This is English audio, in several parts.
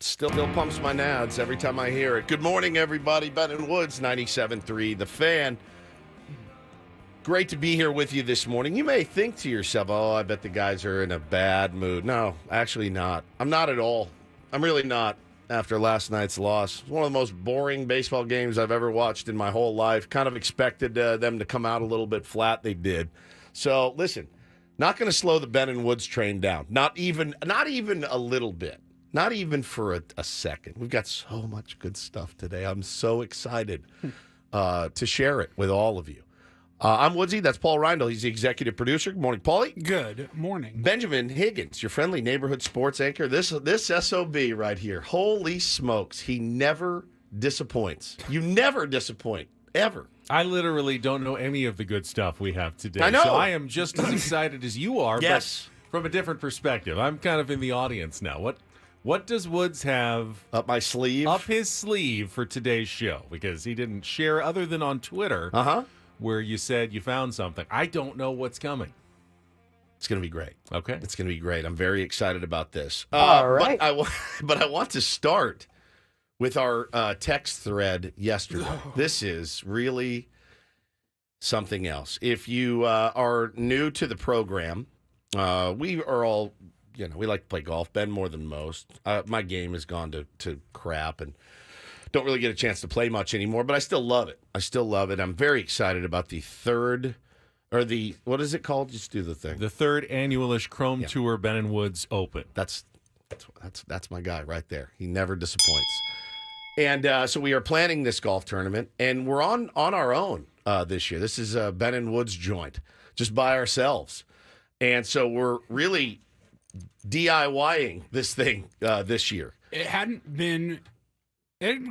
Still pumps my nads every time I hear it. Good morning, everybody. Ben and Woods, 97.3 The Fan. Great to be here with you this morning. You may think to yourself, oh, I bet the guys are in a bad mood. No, actually not. I'm not at all. I'm really not after last night's loss. It was one of the most boring baseball games I've ever watched in my whole life. Kind of expected them to come out a little bit flat. They did. So, listen, not going to slow the Ben and Woods train down. Not even a little bit. Not even for a second. We've got so much good stuff today. I'm so excited to share it with all of you. I'm Woodsy. That's Paul Reindl. He's the executive producer. Good morning, Paulie. Good morning. Benjamin Higgins, your friendly neighborhood sports anchor. This SOB right here. Holy smokes. He never disappoints. You never disappoint, ever. I literally don't know any of the good stuff we have today. I know. So I am just as excited as you are, Yes. but from a different perspective. I'm kind of in the audience now. What does Woods have Up my sleeve. up his sleeve for today's show? Because he didn't share other than on Twitter where you said you found something. I don't know what's coming. It's going to be great. Okay. It's going to be great. I'm very excited about this. All right. But I want to start with our text thread yesterday. This is really something else. If you are new to the program, we are all, we like to play golf. Ben more than most. My game has gone to crap and don't really get a chance to play much anymore, but I still love it. I'm very excited about the third, or the, what is it called? Just do the thing. The third annual-ish Chrome Tour Ben and Woods Open. That's my guy right there. He never disappoints. And so we are planning this golf tournament, and we're on our own this year. This is a Ben and Woods joint, just by ourselves. And so we're really DIYing this thing this year. It had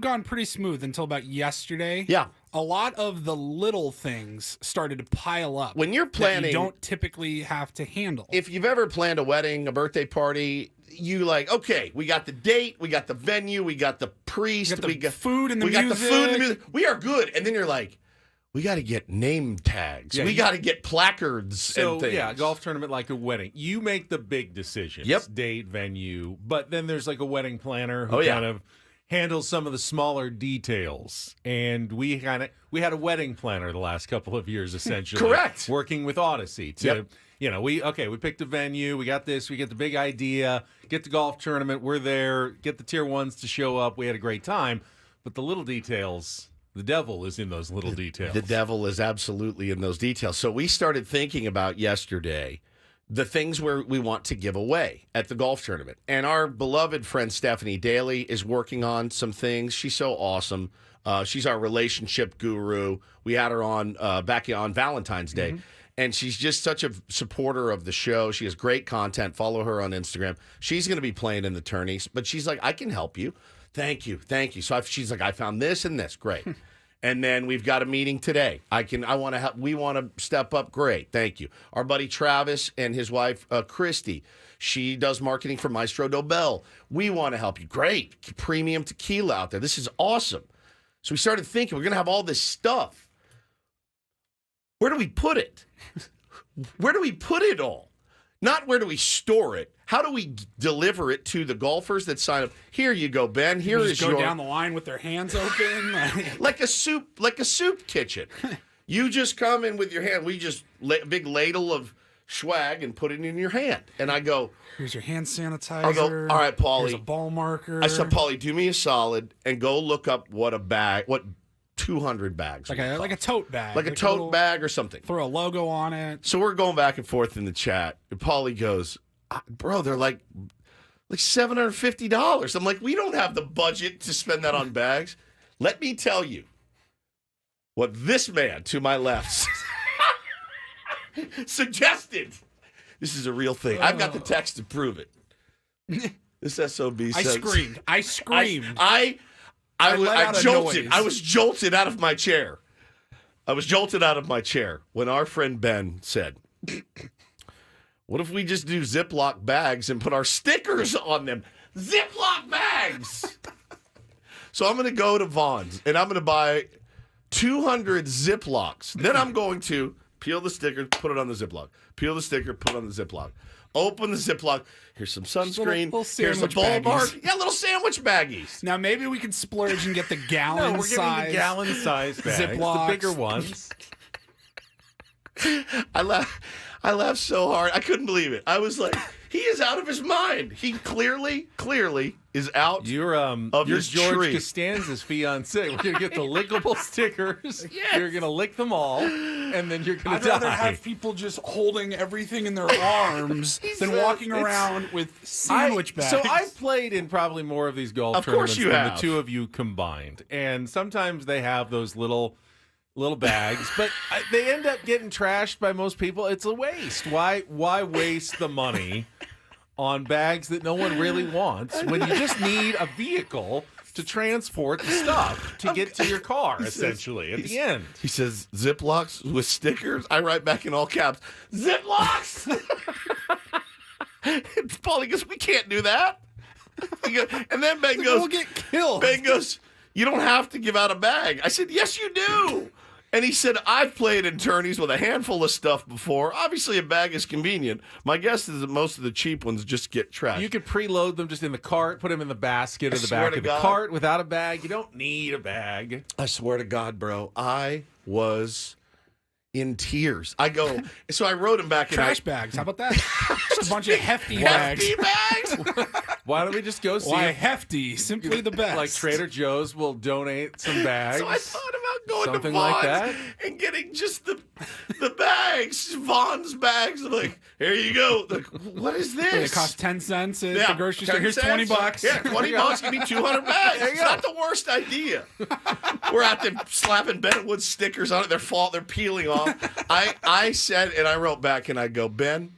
gone pretty smooth until about yesterday. Yeah. A lot of the little things started to pile up. When you're planning, that you don't typically have to handle. If you've ever planned a wedding, a birthday party, you okay, we got the date, we got the venue, we got the priest, we got food and the we music. got the food and the music. We are good. And then you're like, we got to get name tags. Yeah, we got to get placards and things. Yeah, golf tournament like a wedding. You make the big decisions. Yep. Date, venue, but then there's like a wedding planner who Oh, yeah. kind of handles some of the smaller details. And we had a wedding planner the last couple of years, essentially. Correct. Working with Odyssey to Yep. we picked a venue, we got this, we get the big idea, get the golf tournament, we're there, get the tier ones to show up, we had a great time. But the little details, the devil is in those little details. The devil is absolutely in those details. So we started thinking about yesterday the things where we want to give away at the golf tournament. And our beloved friend Stephanie Daly is working on some things. She's so awesome. She's our relationship guru. We had her on back on Valentine's Day. Mm-hmm. And she's just such a supporter of the show. She has great content. Follow her on Instagram. She's going to be playing in the tourneys. But she's like, I can help you. Thank you. So she's like, I found this and this. Great. And then we've got a meeting today. We want to step up. Great. Thank you. Our buddy Travis and his wife, Christy. She does marketing for Maestro Dobel. We want to help you. Great. Premium tequila out there. This is awesome. So we started thinking, we're going to have all this stuff. Where do we put it? Where do we put it all? Not where do we store it? How do we deliver it to the golfers that sign up? Here you go, Ben. Here is go your down the line with their hands open, like a soup kitchen. You just come in with your hand. We just a big ladle of swag and put it in your hand. And I go, here's your hand sanitizer. I'll go, all right, Paulie. Here's a ball marker. I said, Paulie, do me a solid and go look up what 200 bags. Like a tote bag. Like a tote bag or something. Throw a logo on it. So we're going back and forth in the chat. And Paulie goes, bro, they're like $750. I'm like, we don't have the budget to spend that on bags. Let me tell you what this man to my left suggested. This is a real thing. I've got the text to prove it. This SOB says... I screamed. I jolted. I was jolted out of my chair. When our friend Ben said, what if we just do Ziploc bags and put our stickers on them? Ziploc bags! So I'm going to go to Vaughn's, and I'm going to buy 200 Ziplocs. Then I'm going to peel the sticker, put it on the Ziploc. Peel the sticker, put it on the Ziploc. Open the Ziploc. Here's some sunscreen. Little Here's a sandwich bowl bar. baggies. Yeah, little sandwich baggies. Now maybe we could splurge and get the No, gallon we're size. getting the gallon size bags, Ziplocs. the bigger ones. I laughed so hard. I couldn't believe it. I was like, he is out of his mind. He clearly is out. You're Of you're his George tree. Costanza's fiance. We're gonna get the lickable stickers. Yes. You're gonna lick them all, and then you're gonna I'd die. rather have people just holding everything in their arms than said walking it's- around with sandwich bags. So I've played in probably more of these golf Of course tournaments you than have. the two of you combined, and sometimes they have those little bags, but they end up getting trashed by most people. It's a waste. Why waste the money on bags that no one really wants when you just need a vehicle to transport the stuff to get to your car, essentially, at the end? He says, Ziplocs with stickers. I write back in all caps, Ziplocs! Paulie goes, we can't do that. And then Ben goes, we'll get killed. Ben goes, you don't have to give out a bag. I said, yes, you do. And he said, I've played in tourneys with a handful of stuff before. Obviously, a bag is convenient. My guess is that most of the cheap ones just get trashed. You could preload them just in the cart, put them in the basket or the swear back to of the God. cart without a bag. You don't need a bag. I swear to God, bro, I was in tears. I go, so I wrote him back and Trash bags. How about that? Just a bunch of hefty bags. Hefty bags? Why don't we just go see Why if, hefty? Simply the best. like Trader Joe's will donate some bags? So I thought about going Something to like Vaughn's that? and getting just the bags, Vaughn's bags. I'm like, here you go. Like, what is this? They cost 10 cents at the grocery store. 10 Here's cents. $20. Yeah, $20. Give me 200 bags. There you It's go. not the worst idea. We're out there slapping Bennett Wood stickers on it. They're peeling off. I said, and I wrote back, and I go, Ben,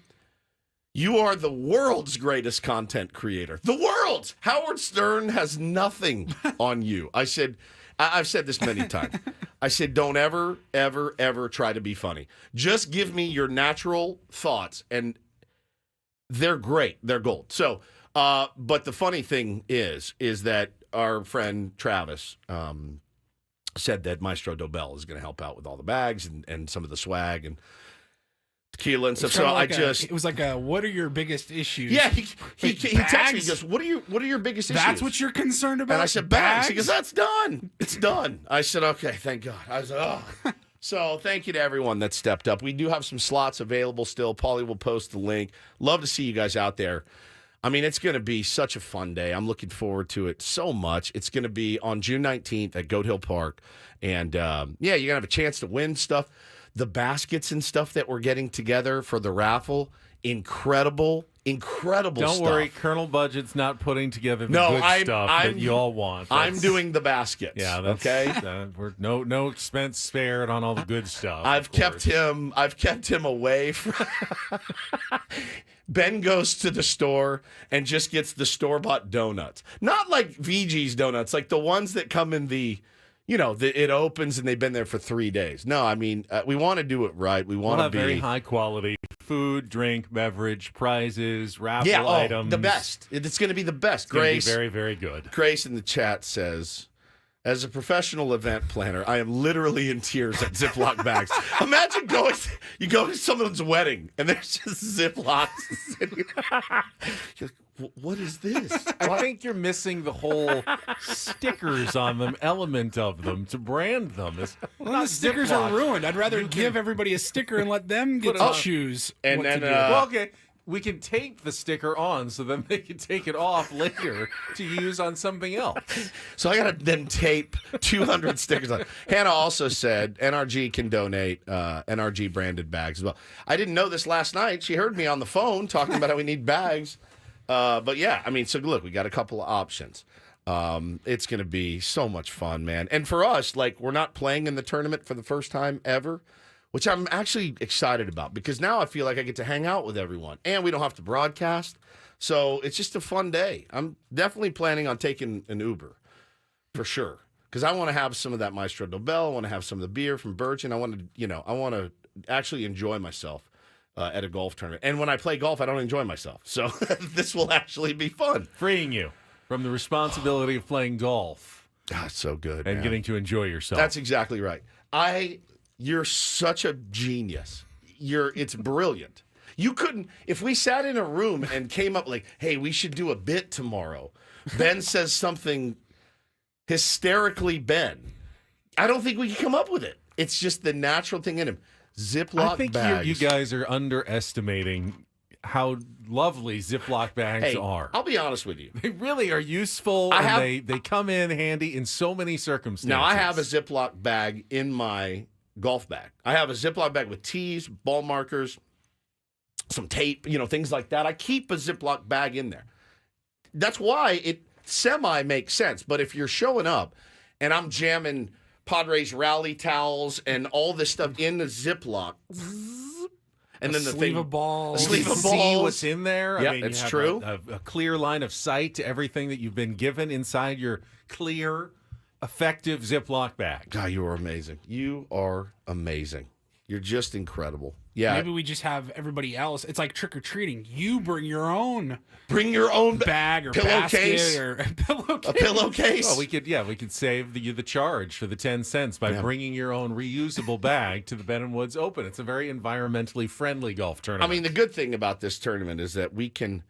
you are the world's greatest content creator. The world's. Howard Stern has nothing on you. I said, I've said this many times. I said, don't ever, ever, ever try to be funny. Just give me your natural thoughts, and they're great. They're gold. So, but the funny thing is that our friend Travis said that Maestro Dobell is going to help out with all the bags and some of the swag and tequila and stuff. It's So kinda like I just, it was like a, what are your biggest issues? yeah, he texted me. He bags? goes, what are your biggest issues? That's what you're concerned about? And I said, bags. He goes, that's done. It's done. I said, okay, thank God. I was like, oh. So thank you to everyone that stepped up. We do have some slots available still. Paulie will post the link. Love to see you guys out there. I mean, it's going to be such a fun day. I'm looking forward to it so much. It's going to be on June 19th at Goat Hill Park. And, yeah, you're going to have a chance to win stuff. The baskets and stuff that we're getting together for the raffle, incredible stuff. Don't worry, Colonel Budget's not putting together the good stuff that you all want. I'm doing the baskets. Yeah, that's okay. We're no expense spared on all the good stuff. I've of kept course. him away from. Ben goes to the store and just gets the store-bought donuts. Not like VG's donuts, like the ones that come in the, it opens and they've been there for 3 days. No, I mean, we want to do it right. We want We'll to have be very high quality food, drink, beverage, prizes, raffle items. the best. It's going to be the best. It's going to be Grace, very, very good. Grace in the chat says, as a professional event planner, I am literally in tears at Ziploc bags. Imagine you go to someone's wedding and there's just Ziplocs. You're like, what is this? I think you're missing the whole stickers on them element of them to brand them. Well, the stickers are ruined. I'd rather give everybody a sticker and let them get to choose And what then, to do. Well, okay. We can tape the sticker on so then they can take it off later to use on something else. So I got to then tape 200 stickers on. Hannah also said NRG can donate NRG branded bags as well. I didn't know this last night. She heard me on the phone talking about how we need bags. But yeah, I mean, so look, we got a couple of options. It's going to be so much fun, man. And for us, like, we're not playing in the tournament for the first time ever, which I'm actually excited about because now I feel like I get to hang out with everyone and we don't have to broadcast. So it's just a fun day. I'm definitely planning on taking an Uber for sure because I want to have some of that Maestro Dobell. I want to have some of the beer from Birchin. I want to actually enjoy myself at a golf tournament. And when I play golf, I don't enjoy myself. So this will actually be fun. Freeing you from the responsibility of playing golf. God, so good. And man. getting to enjoy yourself. That's exactly right. You're such a genius. It's brilliant. You couldn't, if we sat in a room and came up like, hey, we should do a bit tomorrow. Ben says something hysterically Ben. I don't think we can come up with it. It's just the natural thing in him. Ziploc I think bags. you guys are underestimating how lovely Ziploc bags are. I'll be honest with you. They really are useful, they come in handy in so many circumstances. Now, I have a Ziploc bag in my golf bag. I have a Ziploc bag with tees, ball markers, some tape, things like that. I keep a Ziploc bag in there. That's why it semi makes sense. But if you're showing up and I'm jamming Padres rally towels and all this stuff in the Ziploc, and then the sleeve thing, of balls. a sleeve of see balls. what's in there. Yep, I mean, it's you have true. A clear line of sight to everything that you've been given inside your clear, effective Ziploc bag. God, you are amazing. You are amazing. You're just incredible. Yeah. Maybe we just have everybody else. It's like trick or treating. You bring your own Bring your own bag or pillowcase. basket or pillowcase. A pillowcase. Well, we could save the charge for the 10 cents by bringing your own reusable bag to the Ben and Woods Open. It's a very environmentally friendly golf tournament. I mean, the good thing about this tournament is that we can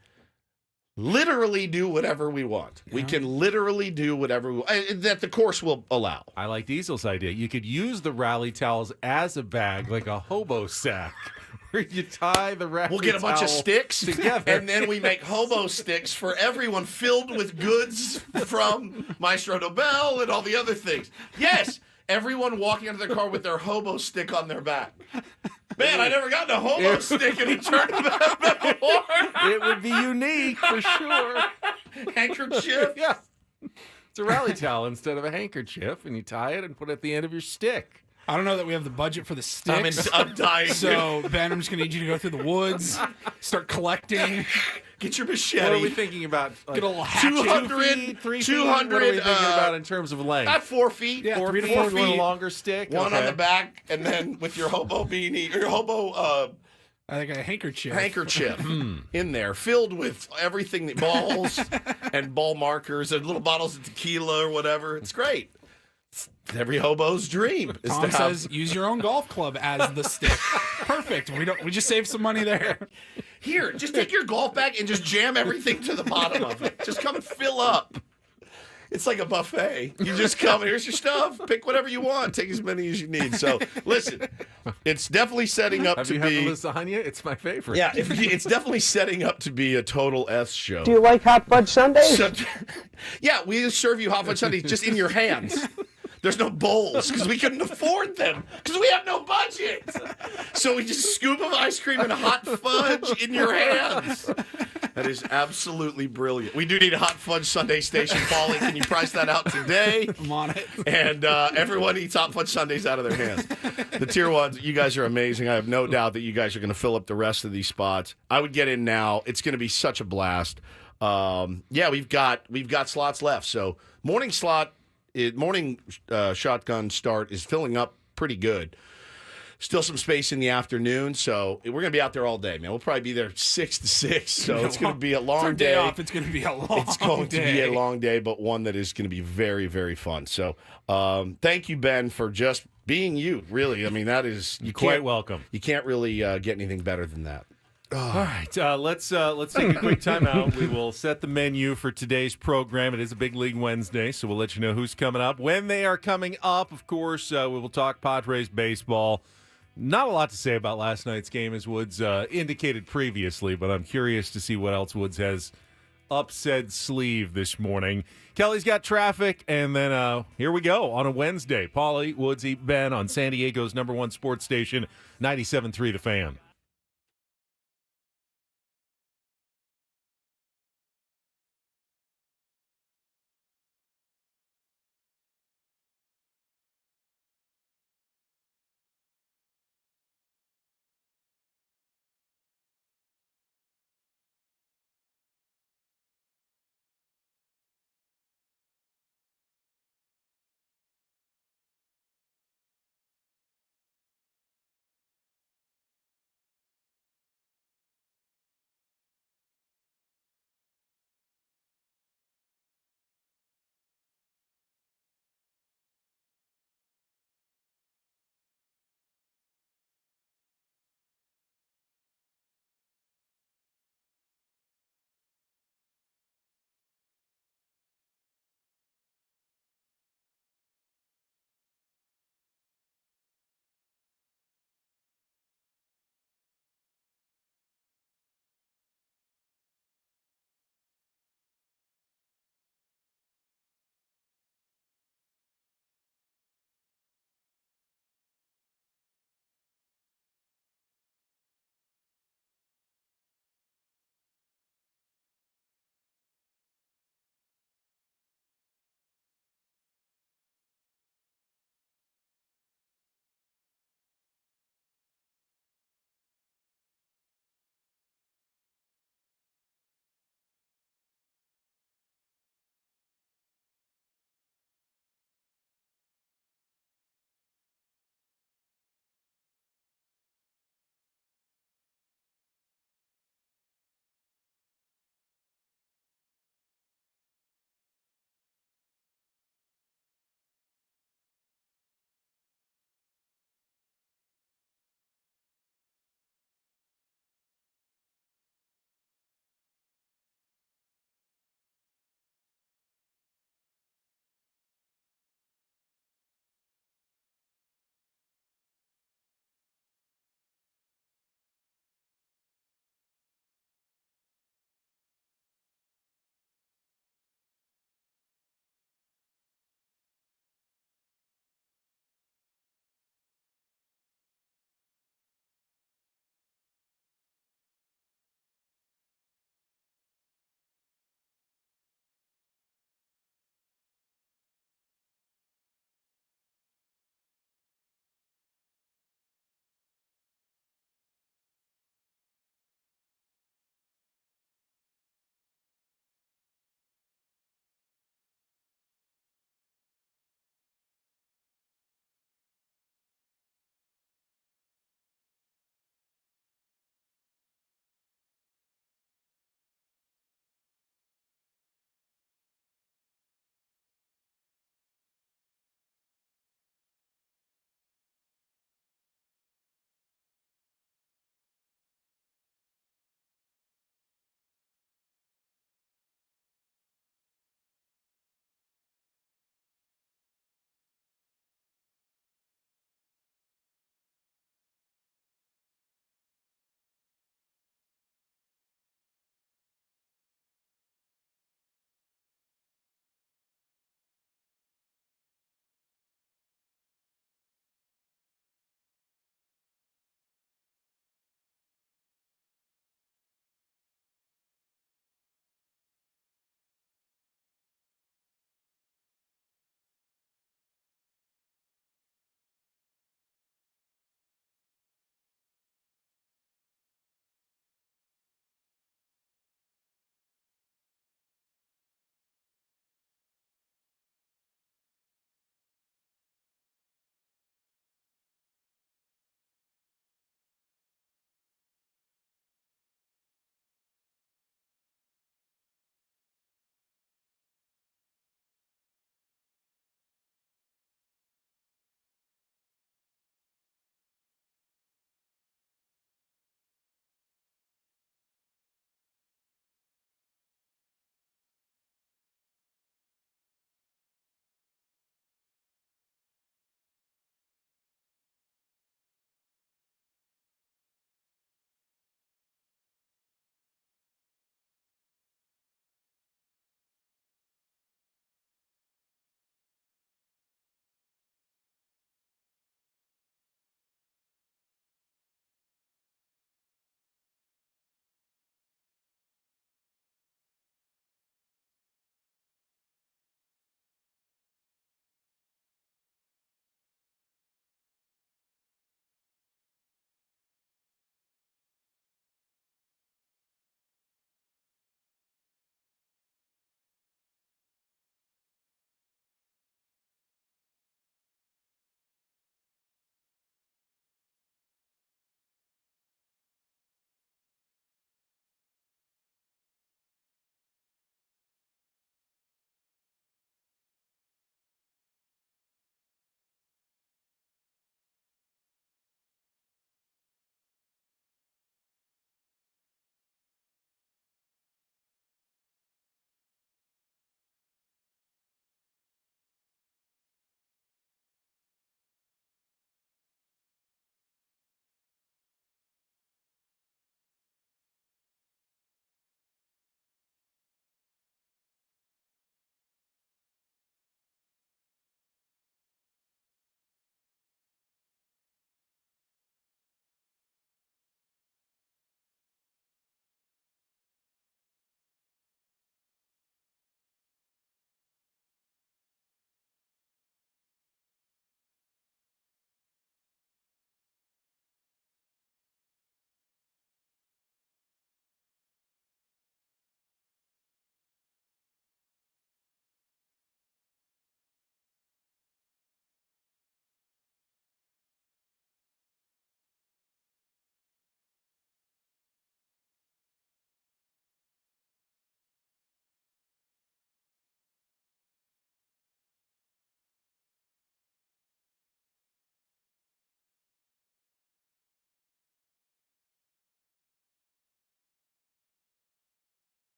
literally do whatever we want. Yeah. We can literally do whatever that the course will allow. I like Diesel's idea. You could use the rally towels as a bag, like a hobo sack, where you tie the rally We'll get a bunch of sticks together, and then we make hobo sticks for everyone filled with goods from Maestro Nobel and all the other things. Yes, everyone walking out of their car with their hobo stick on their back. Man, I never got a hobo stick in a tournament before. It would be unique for sure. Handkerchief. Yeah. It's a rally towel instead of a handkerchief, and you tie it and put it at the end of your stick. I don't know that we have the budget for the sticks. I'm dying. So, Ben, I'm just going to need you to go through the woods, start collecting. Get your machete. What are we thinking about? Like, Get a little hatchet. 200, 300. What are we thinking about in terms of length? Not 4 feet. Yeah, 4 3 to feet, 4 with a feet. longer stick. One on Okay. the back, and then with your hobo beanie, or your hobo I think a handkerchief. in there, filled with everything, balls and ball markers and little bottles of tequila or whatever. It's great. It's every hobo's dream. Is Tom to have... says use your own golf club as the stick. Perfect. We just saved some money there. Here, just take your golf bag and just jam everything to the bottom of it. Just come and fill up. It's like a buffet. You just come, here's your stuff. Pick whatever you want. Take as many as you need. So, listen, it's definitely setting up Have to you be... had the lasagna? It's my favorite. Yeah, it's definitely setting up to be a total S show. Do you like hot fudge sundaes? Yeah, we serve you hot fudge sundaes just in your hands. There's no bowls because we couldn't afford them because we have no budget. So we just scoop of ice cream and hot fudge in your hands. That is absolutely brilliant. We do need a hot fudge sundae station, Paulie. Can you price that out today? I'm on it. And everyone eats hot fudge sundaes out of their hands. The tier ones, you guys are amazing. I have no doubt that you guys are going to fill up the rest of these spots. I would get in now. It's going to be such a blast. Yeah, we've got slots left. So morning shotgun start is filling up pretty good. Still some space in the afternoon, so we're going to be out there all day, man. We'll probably be there 6 to 6, so it's going to be a long day. Off. It's going to be a long day. It's going to be a long day, but one that is going to be very, very fun. So thank you, Ben, for just being you, really. I mean, that is... You're quite welcome. You can't really get anything better than that. All right, let's take a quick timeout. We will set the menu for today's program. It is a Big League Wednesday, so we'll let you know who's coming up. When they are coming up, of course, we will talk Padres baseball. Not a lot to say about last night's game, as Woods indicated previously, but I'm curious to see what else Woods has up said sleeve this morning. Kelly's got traffic, and then here we go on a Wednesday. Paulie, Woodsy, Ben on San Diego's #1 sports station, 97.3 The Fan.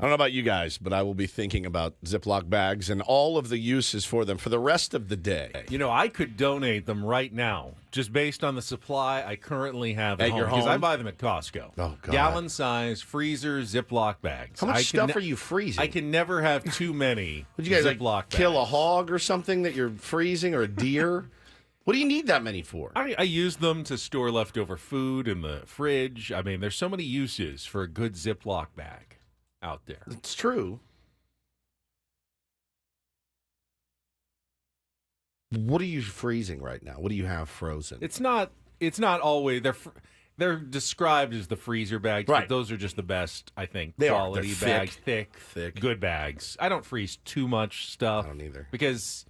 don't know about you guys, but I will be thinking about Ziploc bags and all of the uses for them for the rest of the day. You know, I could donate them right now, just based on the supply I currently have at your because I home? buy them at Costco. Oh, God. Gallon size, freezer, Ziploc bags. How much stuff are you freezing? I can never have too many Would you guys Ziploc bags. kill a hog or something that you're freezing, or a deer? What do you need that many for? I use them to store leftover food in the fridge. I mean, there's so many uses for a good Ziploc bag out there. It's true. What are you freezing right now? What do you have frozen? It's not always they're described as the freezer bags, Right. but those are just the best, I think, They are. quality They're bags, thick. good bags. I don't freeze too much stuff. I don't either. Because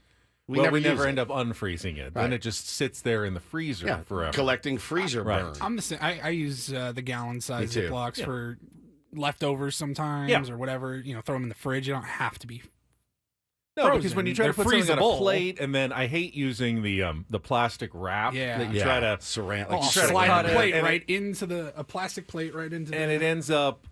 We we never never use end up unfreezing it. Then Right. it just sits there in the freezer forever. Collecting freezer Right. burn. I'm the same. I use the gallon size Me too. Ziplocs for leftovers sometimes Yeah. or whatever. Throw them in the fridge. You don't have to be. No, because frozen. when you try to They're put something on a freezable. plate, and then I hate using the plastic wrap Yeah. that you try to, Saran, Oh, like I'll try to slide cut the it, plate and right into a plastic plate right into. and the, it ends up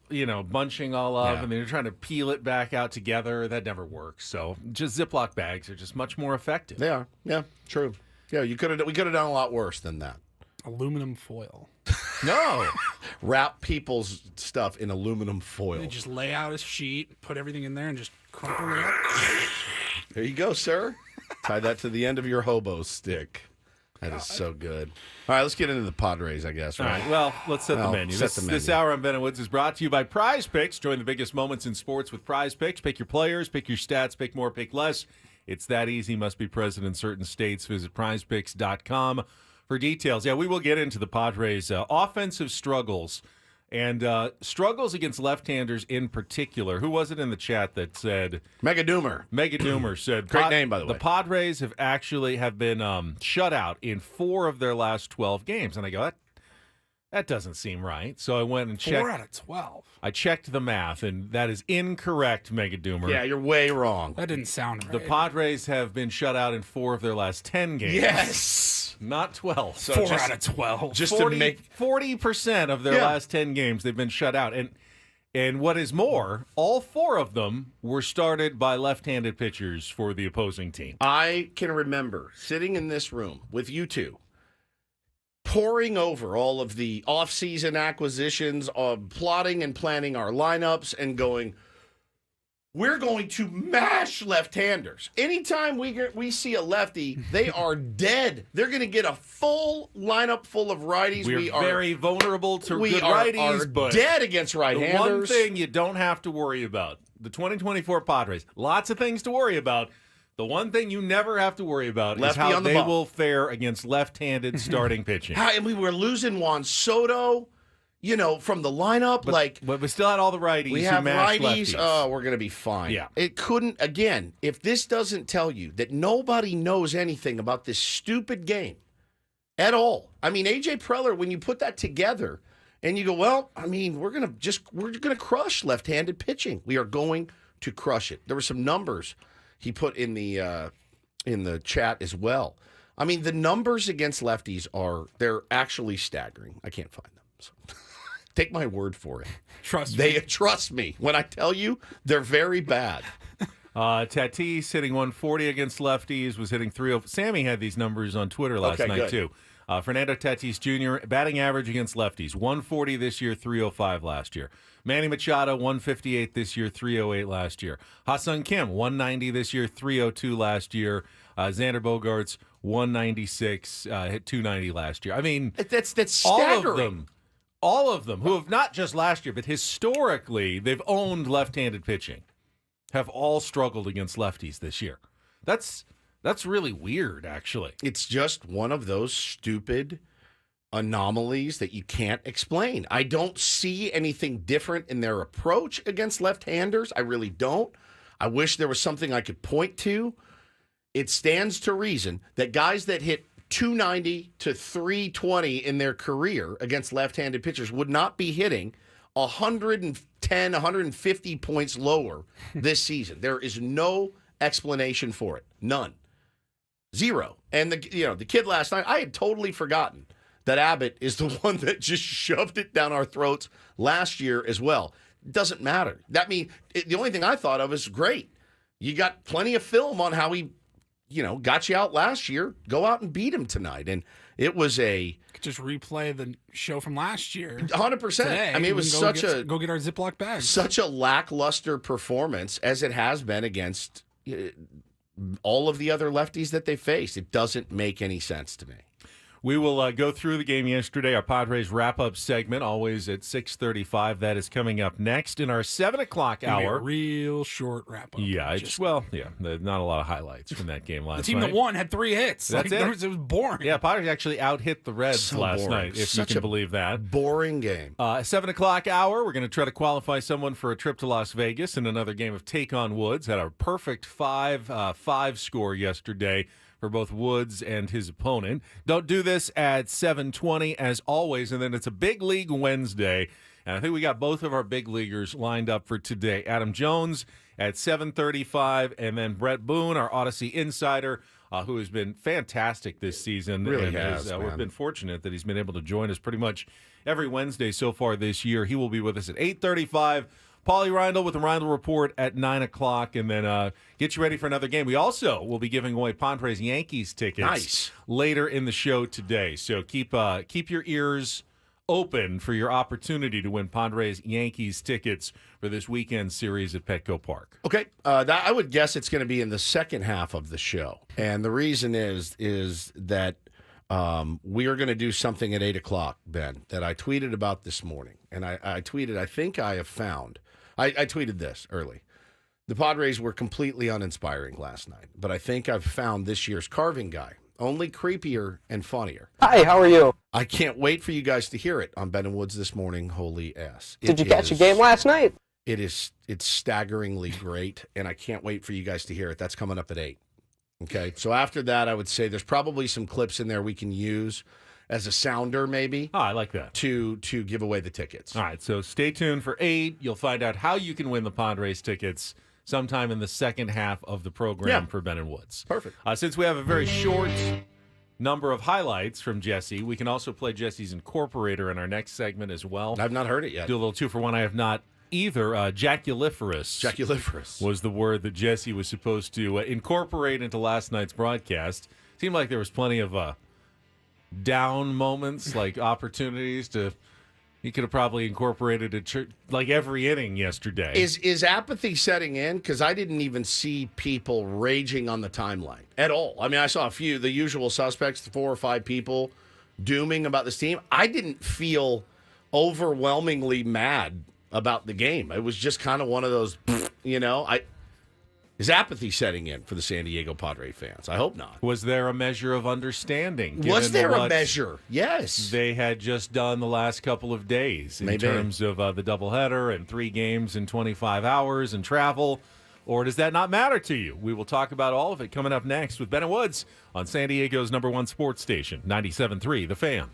bunching all up, Yeah. and then you're trying to peel it back out together. That never works. So just Ziploc bags are just much more effective. They are. Yeah, true. Yeah, we could have done a lot worse than that. aluminum foil. No, Wrap people's stuff in aluminum foil. They just lay out a sheet, put everything in there, and just crumple it up. There you go, sir. Tie that to the end of your hobo stick. That is so good. All right, let's get into the Padres, I guess, All right? right, well, let's set the Well, menu. set This, the this menu. hour on Ben and Woods is brought to you by Prize Picks. Join the biggest moments in sports with Prize Picks. Pick your players, pick your stats, pick more, pick less. It's that easy. Must be present in certain states. Visit prizepicks.com for details. Yeah, we will get into the Padres' offensive struggles and struggles against left-handers in particular. Who was it in the chat that said... Mega Doomer. Mega Doomer said... Great name, by the way. The Padres have actually been shut out in 4 of their last 12 games. And I go, that doesn't seem right. So I went and checked. 4 out of 12. I checked the math, and that is incorrect, Mega Doomer. Yeah, you're way wrong. That didn't sound right. The Padres have been shut out in 4 of their last 10 games. Yes. Not 12. So 4 just- out of 12. Just to make 40% of their Yeah. last 10 games they've been shut out. And what is more, all 4 of them were started by left-handed pitchers for the opposing team. I can remember sitting in this room with you two, poring over all of the offseason acquisitions, plotting and planning our lineups, and going, we're going to mash left-handers. Anytime we see a lefty, they are dead. They're going to get a full lineup full of righties. We're very vulnerable to we good are righties, but dead against the right-handers. one thing you don't have to worry about, the 2024 Padres, lots of things to worry about. The one thing you never have to worry about is Lefty how on the they bump. will fare against left-handed starting pitching. And we were losing Juan Soto, from the lineup. But we still had all the righties. We who have matched righties. lefties. Oh, we're going to be fine. Yeah. It couldn't, again, if this doesn't tell you that nobody knows anything about this stupid game at all. I mean, A.J. Preller, when you put that together and you go, well, I mean, we're going to crush left-handed pitching. We are going to crush it. There were some numbers he put in the chat as well. I mean, the numbers against lefties they're actually staggering. I can't find them. So. Take my word for it. Trust me. They trust me when I tell you they're very bad. Tatis hitting 140 against lefties, was hitting 305. Sammy had these numbers on Twitter last Okay, night, good. too. Fernando Tatis Jr., batting average against lefties, 140 this year, 305 last year. Manny Machado, 158 this year, 308 last year. Ha-Seong Kim, 190 this year, 302 last year. Xander Bogaerts, 196, hit 290 last year. I mean, That's staggering. all of them, who have not just last year, but historically, they've owned left-handed pitching, have all struggled against lefties this year. That's really weird, actually. It's just one of those stupid anomalies that you can't explain. I don't see anything different in their approach against left-handers. I really don't. I wish there was something I could point to. It stands to reason that guys that hit 290 to 320 in their career against left-handed pitchers would not be hitting 110, 150 points lower this season. There is no explanation for it. None. Zero. And the kid last night, I had totally forgotten that Abbott is the one that just shoved it down our throats last year as well. doesn't matter. The only thing I thought of is great. You got plenty of film on how he, got you out last year. Go out and beat him tonight. And it was Could just replay the show from last year. 100%. Today, I mean, it was go get our Ziploc bags. Such a lackluster performance as it has been against all of the other lefties that they faced. It doesn't make any sense to me. We will go through the game yesterday, our Padres Wrap-Up segment, always at 6:35. That is coming up next in our 7 o'clock hour. A real short wrap-up. Yeah, not a lot of highlights from that game last night. The team that won had 3 hits. That's it. It was boring. Yeah, Padres actually out-hit the Reds last night, if you can believe that. Boring game. 7 o'clock hour, we're going to try to qualify someone for a trip to Las Vegas in another game of Take on Woods. Had a perfect 5 score yesterday for both Woods and his opponent. Don't do this at 7:20 as always, and then it's a Big League Wednesday, and I think we got both of our big leaguers lined up for today. Adam Jones at 7:35, and then Bret Boone, our Odyssey insider, who has been fantastic this season. Really has, we've been fortunate that he's been able to join us pretty much every Wednesday so far this year. He will be with us at 8:35. Paulie Reindl with the Reindl Report at 9 o'clock, and then get you ready for another game. We also will be giving away Padres Yankees tickets later in the show today. So keep your ears open for your opportunity to win Padres Yankees tickets for this weekend series at Petco Park. Okay, I would guess it's going to be in the second half of the show, and the reason is that we are going to do something at 8 o'clock, Ben, that I tweeted about this morning, and I tweeted, I think I have found. I tweeted this early. The Padres were completely uninspiring last night, but I think I've found this year's carving guy, only creepier and funnier. Hi, how are you? I can't wait for you guys to hear it on Ben and Woods this morning. Holy ass. Did you catch a game last night? It's staggeringly great, and I can't wait for you guys to hear it. That's coming up at 8. Okay, so after that, I would say there's probably some clips in there we can use as a sounder, maybe. Oh, I like that. To give away the tickets. All right, so stay tuned for 8. You'll find out how you can win the Padres tickets sometime in the second half of the program for Ben and Woods. Perfect. Since we have a very short number of highlights from Jesse, we can also play Jesse's Incorporator in our next segment as well. I've not heard it yet. Do a little 2-for-1. I have not either. Jaculiferous was the word that Jesse was supposed to incorporate into last night's broadcast. Seemed like there was plenty of down moments, like opportunities to. He could have probably incorporated it like every inning yesterday. Is apathy setting in? Because I didn't even see people raging on the timeline at all. I mean, I saw a few, the usual suspects, 4 or 5 people dooming about this team. I didn't feel overwhelmingly mad about the game. It was just kind of one of those, is apathy setting in for the San Diego Padre fans? I hope not. Was there a measure of understanding? Was there a measure? Yes. They had just done the last couple of days in terms of the doubleheader and 3 games in 25 hours and travel. Or does that not matter to you? We will talk about all of it coming up next with Ben and Woods on San Diego's #1 sports station, 97.3 The Fan.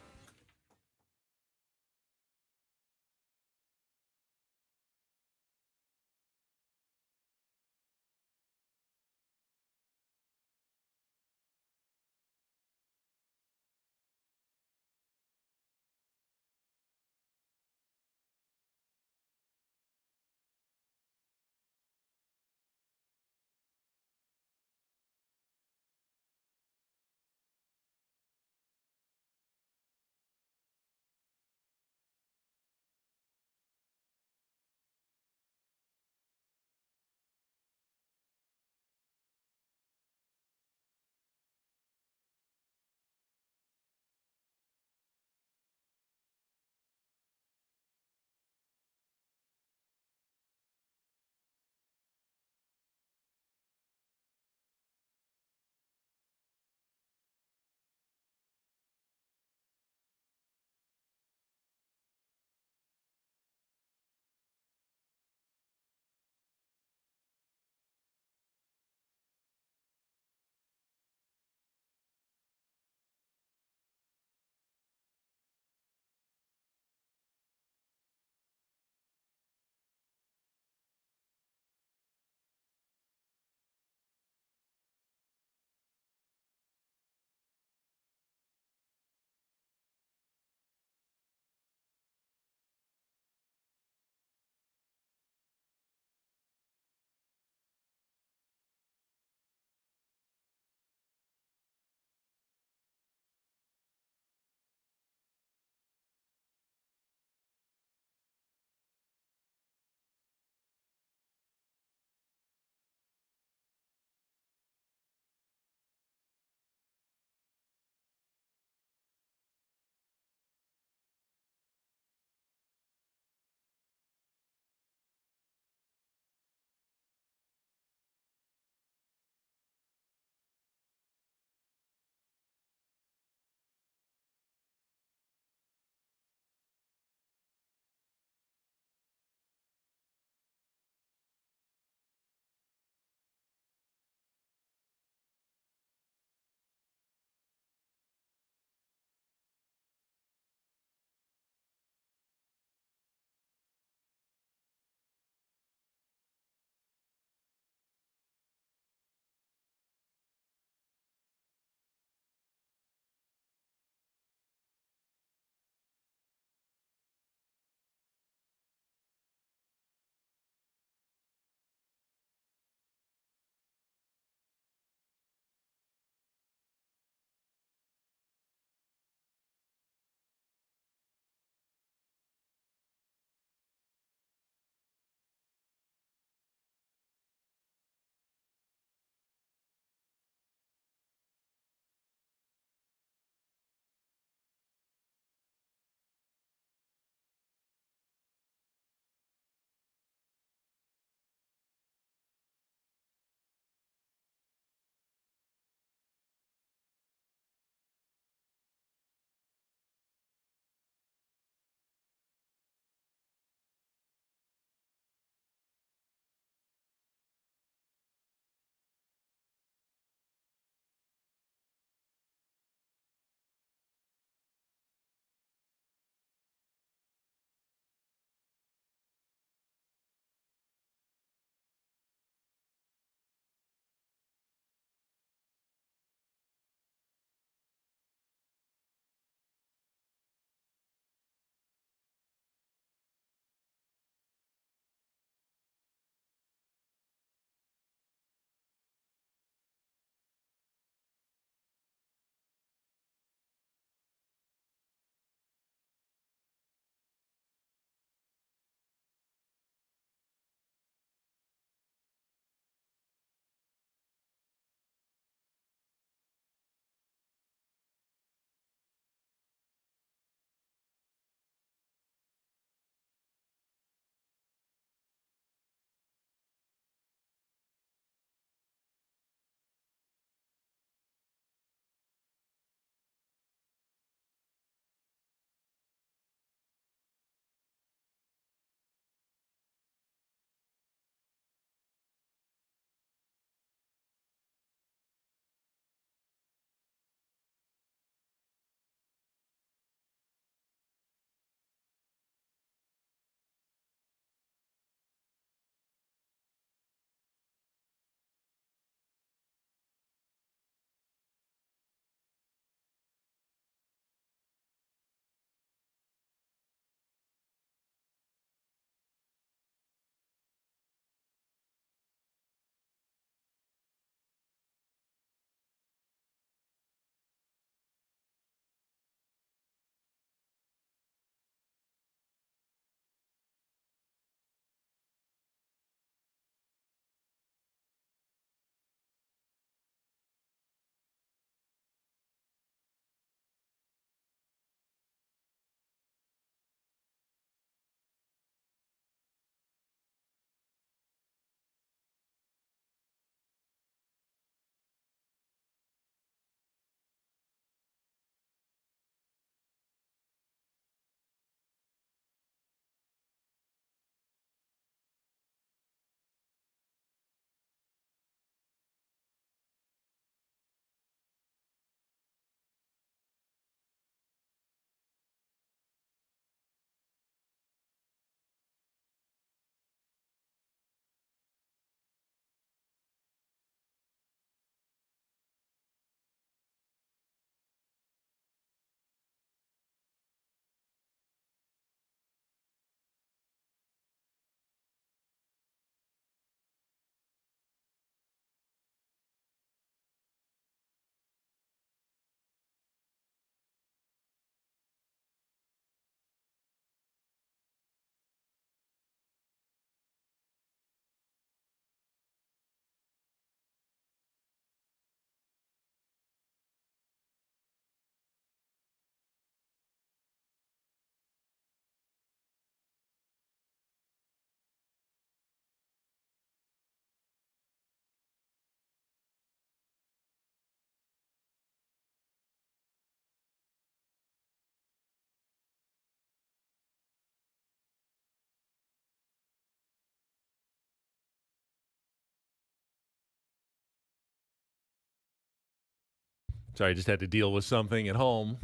Sorry, I just had to deal with something at home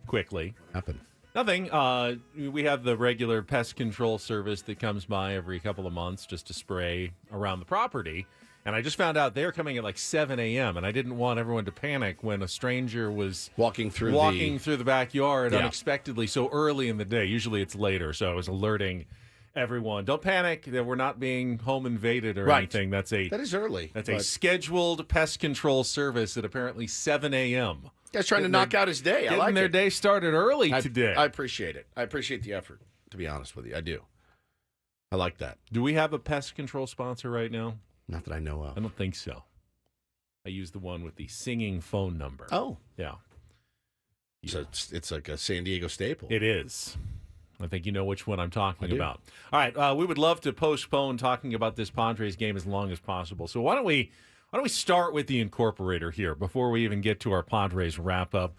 quickly. Happened. Nothing. We have the regular pest control service that comes by every couple of months just to spray around the property. And I just found out they're coming at like 7 a.m. And I didn't want everyone to panic when a stranger was walking through the backyard unexpectedly so early in the day. Usually it's later, so I was alerting everyone. Don't panic that we're not being home invaded or anything. That is early. That's a scheduled pest control service at apparently 7 a.m. Guy's trying to knock out his day. I like their it. day started early today. I appreciate it. I appreciate the effort, to be honest with you. I do. I like that. Do we have a pest control sponsor right now? Not that I know of. I don't think so. I use the one with the singing phone number. Oh. Yeah. So it's like a San Diego staple. It is. I think you know which one I'm talking about. All right. We would love to postpone talking about this Padres game as long as possible. So why don't we start with the incorporator here before we even get to our Padres wrap-up?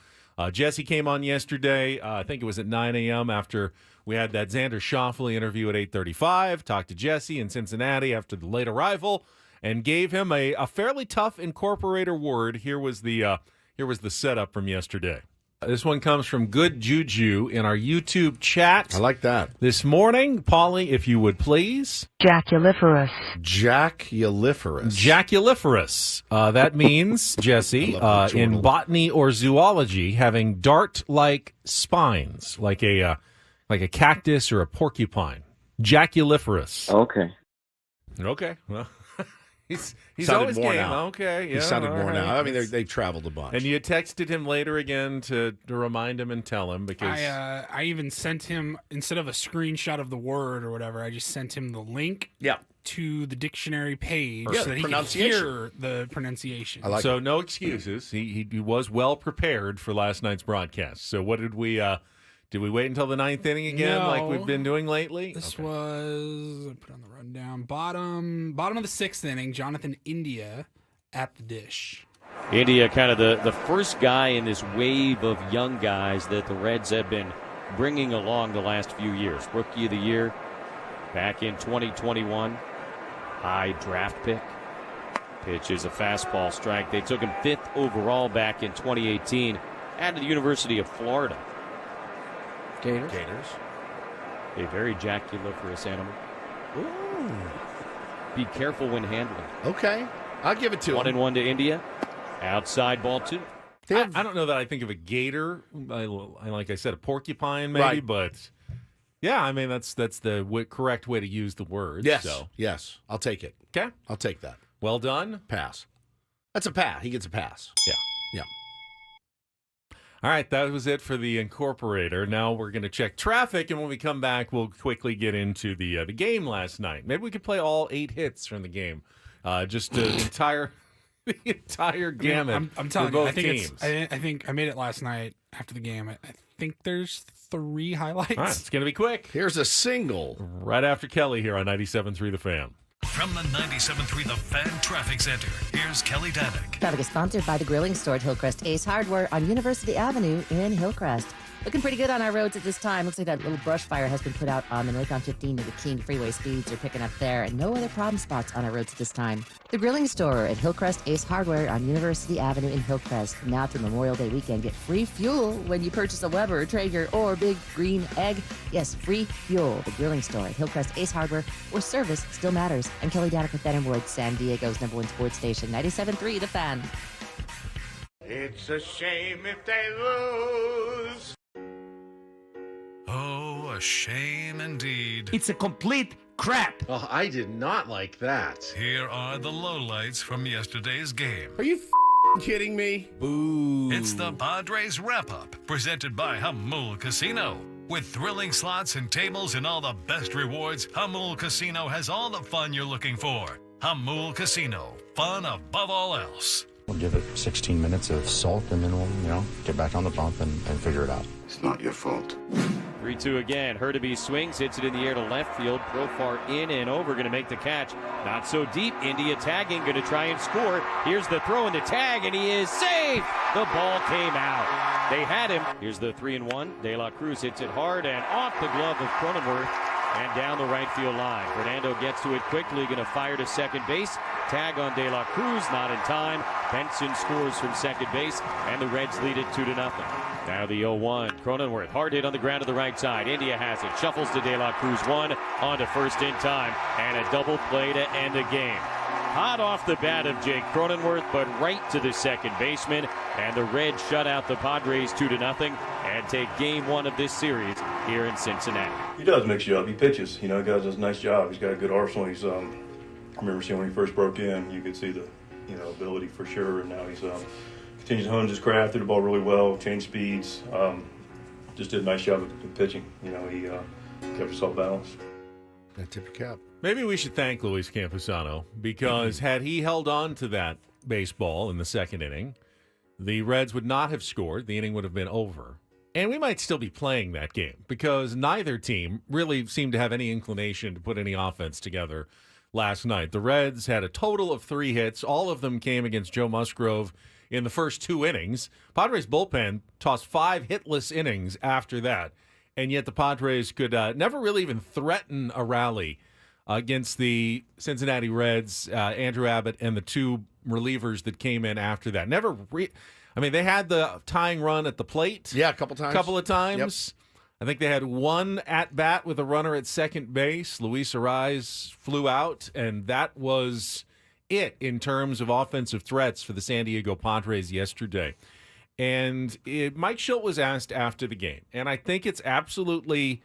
Jesse came on yesterday. I think it was at 9 a.m. after we had that Xander Schauffele interview at 8:35. Talked to Jesse in Cincinnati after the late arrival and gave him a fairly tough incorporator word. Here was the setup from yesterday. This one comes from Good Juju in our YouTube chat. I like that. This morning, Paulie, if you would please. Jaculiferous. Jaculiferous. That means, Jesse, in botany or zoology, having dart-like spines, like a cactus or a porcupine. Jaculiferous. Okay. Well, he's always game. Now. Okay, yeah. He sounded more right. now. I mean, they traveled a bunch. And you texted him later again to remind him and tell him because I even sent him, instead of a screenshot of the word or whatever, I just sent him the link to the dictionary page so that he could hear the pronunciation. I like so no excuses. He was well prepared for last night's broadcast. So what did we wait until the ninth inning again like we've been doing lately? This was, I put on the rundown, bottom of the sixth inning, Jonathan India at the dish. India kind of the first guy in this wave of young guys that the Reds have been bringing along the last few years. Rookie of the Year back in 2021. High draft pick. Pitches a fastball strike. They took him 5th overall back in 2018 out of the University of Florida. Gators. A very jaculiferous animal. Ooh. Be careful when handling. Okay. I'll give it to him. 1-1 to India. Outside ball 2. I don't know that I think of a gator. Like I said, a porcupine maybe, but yeah, I mean that's the correct way to use the word. Yes. So. Yes. I'll take it. Okay. I'll take that. Well done. Pass. That's a pass. He gets a pass. Yeah. Yeah. All right, that was it for the incorporator. Now we're going to check traffic, and when we come back, we'll quickly get into the game last night. Maybe we could play all 8 hits from the game, just the entire gamut. I'm telling for you, both I think teams. I think I made it last night after the game. I think there's 3 highlights. All right, it's going to be quick. Here's a single. Right after Kelly here on 97.3 The Fan. From the 97.3 The Fan Traffic Center, here's Kelly Danick. Traffic is sponsored by the grilling store at Hillcrest Ace Hardware on University Avenue in Hillcrest. Looking pretty good on our roads at this time. Looks like that little brush fire has been put out on the northbound 15 to the King freeway. Speeds are picking up there, and no other problem spots on our roads at this time. The grilling store at Hillcrest Ace Hardware on University Avenue in Hillcrest. Now through Memorial Day weekend, get free fuel when you purchase a Weber, Traeger, or Big Green Egg. Yes, free fuel. The grilling store at Hillcrest Ace Hardware, where service still matters. I'm Kelly Danick with Ben & Wood, San Diego's #1 sports station, 97.3 The Fan. It's a shame if they lose. Oh, a shame indeed. It's a complete crap. Oh, I did not like that. Here are the lowlights from yesterday's game. Are you kidding me? Boo. It's the Padres Wrap-Up, presented by Hamul Casino. With thrilling slots and tables and all the best rewards, Hamul Casino has all the fun you're looking for. Hamul Casino, fun above all else. We'll give it 16 minutes of salt, and then we'll, get back on the bump and figure it out. It's not your fault. 3-2 again. Hurtubise swings, hits it in the air to left field. Profar in and over, going to make the catch. Not so deep. India tagging, going to try and score. Here's the throw in the tag, and he is safe. The ball came out. They had him. Here's the 3-1. De La Cruz hits it hard and off the glove of Cronenworth. and down the right field line. Fernando gets to it quickly, going to fire to second base. Tag on De La Cruz, not in time. Benson scores from second base, and the Reds lead it 2-0. Now the 0-1. Cronenworth, hard hit on the ground to the right side. India has it, shuffles to De La Cruz, one, on to first in time, and a double play to end the game. Hot off the bat of Jake Cronenworth, but right to the second baseman, and the Reds shut out the Padres 2-0 and take game one of this series here in Cincinnati. He does mix you up. He pitches. He does a nice job. He's got a good arsenal. He's I remember seeing when he first broke in, you could see the ability for sure. And now he's continues to hone his craft, did the ball really well, changed speeds. Just did a nice job of pitching. He kept himself balanced. That tip of cap. Maybe we should thank Luis Campusano, because had he held on to that baseball in the second inning, the Reds would not have scored. The inning would have been over. And we might still be playing that game, because neither team really seemed to have any inclination to put any offense together last night. The Reds had a total of 3 hits. All of them came against Joe Musgrove in the first 2 innings. Padres bullpen tossed 5 hitless innings after that. And yet the Padres could never really even threaten a rally against the Cincinnati Reds, Andrew Abbott, and the 2 relievers that came in after that. They had the tying run at the plate. Yeah, a couple of times. Yep. I think they had 1 at-bat with a runner at second base. Luis Arraez flew out, and that was it in terms of offensive threats for the San Diego Padres yesterday. And Mike Schilt was asked after the game, and I think it's absolutely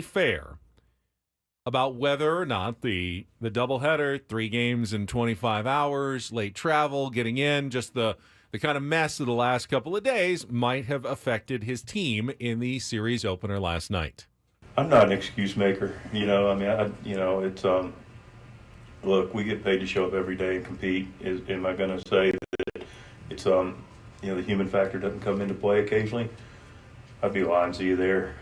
fair about whether or not the doubleheader, 3 games in 25 hours, late travel, getting in, just the kind of mess of the last couple of days might have affected his team in the series opener last night. I'm not an excuse maker. It's look, we get paid to show up every day and compete. Am I going to say that it's the human factor doesn't come into play occasionally? I'd be lying to you there.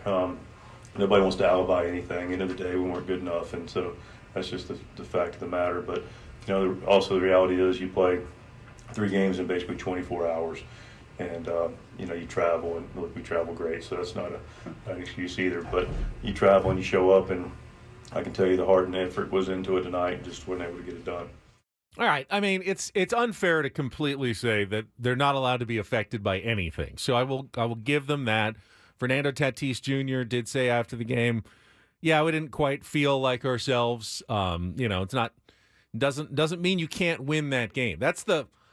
Nobody wants to alibi anything. End of the day, we weren't good enough, and so that's just the fact of the matter. But also the reality is you play 3 games in basically 24 hours, and you travel, and look, we travel great, so that's not an excuse either. But you travel and you show up, and I can tell you the heart and effort was into it tonight, and just wasn't able to get it done. All right. It's unfair to completely say that they're not allowed to be affected by anything. So I will give them that. Fernando Tatis Jr. did say after the game, yeah, we didn't quite feel like ourselves. It's not doesn't mean you can't win that game. I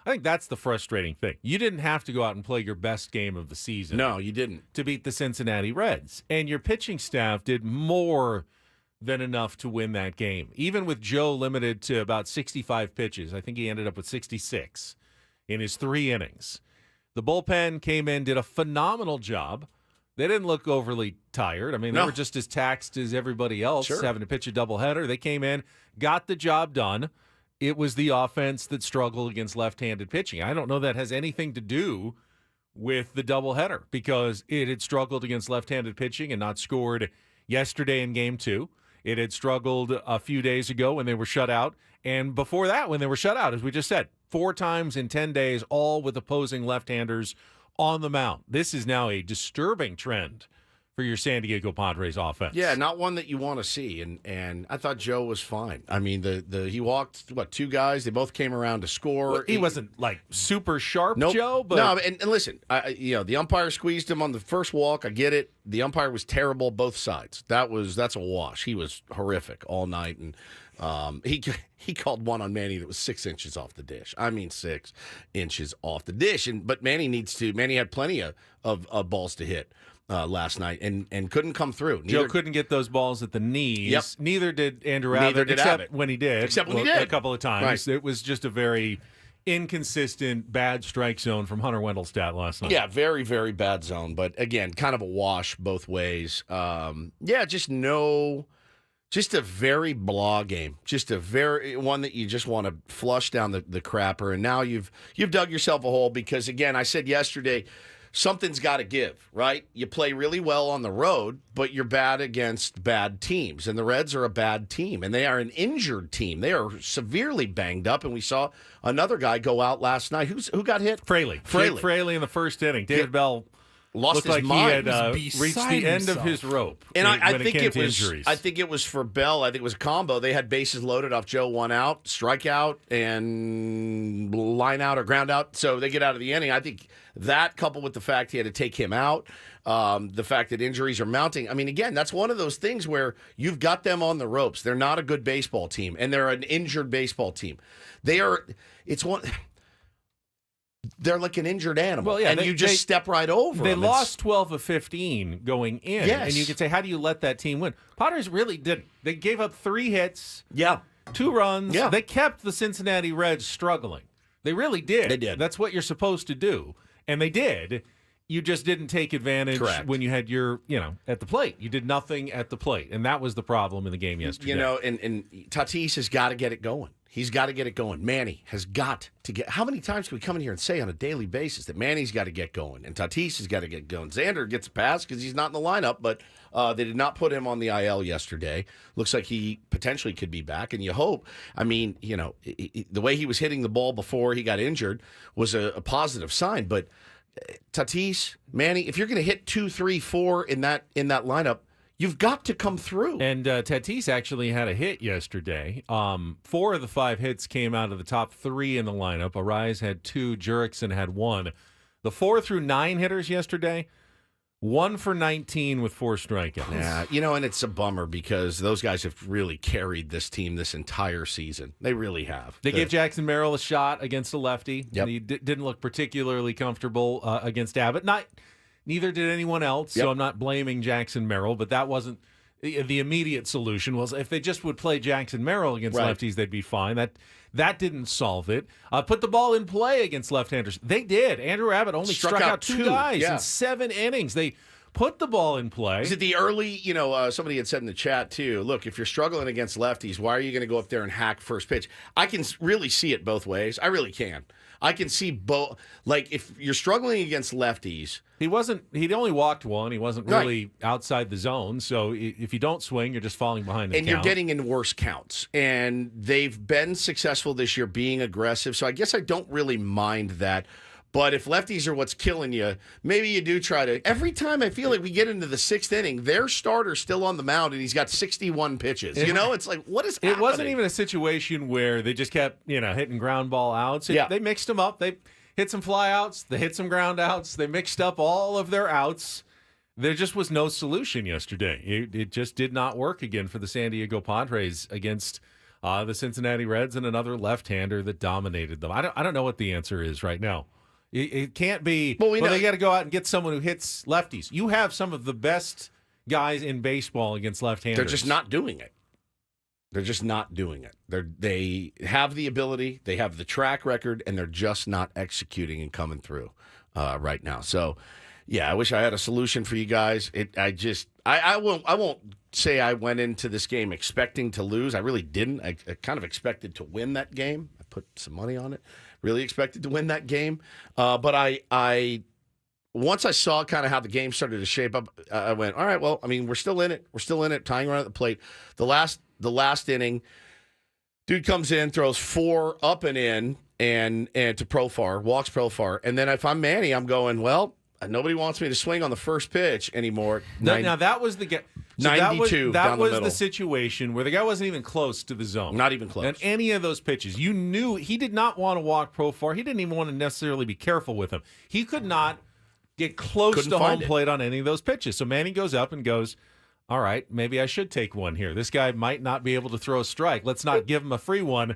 think that's the frustrating thing. You didn't have to go out and play your best game of the season. No, you didn't. To beat the Cincinnati Reds. And your pitching staff did more than enough to win that game. Even with Joe limited to about 65 pitches, I think he ended up with 66 in his 3 innings. The bullpen came in, did a phenomenal job. They didn't look overly tired. They were just as taxed as everybody else, having to pitch a doubleheader. They came in, got the job done. It was the offense that struggled against left-handed pitching. I don't know that has anything to do with the doubleheader, because it had struggled against left-handed pitching and not scored yesterday in Game 2. It had struggled a few days ago when they were shut out, and before that when they were shut out, as we just said, 4 times in 10 days, all with opposing left-handers on the mound. This is now a disturbing trend for your San Diego Padres offense. Yeah, not one that you want to see. And I thought Joe was fine. He walked 2 guys. They both came around to score. Well, he wasn't like super sharp, nope. Joe. But no, and listen, the umpire squeezed him on the first walk. I get it. The umpire was terrible both sides. That's a wash. He was horrific all night, and he called one on Manny that was 6 inches off the dish. 6 inches off the dish. But Manny had plenty of balls to hit last night and couldn't come through. Joe couldn't get those balls at the knees. Yep. Neither did Andrew Abbott, except when he did. A couple of times. Right. It was just a very inconsistent, bad strike zone from Hunter Wendelstedt last night. Yeah, very, very bad zone. But again, kind of a wash both ways. Just a very blah game. Just a very one that you just want to flush down the crapper. And now you've dug yourself a hole because, again, I said yesterday, something's got to give, right? You play really well on the road, but you're bad against bad teams. And the Reds are a bad team, and they are an injured team. They are severely banged up, and we saw another guy go out last night. Who got hit? Fraley in the first inning. David Bell lost looked his like mind. he had reached the end of his rope. And I think it was for Bell. I think it was a combo. They had bases loaded off Joe, 1 out, strikeout, and line out or ground out. So they get out of the inning. I think that coupled with the fact he had to take him out, the fact that injuries are mounting. I mean, again, that's one of those things where you've got them on the ropes. They're not a good baseball team, and they're an injured baseball team. They're like an injured animal, and you just step right over They them. lost 12 of 15 going in, Yes. and you could say, how do you let that team win? Padres really didn't. They gave up 3 hits, 2 runs. Yeah. They kept the Cincinnati Reds struggling. They really did. They did. That's what you're supposed to do, and they did. You just didn't take advantage when you had your, at the plate. You did nothing at the plate, and that was the problem in the game yesterday. And Tatis has got to get it going. He's got to get it going. Manny has got to get. How many times can we come in here and say on a daily basis that Manny's got to get going and Tatis has got to get going? Xander gets a pass because he's not in the lineup, but they did not put him on the IL yesterday. Looks like he potentially could be back, and you hope. I mean, the way he was hitting the ball before he got injured was a positive sign, but Tatis, Manny, if you're going to hit 2, 3, 4 in that lineup, you've got to come through. And Tatis actually had a hit yesterday. 4 of the 5 hits came out of the top 3 in the lineup. Arise had 2, Jurickson had 1. The 4 through 9 hitters yesterday, 1 for 19 with 4 strikeouts. Yeah, and it's a bummer because those guys have really carried this team this entire season. They really have. They gave Jackson Merrill a shot against a lefty. Yep. And he didn't look particularly comfortable against Abbott. Neither did anyone else, so I'm not blaming Jackson Merrill, but that wasn't the immediate solution. Was if they just would play Jackson Merrill against lefties, they'd be fine. That didn't solve it. Put the ball in play against left-handers. They did. Andrew Abbott only struck out 2 guys in 7 innings. They put the ball in play. Is it the early, somebody had said in the chat too, look, if you're struggling against lefties, why are you going to go up there and hack first pitch? I can really see it both ways. I really can. I can see both. Like, if you're struggling against lefties. He'd only walked 1. He wasn't really outside the zone. So if you don't swing, you're just falling behind the count. And you're getting in worse counts. And they've been successful this year being aggressive. So I guess I don't really mind that. But if lefties are what's killing you, maybe you do try to. Every time I feel like we get into the 6th inning, their starter's still on the mound and he's got 61 pitches. It's like, what is happening? It wasn't even a situation where they just kept, hitting ground ball outs. They mixed them up. They hit some fly outs. They hit some ground outs. They mixed up all of their outs. There just was no solution yesterday. It just did not work again for the San Diego Padres against the Cincinnati Reds and another left-hander that dominated them. I don't know what the answer is right now. It can't be, they got to go out and get someone who hits lefties. You have some of the best guys in baseball against left-handers. They're just not doing it. They have the ability, they have the track record, and they're just not executing and coming through right now. So, I wish I had a solution for you guys. I won't say I went into this game expecting to lose. I really didn't. I kind of expected to win that game. I put some money on it. Really expected to win that game. But I once I saw kind of how the game started to shape up, I went, all right, well, I mean, we're still in it. We're still in it, tying around at the plate. The last inning, dude comes in, throws 4 up and in and to Profar, walks Profar. And then if I'm Manny, I'm going, well, nobody wants me to swing on the first pitch anymore. Now that was the 92 that was the situation where the guy wasn't even close to the zone. Not even close. And any of those pitches, you knew he did not want to walk Profar. He didn't even want to necessarily be careful with him. He could not get close to home plate on any of those pitches. So Manny goes up and goes, all right, maybe I should take one here. This guy might not be able to throw a strike. Let's not give him a free one.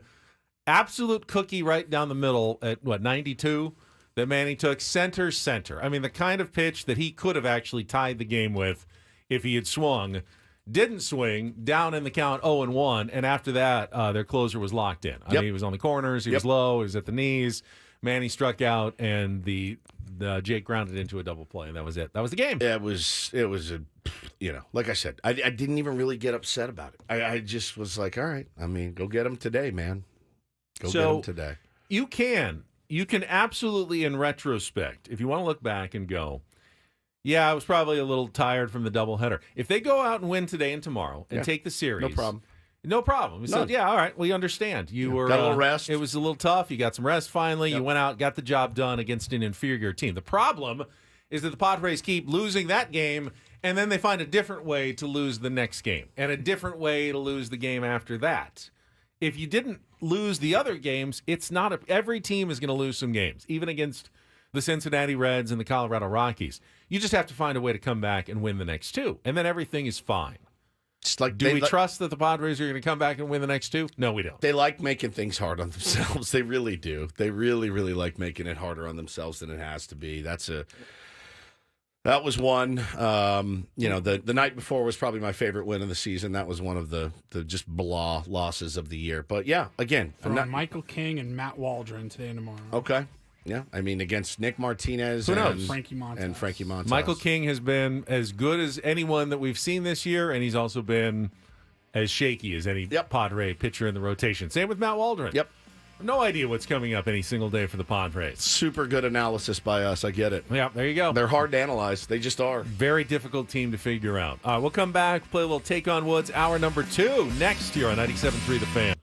Absolute cookie right down the middle at 92 that Manny took center. I mean, the kind of pitch that he could have actually tied the game with if he had swung. Didn't swing, down in the count 0-1, and after that, their closer was locked in. I mean, he was on the corners, he was low, he was at the knees. Manny struck out, and the Jake grounded into a double play, and that was it. That was the game. It was like I said, I didn't even really get upset about it. I just was like, all right, I mean, go get him today, man. Go get him today. You can absolutely, in retrospect, if you want to look back and go, yeah, I was probably a little tired from the doubleheader. If they go out and win today and tomorrow and take the series, no problem. So, all right, we understand. You were got a little rest. It was a little tough. You got some rest finally. You went out, got the job done against an inferior team. The problem is that the Padres keep losing that game, and then they find a different way to lose the next game, and a different way to lose the game after that. If you didn't lose the other games, every team is going to lose some games, even against the Cincinnati Reds and the Colorado Rockies. You just have to find a way to come back and win the next two, and then everything is fine. Do we trust that the Padres are going to come back and win the next two? No, we don't. They like making things hard on themselves. They really do. They really, really like making it harder on themselves than it has to be. That was one. The night before was probably my favorite win of the season. That was one of the just blah losses of the year. But yeah, again, Michael King and Matt Waldron today and tomorrow. Okay. Yeah, I mean, against Nick Martinez and Frankie Montas. Michael King has been as good as anyone that we've seen this year, and he's also been as shaky as any Padre pitcher in the rotation. Same with Matt Waldron. Yep. No idea what's coming up any single day for the Padres. Super good analysis by us. I get it. Yeah, there you go. They're hard to analyze. They just are. Very difficult team to figure out. We'll come back, play a little Take on Woods, hour number 2 next here on 97.3 The Fan.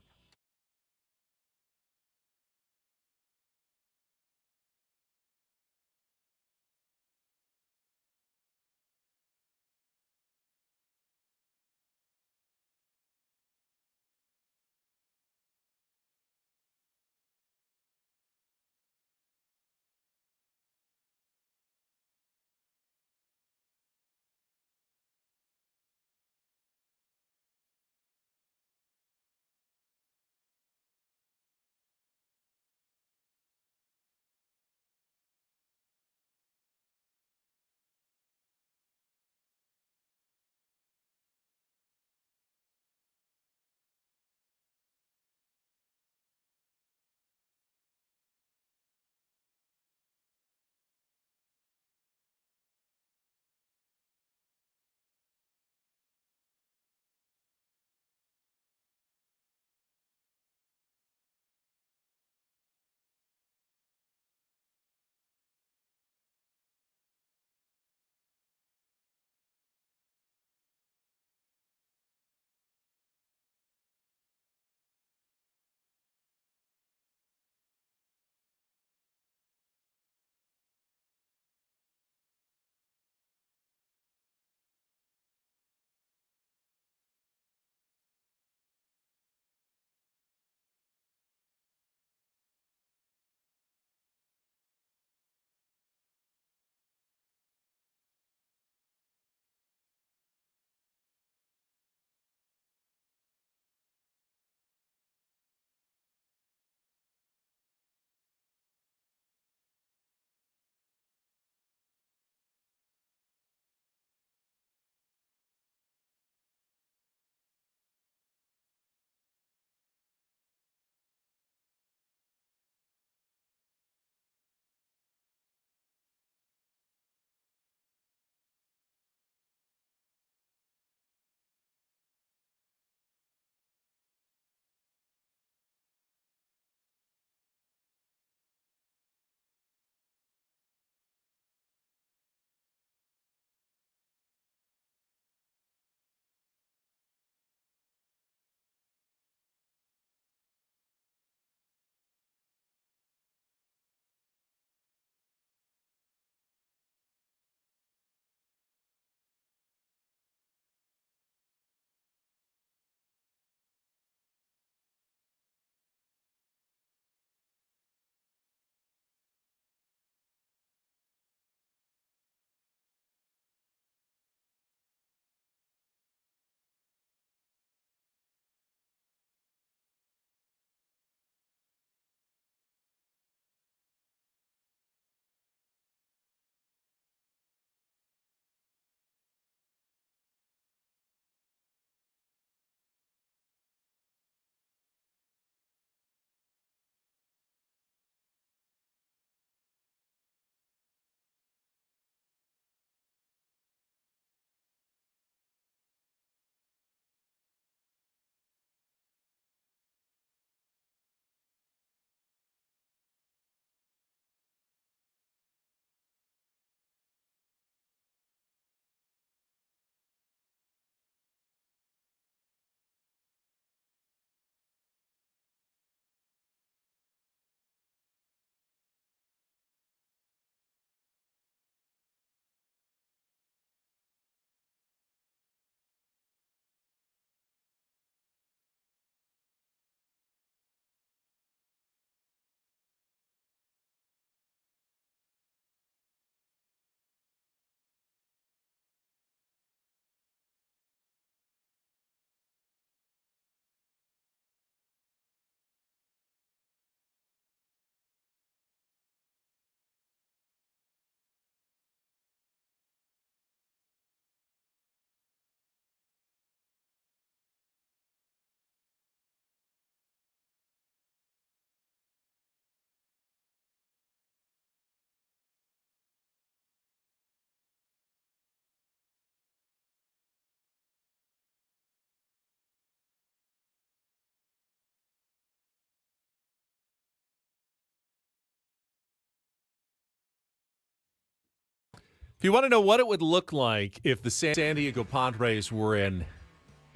If you want to know what it would look like if the San Diego Padres were an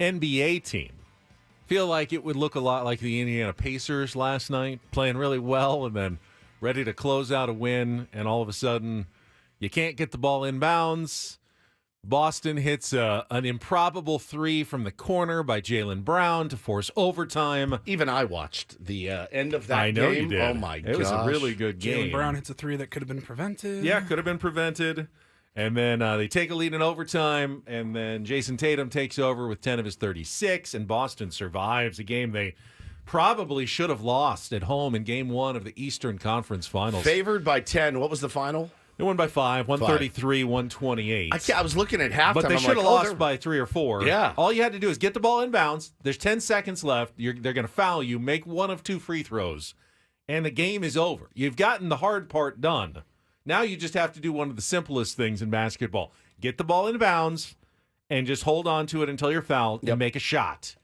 NBA team, feel like it would look a lot like the Indiana Pacers last night, playing really well and then ready to close out a win, and all of a sudden you can't get the ball inbounds. Boston hits an improbable three from the corner by Jaylen Brown to force overtime. Even I watched the end of that I know game. You did. Oh, my gosh. It was a really good game. Jaylen Brown hits a three that could have been prevented. Yeah, could have been prevented. And then they take a lead in overtime, and then Jason Tatum takes over with 10 of his 36, and Boston survives a game they probably should have lost at home in Game 1 of the Eastern Conference Finals. Favored by 10. What was the final? They won by 5, 133-128. I was looking at halftime. But they should have lost by 3 or 4. Yeah. All you had to do is get the ball inbounds. There's 10 seconds left. They're going to foul you. Make one of 2 free throws. And the game is over. You've gotten the hard part done. Now you just have to do one of the simplest things in basketball. Get the ball inbounds and just hold on to it until you're fouled and make a shot.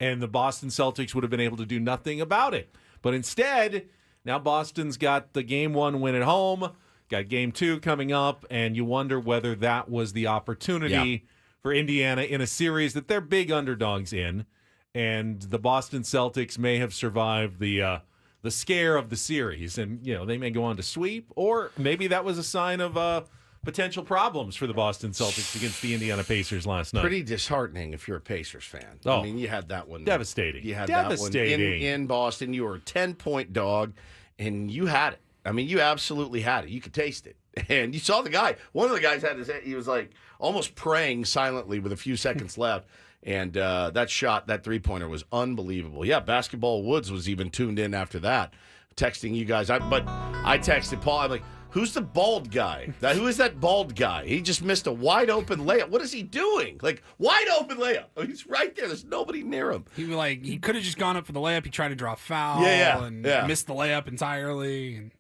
And the Boston Celtics would have been able to do nothing about it. But instead, now Boston's got the Game 1 win at home. Got Game 2 coming up, and you wonder whether that was the opportunity for Indiana in a series that they're big underdogs in, and the Boston Celtics may have survived the scare of the series, and they may go on to sweep, or maybe that was a sign of potential problems for the Boston Celtics against the Indiana Pacers last night. Pretty disheartening if you're a Pacers fan. Oh, I mean, you had that one. Devastating. You had that one in Boston. You were a 10-point dog, and you had it. I mean, you absolutely had it. You could taste it. And you saw the guy. One of the guys had his head, he was like almost praying silently with a few seconds left. And that shot, that three-pointer was unbelievable. Yeah, Basketball Woods was even tuned in after that, texting you guys. But I texted Paul. I'm like, who's the bald guy? Who is that bald guy? He just missed a wide-open layup. What is he doing? Like, wide-open layup. He's right there. There's nobody near him. He could have just gone up for the layup. He tried to draw a foul and missed the layup entirely. And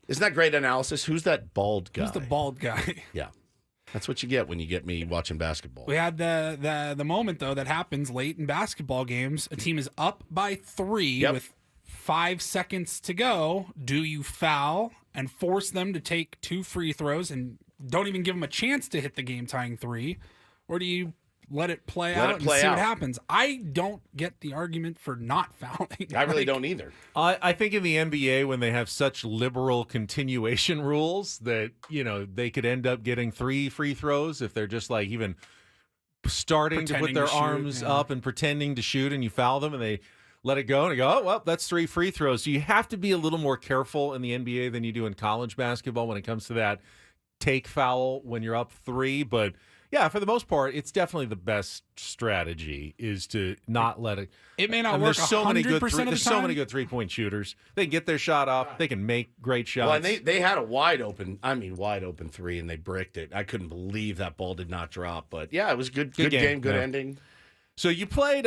isn't that great analysis? Who's that bald guy? Who's the bald guy? Yeah. That's what you get when you get me watching basketball. We had the moment, though, that happens late in basketball games. A team is up by 3 with 5 seconds to go. Do you foul and force them to take 2 free throws and don't even give them a chance to hit the game-tying 3? Or do you let it play out and see what happens? I don't get the argument for not fouling. I really don't either. I think in the NBA, when they have such liberal continuation rules that, they could end up getting 3 free throws if they're just like even starting to put their arms up and pretending to shoot, and you foul them and they let it go and they go, oh, well, that's 3 free throws. So you have to be a little more careful in the NBA than you do in college basketball when it comes to that take foul when you're up 3. But yeah, for the most part, it's definitely the best strategy is to not let it. It may not work 100% of the time. There's so many good 3-point shooters. They can get their shot off. They can make great shots. Well, and they had a wide open 3, and they bricked it. I couldn't believe that ball did not drop. But yeah, it was good game, good ending. So you played,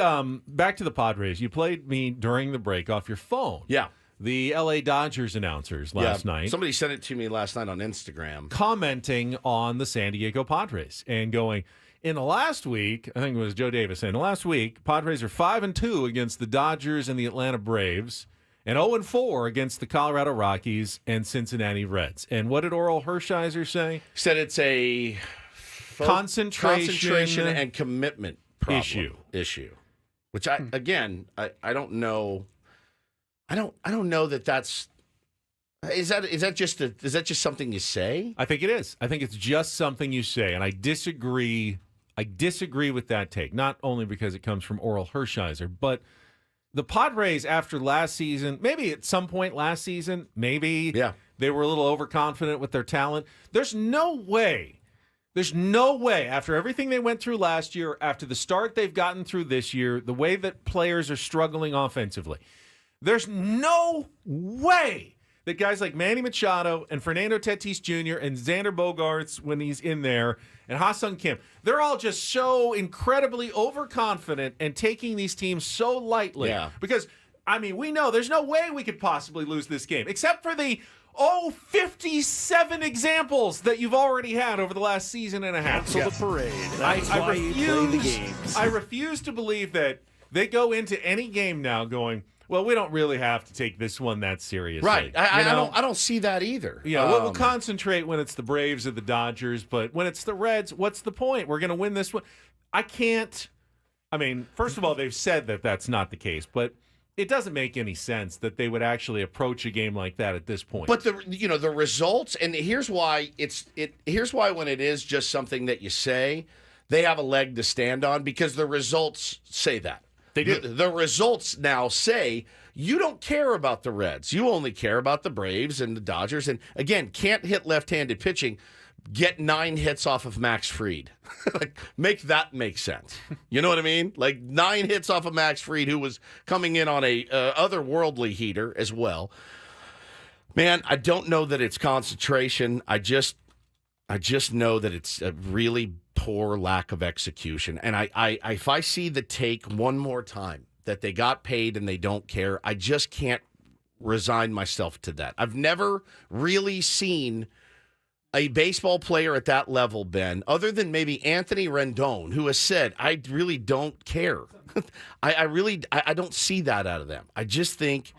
back to the Padres, you played me during the break off your phone. Yeah. The L.A. Dodgers announcers last night. Somebody sent it to me last night on Instagram. Commenting on the San Diego Padres and going, in the last week, I think it was Joe Davis saying, the last week, Padres are 5-2 against the Dodgers and the Atlanta Braves and 0-4 against the Colorado Rockies and Cincinnati Reds. And what did Oral Hershiser say? He said it's a concentration and commitment issue. Which I don't know. I don't know that's. Is that just something you say? I think it is. I think it's just something you say, and I disagree. I disagree with that take. Not only because it comes from Oral Hershiser, but the Padres after last season, maybe at some point last season, maybe they were a little overconfident with their talent. There's no way after everything they went through last year, after the start they've gotten through this year, the way that players are struggling offensively. There's no way that guys like Manny Machado and Fernando Tatis Jr. and Xander Bogaerts, when he's in there, and Ha-Seong Kim, they're all just so incredibly overconfident and taking these teams so lightly. Yeah. Because, we know there's no way we could possibly lose this game, except for the 57 examples that you've already had over the last season and a half. Cancel the parade. That's why you play the games. I refuse to believe that they go into any game now going, Well, we don't really have to take this one that seriously. Right. I don't see that either. Yeah, we'll concentrate when it's the Braves or the Dodgers, but when it's the Reds, what's the point? We're going to win this one. First of all, they've said that that's not the case, but it doesn't make any sense that they would actually approach a game like that at this point. But the results, and here's why when it is just something that you say, they have a leg to stand on because the results say that. They do. The results now say you don't care about the Reds. You only care about the Braves and the Dodgers. And again, can't hit left-handed pitching. Get 9 hits off of Max Fried. Like, make that make sense. You know what I mean? Like 9 hits off of Max Fried, who was coming in on a otherworldly heater as well. Man, I don't know that it's concentration. I just know that it's a really poor lack of execution. And I if I see the take one more time that they got paid and they don't care, I just can't resign myself to that. I've never really seen a baseball player at that level, Ben, other than maybe Anthony Rendon, who has said, I really don't care. I don't see that out of them. I think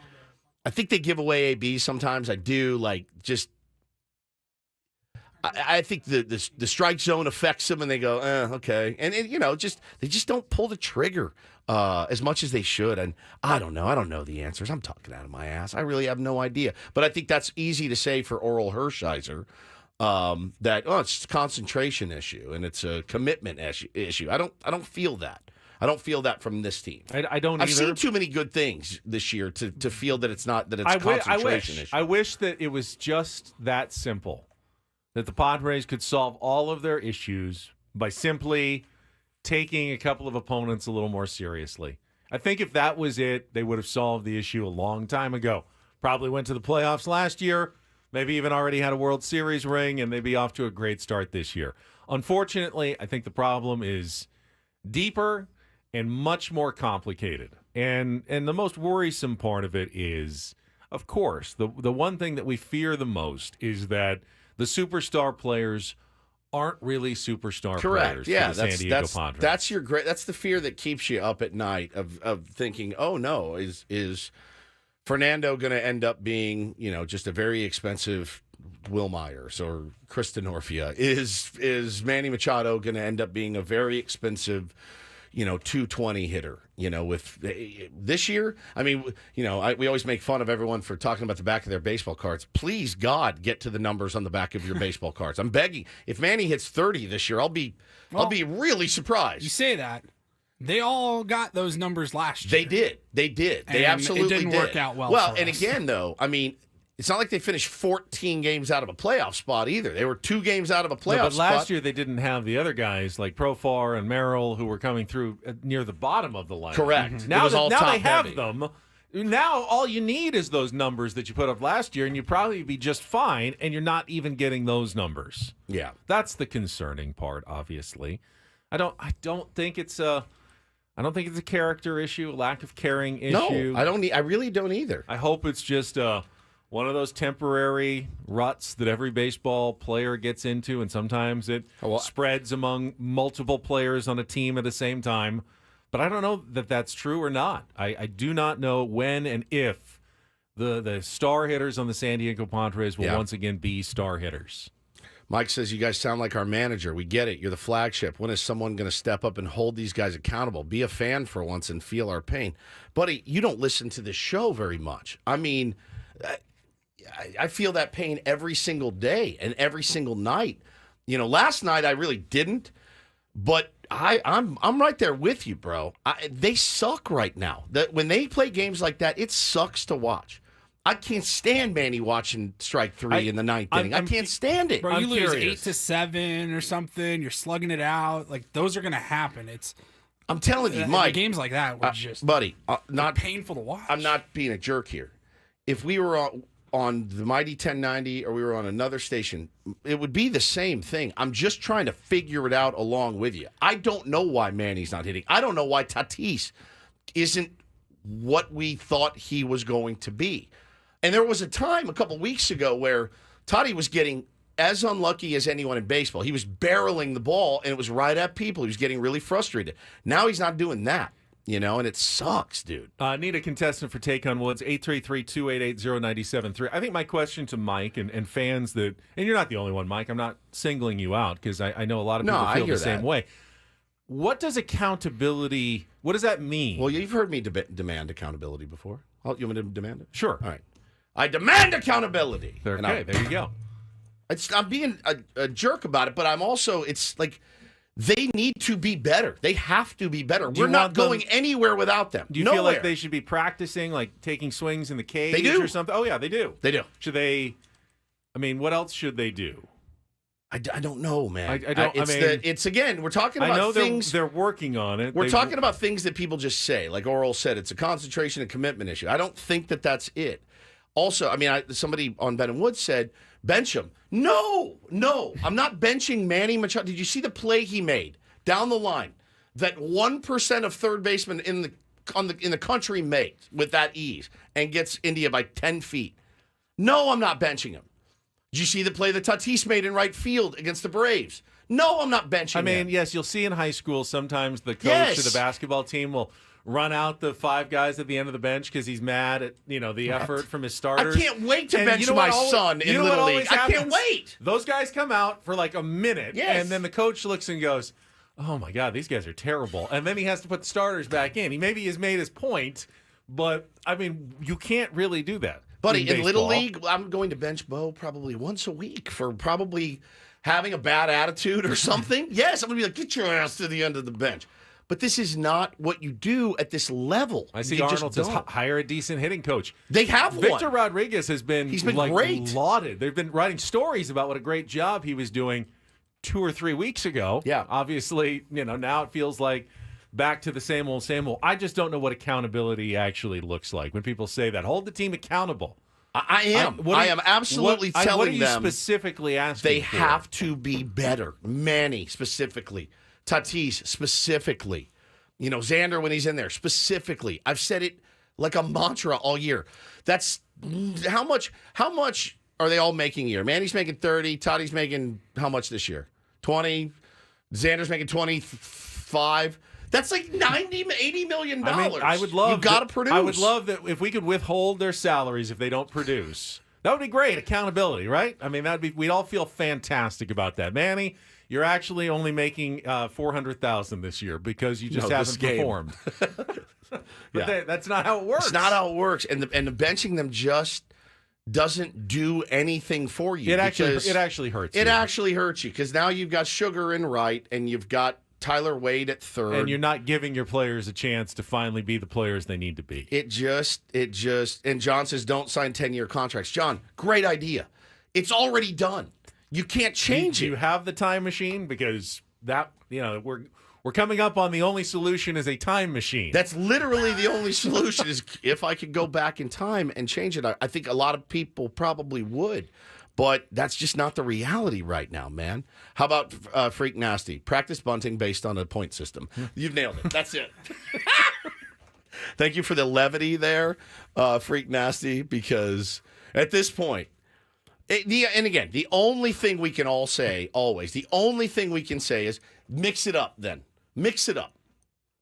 they give away ABs sometimes. I do, I think the strike zone affects them, and they go, okay. And they just don't pull the trigger as much as they should. And I don't know. I don't know the answers. I'm talking out of my ass. I really have no idea. But I think that's easy to say for Oral Hershiser. That it's a concentration issue and it's a commitment issue. I don't feel that. I don't feel that from this team. I don't. I've either. seen too many good things this year to feel that it's not that it's a concentration issue. I wish that it was just that simple. That the Padres could solve all of their issues by simply taking a couple of opponents a little more seriously. I think if that was it, they would have solved the issue a long time ago. Probably went to the playoffs last year. Maybe even already had a World Series ring, and they'd be off to a great start this year. Unfortunately, I think the problem is deeper and much more complicated. And the most worrisome part of it is, of course, the one thing that we fear the most is that the superstar players aren't really superstar players. Yeah, for the San Diego Padres. That's the fear that keeps you up at night of thinking, oh no, is Fernando going to end up being, just a very expensive Will Myers or Chris Denorfia? Is Manny Machado going to end up being a very expensive, 220 hitter? With this year, we always make fun of everyone for talking about the back of their baseball cards. Please, God, get to the numbers on the back of your baseball cards. I'm begging. If Manny hits 30 this year, I'll be really surprised. You say that. They all got those numbers last year. They did. They and absolutely did. It didn't work out well. Well, for and us. again, though, it's not like they finished 14 games out of a playoff spot either. They were 2 games out of a playoff but spot. last year they didn't have the other guys like Profar and Merrill who were coming through near the bottom of the line. Correct. Mm-hmm. Now, now they have heavy. them. Now all you need is those numbers that you put up last year, and you'd probably be just fine, and you're not even getting those numbers. Yeah. That's the concerning part, obviously. I don't think it's a character issue, a lack of caring issue. No, I really don't either. I hope it's just one of those temporary ruts that every baseball player gets into, and sometimes it spreads among multiple players on a team at the same time. But I don't know that that's true or not. I do not know when and if the star hitters on the San Diego Padres will once again be star hitters. Mike says, you guys sound like our manager. We get it. You're the flagship. When is someone going to step up and hold these guys accountable? Be a fan for once and feel our pain. Buddy, you don't listen to this show very much. I feel that pain every single day and every single night. Last night I really didn't, but I'm right there with you, bro. They suck right now. When they play games like that, it sucks to watch. I can't stand Manny watching strike 3 in the 9th inning. I can't stand it. Bro, you lose curious. 8-7 or something. You're slugging it out. Like, those are going to happen. I'm telling you, Mike. Games like that were just buddy, not painful to watch. I'm not being a jerk here. If we were on the Mighty 1090 or we were on another station, it would be the same thing. I'm just trying to figure it out along with you. I don't know why Manny's not hitting. I don't know why Tatis isn't what we thought he was going to be. And there was a time a couple weeks ago where Toddy was getting as unlucky as anyone in baseball. He was barreling the ball, and it was right at people. He was getting really frustrated. Now he's not doing that. and it sucks, dude. Need a contestant for Take on Woods, 833-288-0973. I think my question to Mike and fans and you're not the only one, Mike. I'm not singling you out because I know a lot of people feel the same way. What does accountability, what does that mean? Well, you've heard me demand accountability before. You want me to demand it? Sure. All right. I demand accountability. Okay, there you go. I'm being a jerk about it, but I'm also, it's like they need to be better. They have to be better. We're not going anywhere without them. Do you feel like they should be practicing, like taking swings in the cage or something? Oh, yeah, they do. They do. Should they, what else should they do? I don't know, man. It's again, we're talking about I know things. They're working on it. We're talking about things that people just say. Like Oral said, it's a concentration and commitment issue. I don't think that that's it. Also, somebody on Ben and Woods said, bench him. No, I'm not benching Manny Machado. Did you see the play he made down the line that 1% of third baseman in the country makes with that ease and gets India by 10 feet? No, I'm not benching him. Did you see the play that Tatis made in right field against the Braves? No, I'm not benching him. Yes, you'll see in high school sometimes the coach of the basketball team will run out the 5 guys at the end of the bench because he's mad at the effort from his starters. I can't wait to bench my son in Little League. I can't wait. Those guys come out for like a minute, and then the coach looks and goes, "Oh my God, these guys are terrible." And then he has to put the starters back in. He maybe has made his point, but you can't really do that. Buddy, in Little League, I'm going to bench Bo probably once a week for probably having a bad attitude or something. Yes, I'm going to be like, get your ass to the end of the bench. But this is not what you do at this level. I see Arnold says hire a decent hitting coach. They have one. Victor Rodriguez has been, great. Lauded. They've been writing stories about what a great job he was doing 2 or 3 weeks ago. Yeah. Obviously, now it feels like back to the same old, same old. I just don't know what accountability actually looks like when people say that. Hold the team accountable. I am absolutely telling them. What are you specifically asking They for? have to be better. Manny specifically. Tatis specifically. Xander when he's in there specifically. I've said it like a mantra all year. That's how much are they all making a year? Manny's making 30. Tatis making how much this year? 20. Xander's making 25. That's like $80 million. I would love. You got to produce. I would love that if we could withhold their salaries if they don't produce. That would be great. Accountability, right? We'd all feel fantastic about that. Manny, you're actually only making $400,000 this year because you just haven't performed. But that's not how it works. It's not how it works, and the benching them just doesn't do anything for you. It actually hurts. It actually hurts you because now you've got Sugar in right, and you've got Tyler Wade at third. And you're not giving your players a chance to finally be the players they need to be. And John says don't sign 10-year contracts. John, great idea. It's already done. You can't change it. Do you have the time machine? Because we're coming up on the only solution is a time machine. That's literally the only solution is if I could go back in time and change it. I think a lot of people probably would. But that's just not the reality right now, man. How about Freak Nasty? Practice bunting based on a point system. You've nailed it. That's it. Thank you for the levity there, Freak Nasty, because at this point, and again, the only thing we can all say, always, the only thing we can say is mix it up then. Mix it up.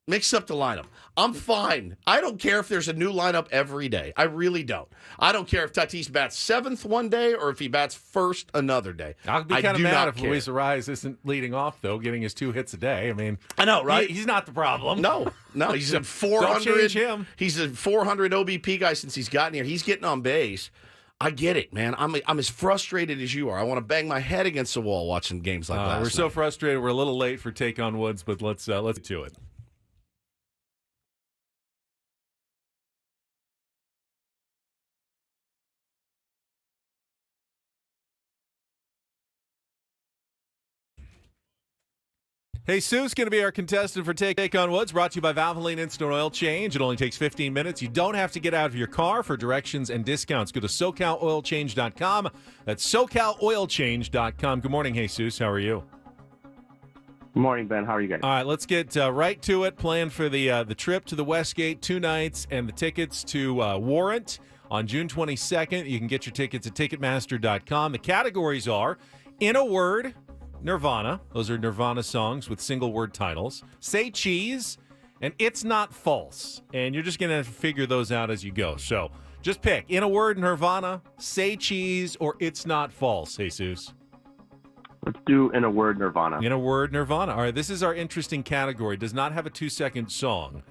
Mix up the lineup. I'm fine. I don't care if there's a new lineup every day. I really don't. I don't care if Tatis bats 7th one day or if he bats 1st another day. I'll be kind of mad if Luis Arraez isn't leading off, though, getting his 2 hits a day. I know, right? He's not the problem. No, he's a 400. Don't change him. He's a 400 OBP guy since he's gotten here. He's getting on base. I get it, man. I'm as frustrated as you are. I want to bang my head against the wall watching games like that. We're so frustrated. We're a little late for Take on Woods, but let's get to it. Jesus going to be our contestant for Take on Woods, brought to you by Valvoline Instant Oil Change. It only takes 15 minutes. You don't have to get out of your car for directions and discounts. Go to SoCalOilChange.com. That's SoCalOilChange.com. Good morning, Jesus. How are you? Good morning, Ben. How are you guys? All right, let's get right to it. Plan for the trip to the Westgate, 2 nights, and the tickets to Warrant on June 22nd. You can get your tickets at Ticketmaster.com. The categories are, in a word, Nirvana. Those are Nirvana songs with single-word titles. Say Cheese and It's Not False. And you're just going to have to figure those out as you go. So just pick. In a word, Nirvana, Say Cheese, or It's Not False, Jesus. Let's do In a Word, Nirvana. In a word, Nirvana. All right, this is our interesting category. It does not have a 2-second song.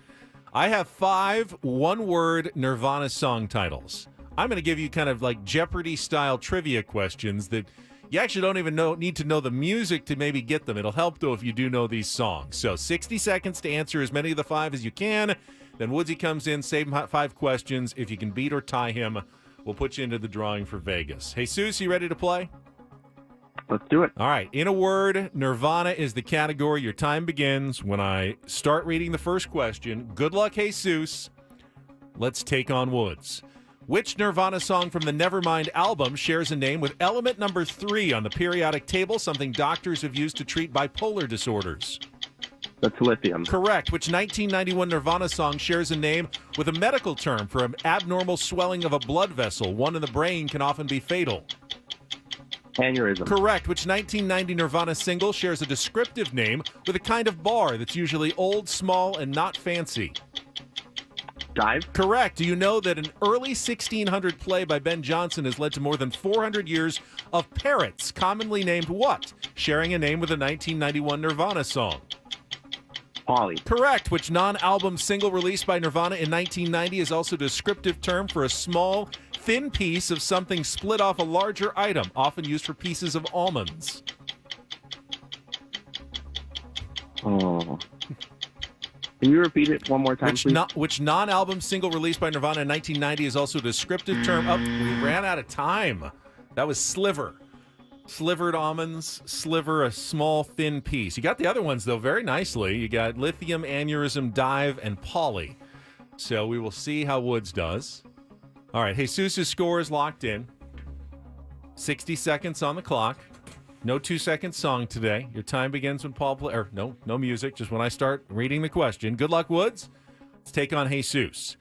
I have 5 one-word Nirvana song titles. I'm going to give you kind of like Jeopardy-style trivia questions that you actually don't even need to know the music to maybe get them. It'll help, though, if you do know these songs. So 60 seconds to answer as many of the 5 as you can. Then Woodsy comes in, save him 5 questions. If you can beat or tie him, we'll put you into the drawing for Vegas. Jesus, you ready to play? Let's do it. All right. In a word, Nirvana is the category. Your time begins when I start reading the first question. Good luck, Jesus. Let's take on Woods. Which Nirvana song from the Nevermind album shares a name with element number 3 on the periodic table, something doctors have used to treat bipolar disorders? That's Lithium. Correct. Which 1991 Nirvana song shares a name with a medical term for an abnormal swelling of a blood vessel? One in the brain can often be fatal. Aneurysm. Correct. Which 1990 Nirvana single shares a descriptive name with a kind of bar that's usually old, small, and not fancy? Dive. Correct. Do you know that an early 1600 play by Ben Jonson has led to more than 400 years of parrots, commonly named what? Sharing a name with a 1991 Nirvana song? Polly. Correct. Which non-album single released by Nirvana in 1990 is also a descriptive term for a small, thin piece of something split off a larger item, often used for pieces of almonds? Oh. Can you repeat it one more time, please? Which non-album single released by Nirvana in 1990 is also a descriptive term? Oh, we ran out of time. That was Sliver. Slivered almonds, sliver, a small, thin piece. You got the other ones, though, very nicely. You got Lithium, Aneurysm, Dive, and Polly. So we will see how Woods does. All right, Jesus' score is locked in. 60 seconds on the clock. No 2-second song today. Your time begins when Paul plays. No music, just when I start reading the question. Good luck, Woods. Let's take on Jesus.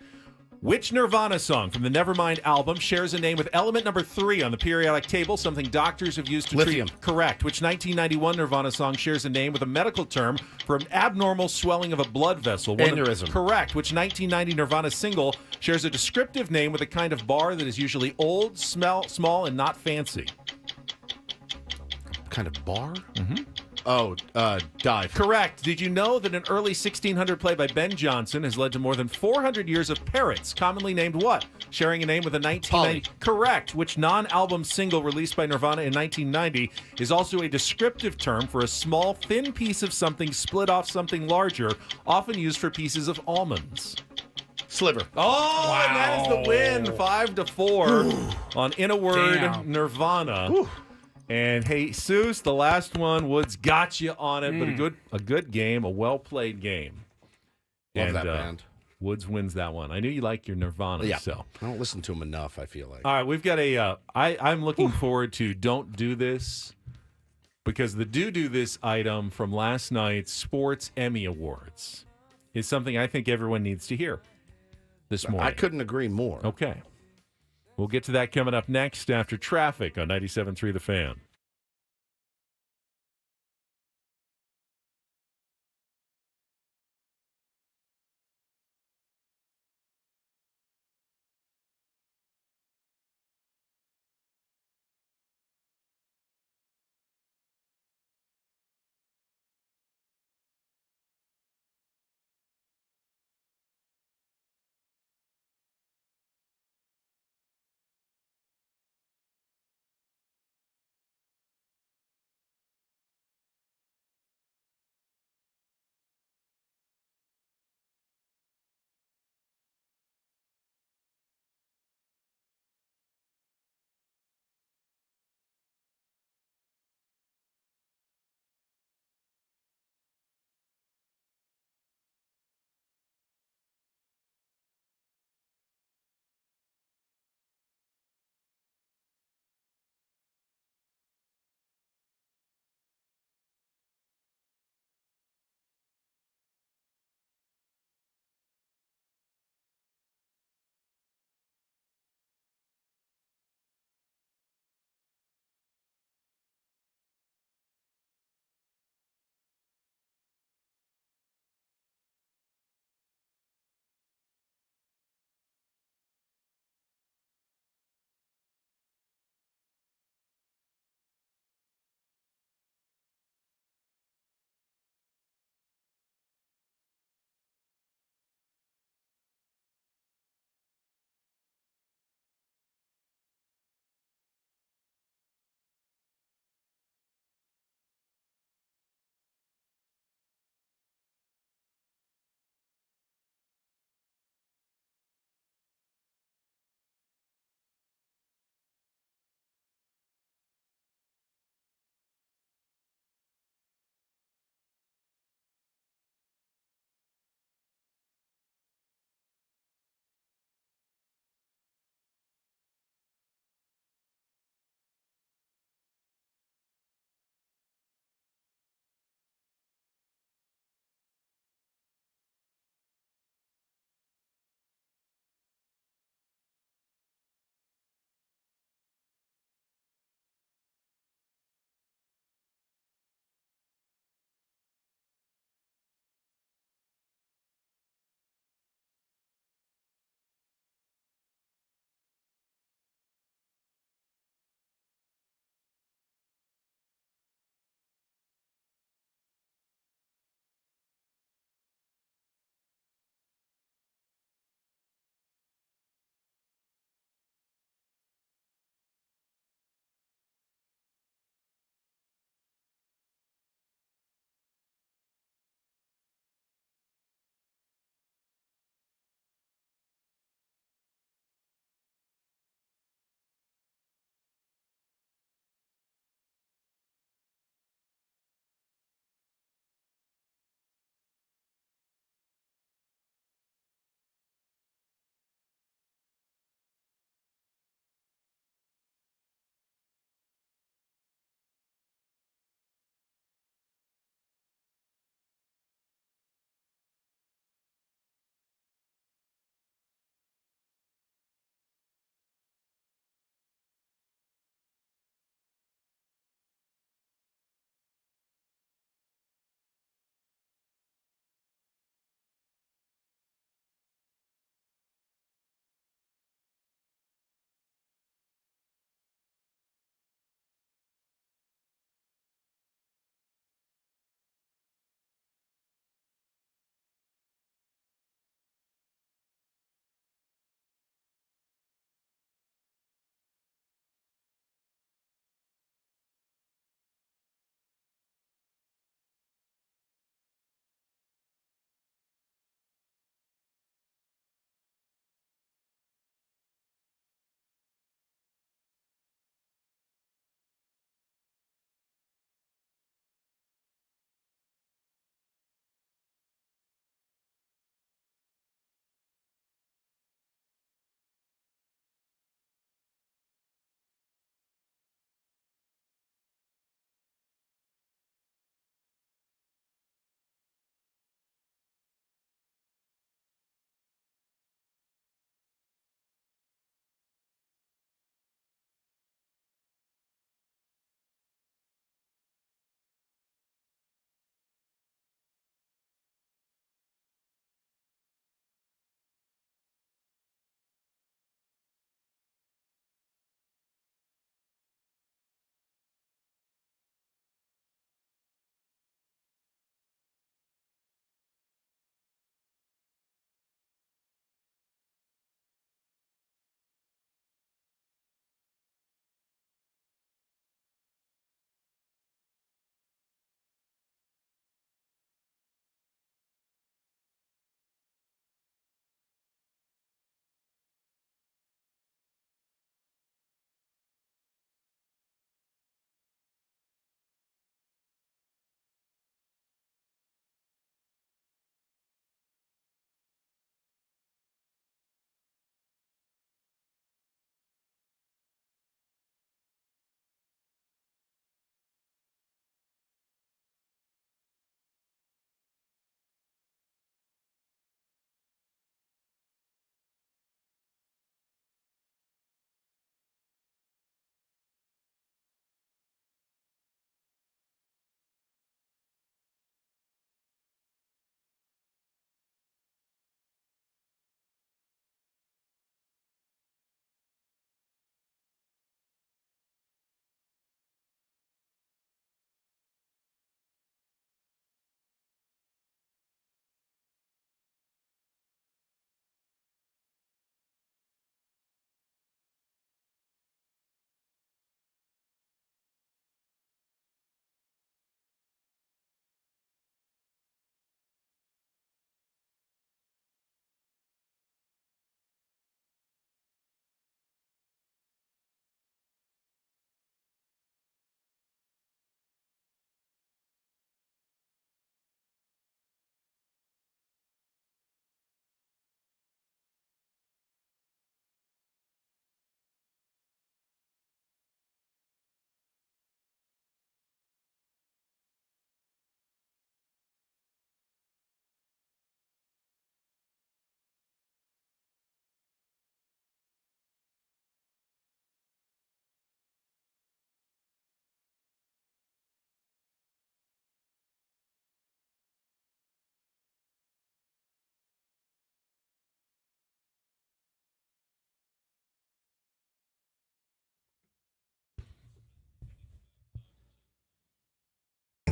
Which Nirvana song from the Nevermind album shares a name with element number 3 on the periodic table, something doctors have used to Lithium. treat? Correct. Which 1991 Nirvana song shares a name with a medical term for an abnormal swelling of a blood vessel? Aneurysm. Correct. Which 1990 Nirvana single shares a descriptive name with a kind of bar that is usually old, small, and not fancy? Kind of bar? Mm-hmm. Oh, Dive. Correct. Did you know that an early 1600 play by Ben Jonson has led to more than 400 years of parrots, commonly named what? Sharing a name with a 1990. Polly. Correct. Which non-album single released by Nirvana in 1990 is also a descriptive term for a small, thin piece of something split off something larger, often used for pieces of almonds? Sliver. Oh, Wow. and that is the win, 5-4 on In a Word, Damn. Nirvana. And Jesus, the last one, Woods got you on it, but a good game, a well-played game. Love that band. Woods wins that one. I knew you like your Nirvana. Yeah. So. I don't listen to them enough, I feel like. All right, we've got a. I'm looking forward to Don't Do This, because the Do This item from last night's Sports Emmy Awards is something I think everyone needs to hear this morning. I couldn't agree more. Okay. We'll get to that coming up next after traffic on 97.3 The Fan.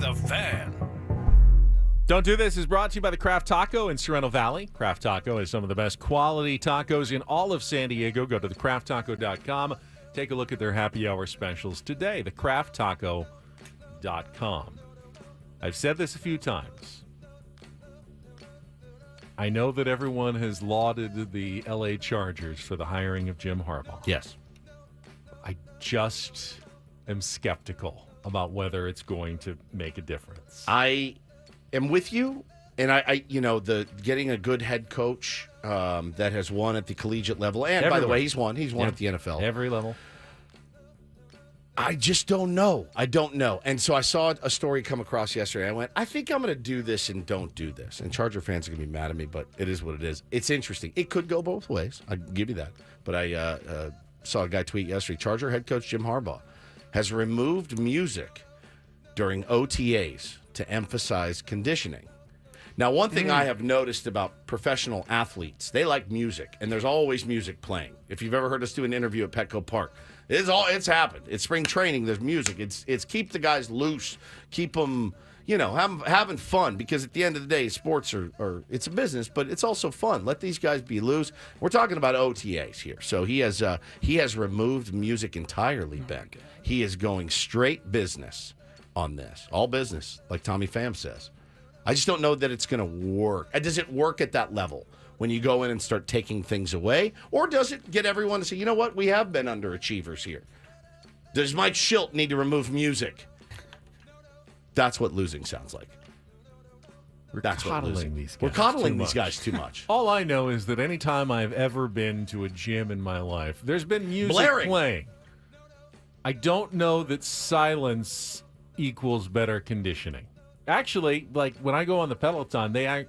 The Fan. Don't Do This is brought to you by the Craft Taco in Sorrento Valley. Craft Taco has some of the best quality tacos in all of San Diego. Go to thecrafttaco.com. Take a look at their happy hour specials today. Thecrafttaco.com. I've said this a few times. I know that everyone has lauded the LA Chargers for the hiring of Jim Harbaugh. Yes. I just am skeptical about whether it's going to make a difference. I am with you, and I the getting a good head coach that has won at the collegiate level, and by the way, he's won at the NFL. Every level. I just don't know. I don't know. And so I saw a story come across yesterday. I went, I think I'm going to do this and don't do this. And Charger fans are going to be mad at me, but it is what it is. It's interesting. It could go both ways. I'll give you that. But I saw a guy tweet yesterday. Charger head coach Jim Harbaugh has removed music during OTAs to emphasize conditioning. Now, one thing I have noticed about professional athletes, they like music, and there's always music playing. If you've ever heard us do an interview at Petco Park, it's happened. It's spring training. There's music. It's keep the guys loose, keep them, having fun, because at the end of the day, sports are it's a business, but it's also fun. Let these guys be loose. We're talking about OTAs here. So he has removed music entirely, Ben. He is going straight business on this. All business, like Tommy Pham says. I just don't know that it's going to work. Does it work at that level when you go in and start taking things away? Or does it get everyone to say, you know what, we have been underachievers here? Does Mike Schilt need to remove music? That's what losing sounds like. We're That's coddling these guys. We're coddling these guys too much. All I know is that anytime I've ever been to a gym in my life, there's been music playing. I don't know that silence equals better conditioning. Actually, like when I go on the Peloton, they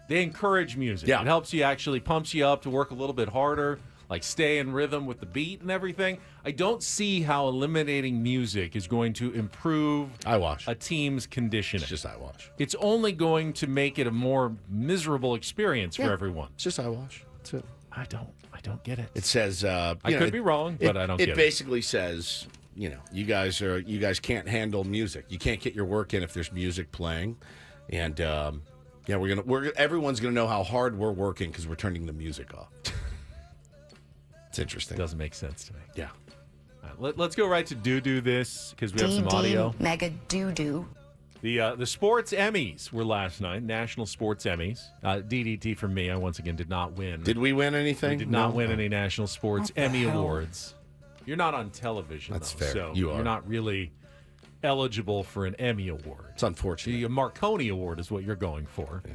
encourage music. Yeah. It helps you, actually pumps you up to work a little bit harder, like stay in rhythm with the beat and everything. I don't see how eliminating music is going to improve a team's conditioning. It's just eyewash. It's only going to make it a more miserable experience for everyone. It's just eyewash. That's it. I don't get it. It says I could be wrong, but I don't get it. It basically says, you guys can't handle music. You can't get your work in if there's music playing, and everyone's gonna know how hard we're working because we're turning the music off. It's interesting. Doesn't make sense to me. Yeah. All right, let's go right to do this because we have some audio. Mega doo-doo. The sports Emmys were last night, National Sports Emmys. DDT for me, I once again did not win. Did we win anything? We did not win any National Sports Emmy Awards. You're not on television, That's though, fair. so You're not really eligible for an Emmy Award. It's unfortunate. The Marconi Award is what you're going for. Yeah,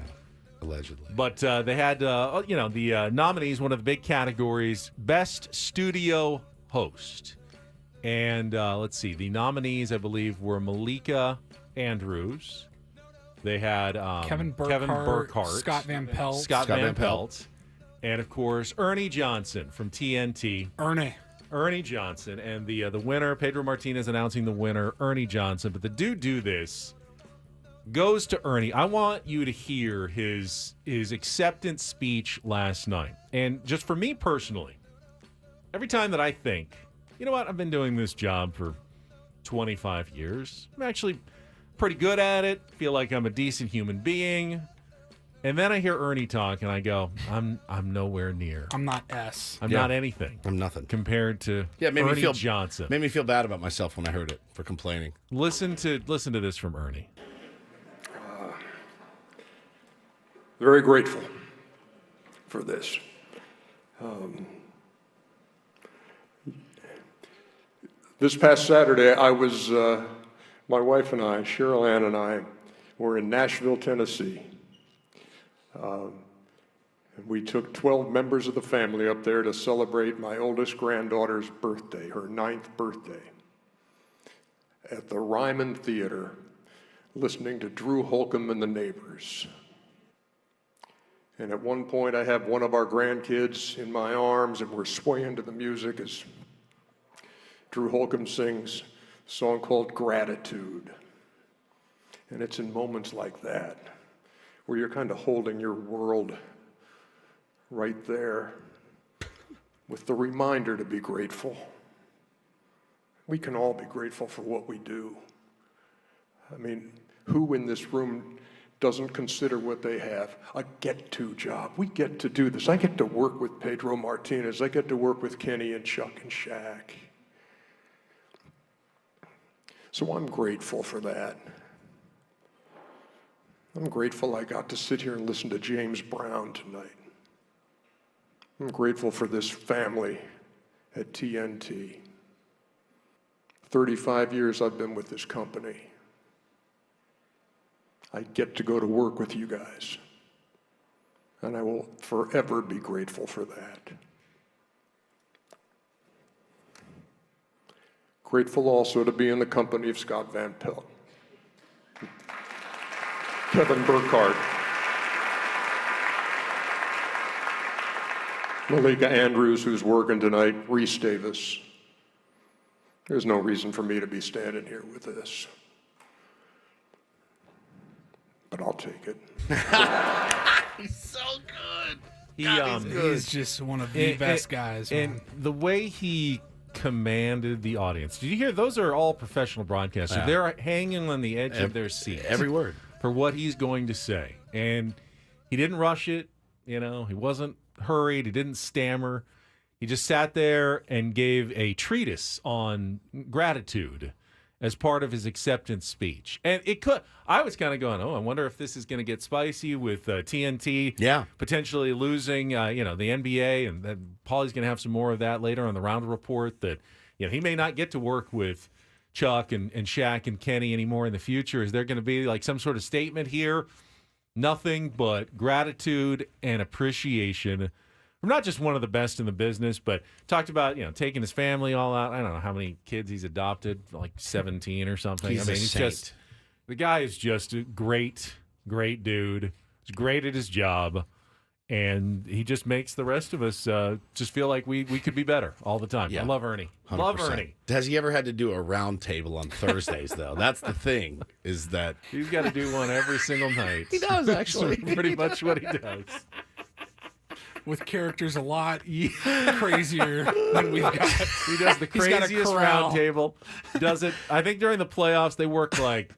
allegedly. But they had, the nominees, one of the big categories, Best Studio Host. And let's see, the nominees, I believe, were Malika Andrews. They had Kevin Burkhardt, Scott Van Pelt. And, of course, Ernie Johnson from TNT. Ernie Johnson. And the winner, Pedro Martinez announcing the winner, Ernie Johnson. But the do this goes to Ernie. I want you to hear his acceptance speech last night. And just for me personally, every time that I think, you know what, I've been doing this job for 25 years. I'm actually pretty good at it. Feel like I'm a decent human being. And then I hear Ernie talk, and I go, I'm nowhere near. I'm not S. I'm not anything. I'm nothing. Compared to Ernie Johnson. Made me feel bad about myself when I heard it for complaining. Listen to this from Ernie. Very grateful for this. This past Saturday, I was, my wife and I, Cheryl Ann and I, were in Nashville, Tennessee. We took 12 members of the family up there to celebrate my oldest granddaughter's birthday, her 9th birthday, at the Ryman Theater, listening to Drew Holcomb and the Neighbors. And at one point, I have one of our grandkids in my arms, and we're swaying to the music as Drew Holcomb sings a song called Gratitude. And it's in moments like that where you're kind of holding your world right there with the reminder to be grateful. We can all be grateful for what we do. I mean, Who in this room doesn't consider what they have a get-to job? We get to do this. I get to work with Pedro Martinez. I get to work with Kenny and Chuck and Shaq. So I'm grateful for that. I'm grateful I got to sit here and listen to James Brown tonight. I'm grateful for this family at TNT. 35 years I've been with this company. I get to go to work with you guys. And I will forever be grateful for that. Grateful also to be in the company of Scott Van Pelt, Kevin Burkhardt, Malika Andrews, who's working tonight, Reese Davis. There's no reason for me to be standing here with this. But I'll take it. He's so good. He's just one of the best guys. And Man. the way he commanded the audience. Did you hear? Those are all professional broadcasters. Yeah. They're hanging on the edge of their seats. Every word. For what he's going to say. And he didn't rush it. He wasn't hurried. He didn't stammer. He just sat there and gave a treatise on gratitude as part of his acceptance speech. And I was kind of going, I wonder if this is going to get spicy with TNT potentially losing, the NBA. And then Paulie's going to have some more of that later on the Reindl Report that, he may not get to work with Chuck and Shaq and Kenny anymore in the future. Is there going to be like some sort of statement here? Nothing but gratitude and appreciation from not just one of the best in the business, but talked about, taking his family all out. I don't know how many kids he's adopted, like 17 or something. The guy is just a great, great dude. He's great at his job. And he just makes the rest of us just feel like we could be better all the time. Yeah. I love Ernie. 100%. Love Ernie. Has he ever had to do a round table on Thursdays, though? That's the thing, is that... He's got to do one every single night. He does, actually. That's pretty much what he does. With characters a lot crazier than we've got. He does the craziest round table. Does it? I think during the playoffs, they work like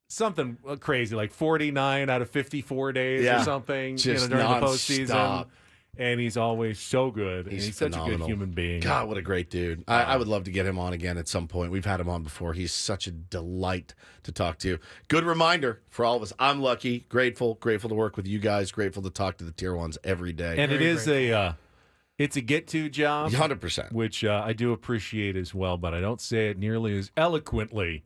something crazy, like 49 out of 54 days or something Just during the non-stop. postseason. And he's always so good. And he's such a phenomenal. good human being. God, what a great dude. I would love to get him on again at some point. We've had him on before. He's such a delight to talk to. Good reminder for all of us. I'm lucky, grateful to work with you guys, grateful to talk to the tier ones every day. And it is it's a get-to job. 100%. Which I do appreciate as well, but I don't say it nearly as eloquently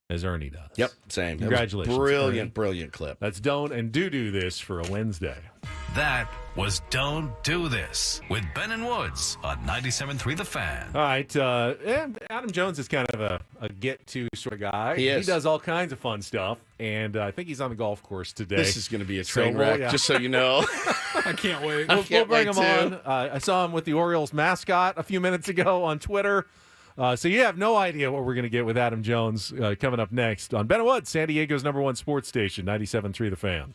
as Ernie does. Yep, same. Congratulations. Brilliant, brilliant clip. That's Don't and Do This for a Wednesday. That was Don't Do This with Ben and Woods on 97.3 The Fan. All right. Adam Jones is kind of a get-to sort of guy. He is. He does all kinds of fun stuff, and I think he's on the golf course today. This is going to be a train wreck, just so you know. I can't wait. We'll bring him on. I saw him with the Orioles mascot a few minutes ago on Twitter. So you have no idea what we're going to get with Adam Jones coming up next on Ben and Woods, San Diego's #1 sports station, 97.3 The Fan.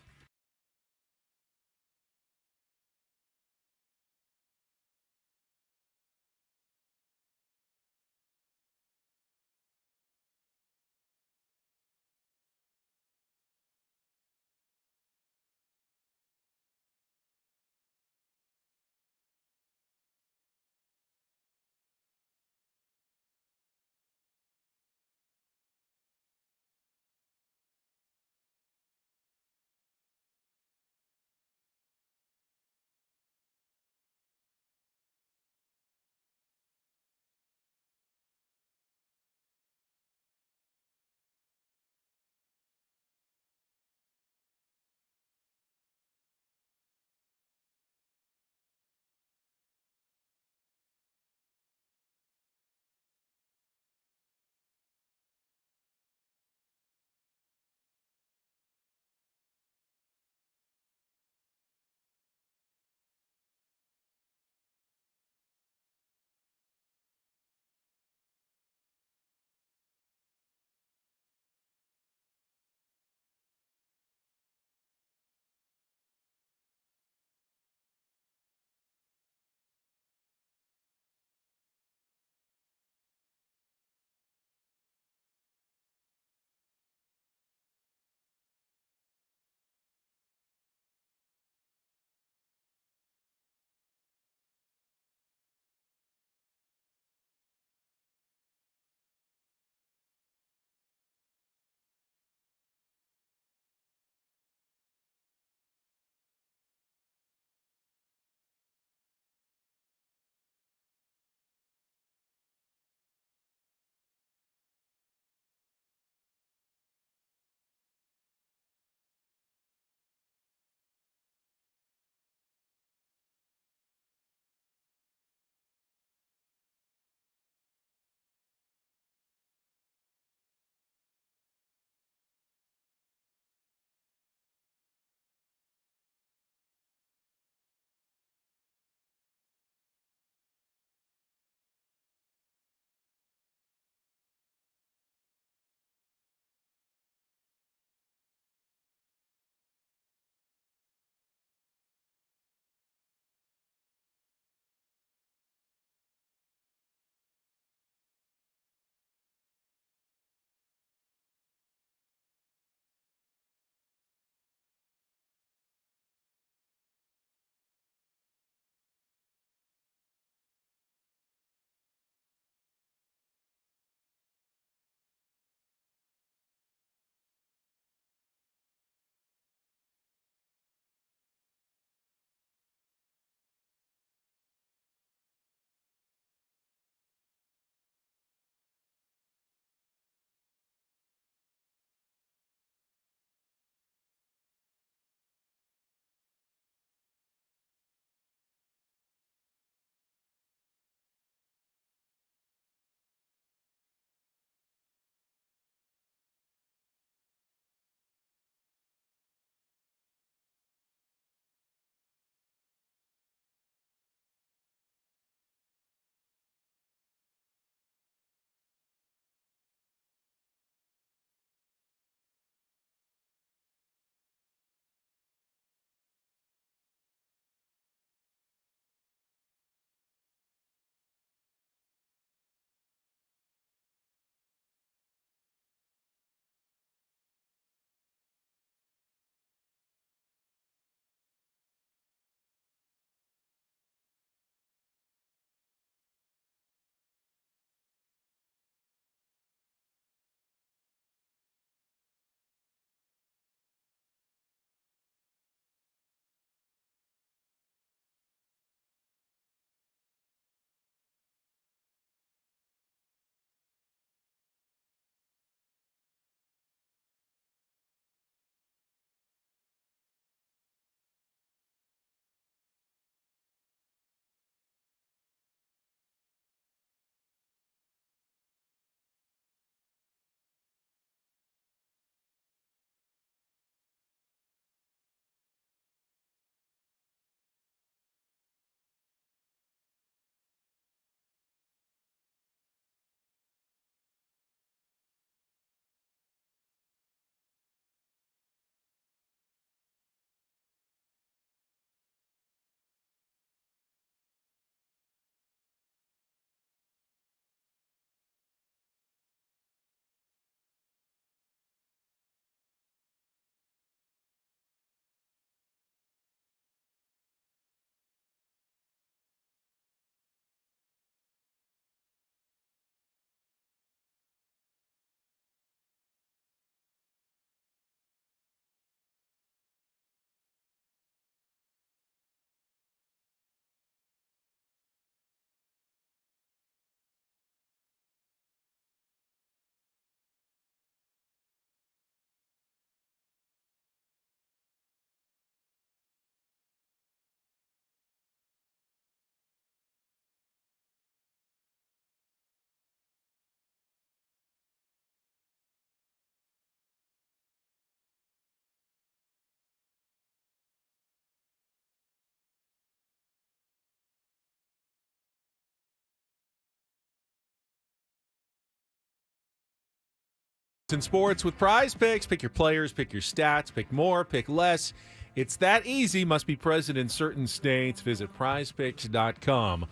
In sports with Prize Picks, pick your players, pick your stats, pick more, pick less. It's that easy. Must be present in certain states. Visit prizepicks.com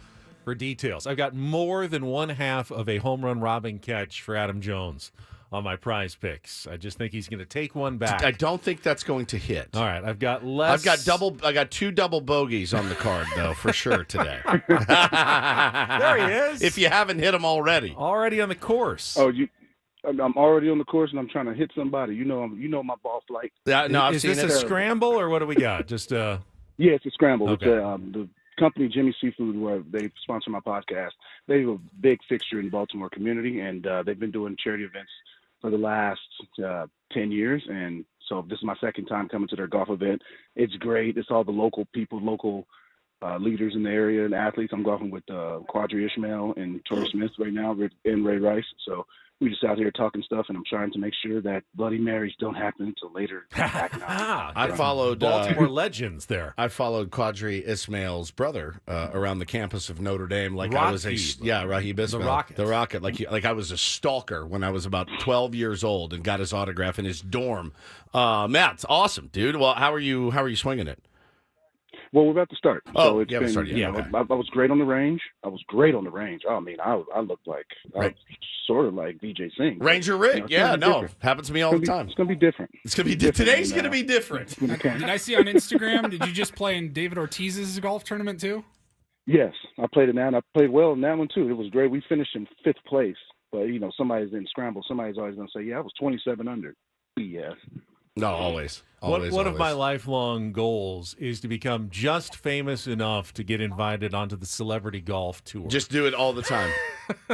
for details. I've got more than one half of a home run robbing catch for Adam Jones on my Prize Picks. I just think he's going to take one back. I don't think that's going to hit. All right, I've got less. I got 2 double bogeys on the card though, for sure today. There he is. If you haven't hit him already. Already on the course. Oh, I'm already on the course, and I'm trying to hit somebody. You know my ball flight. Yeah, no, I've seen this it. a scramble, or what do we got? Just Yeah, it's a scramble. Okay. It's the company Jimmy Seafood, where they sponsor my podcast. They're a big fixture in the Baltimore community, and they've been doing charity events for the last 10 years. And so this is my second time coming to their golf event. It's great. It's all the local people, local leaders in the area and athletes. I'm golfing with Quadri Ishmael and Torrey Smith right now, and Ray Rice. So we just out here talking stuff, and I'm trying to make sure that Bloody Marys don't happen until later. I followed Baltimore legends there. I followed Quadri Ismail's brother around the campus of Notre Dame, like I was Rahib Ismail, the Rocket, like I was a stalker when I was about 12 years old, and got his autograph in his dorm. Matt, it's awesome, dude. Well, how are you swinging it? Well, we're about to start. Oh, so it's yeah, been, started. Yeah, okay. I was great on the range. I mean, I looked like I was sort of like SDvsCIN. Ranger Rick, happens to me all the time. It's gonna be different. Today's gonna be different. Did I see on Instagram? Did you just play in David Ortiz's golf tournament too? Yes, I played in that, and I played well in that one too. It was great. We finished in 5th place, but somebody's in scramble. Somebody's always gonna say, "Yeah, I was 27 under." Yeah. No, always. One of my lifelong goals is to become just famous enough to get invited onto the celebrity golf tour. Just do it all the time.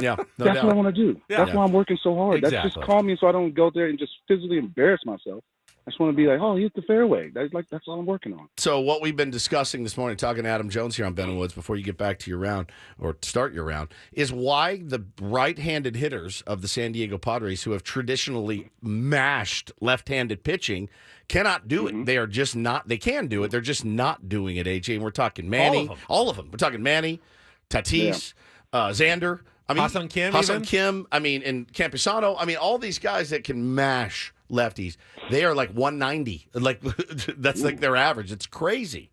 Yeah, no That's doubt. what I want to do. Yeah. That's why I'm working so hard. Exactly. That's just call me so I don't go there and just physically embarrass myself. I just want to be like, oh, he hit the fairway. That's all I'm working on. So what we've been discussing this morning, talking to Adam Jones here on Ben and Woods before you get back to your round or start your round, is why the right-handed hitters of the San Diego Padres, who have traditionally mashed left-handed pitching, cannot do it. They are just not. They can do it. They're just not doing it, AJ. And we're talking Manny. All of them. We're talking Manny, Tatis, Xander. I mean, Hassan Kim. I mean, and Campusano. I mean, all these guys that can mash lefties. They are like 190. Like that's like their average. It's crazy.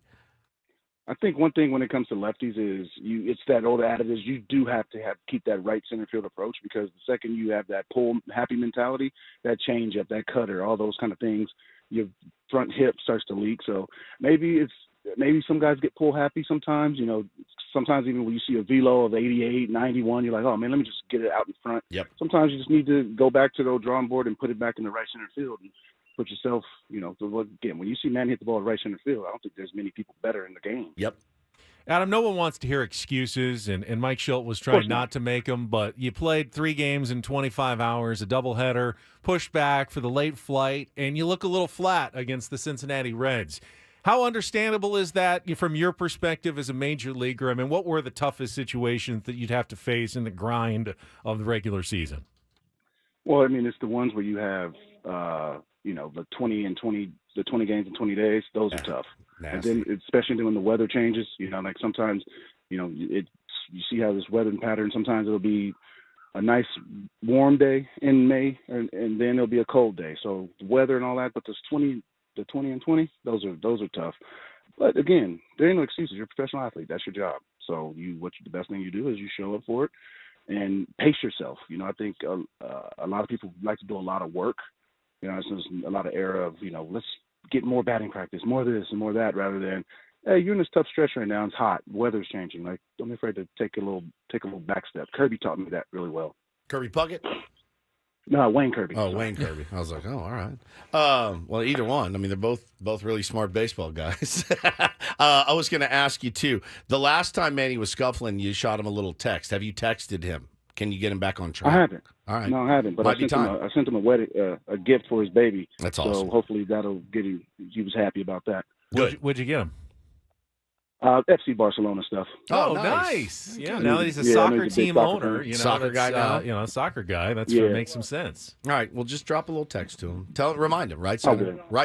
I think one thing when it comes to lefties is it's that old adage is you do have to keep that right center field approach, because the second you have that pull happy mentality, that change up, that cutter, all those kind of things, your front hip starts to leak. So maybe some guys get pull happy sometimes. Sometimes even when you see a velo of 88, 91, you're like, oh man, let me just get it out in front. Yep. Sometimes you just need to go back to the old drawing board and put it back in the right center field and put yourself, again, when you see Manny hit the ball at right center field, I don't think there's many people better in the game. Yep. Adam, no one wants to hear excuses, and Mike Schultz was trying not to make them, but you played 3 games in 25 hours, a doubleheader, pushed back for the late flight, and you look a little flat against the Cincinnati Reds. How understandable is that from your perspective as a major leaguer? I mean, what were the toughest situations that you'd have to face in the grind of the regular season? Well, I mean, it's the ones where you have, the 20 games in 20 days. Those are tough. Nasty. And then, especially when the weather changes, like sometimes, you see how this weather pattern. Sometimes it'll be a nice warm day in May, and then it'll be a cold day. So the weather and all that, but the 20 and 20, those are tough. But again, there ain't no excuses. You're a professional athlete. That's your job. So the best thing you do is you show up for it and pace yourself. I think a lot of people like to do a lot of work. It's a lot of era of, let's get more batting practice, more this and more that, rather than, hey, you're in this tough stretch right now. It's hot. Weather's changing. Like, don't be afraid to take a little back step. Kirby taught me that really well. Kirby Puckett? No, Wayne Kirby. Oh, Wayne Kirby. I was like, oh, all right. Well, either one. I mean, they're both really smart baseball guys. I was going to ask you, too. The last time Manny was scuffling, you shot him a little text. Have you texted him? Can you get him back on track? I haven't. All right. No, I haven't. But I sent him a gift for his baby. That's awesome. So hopefully that'll get him. He was happy about that. Good. What'd you get him? FC Barcelona stuff. Oh, nice. Yeah, now that he's a soccer team owner, soccer guy now. Soccer guy. That makes some sense. All right, well, just drop a little text to him. Remind him, right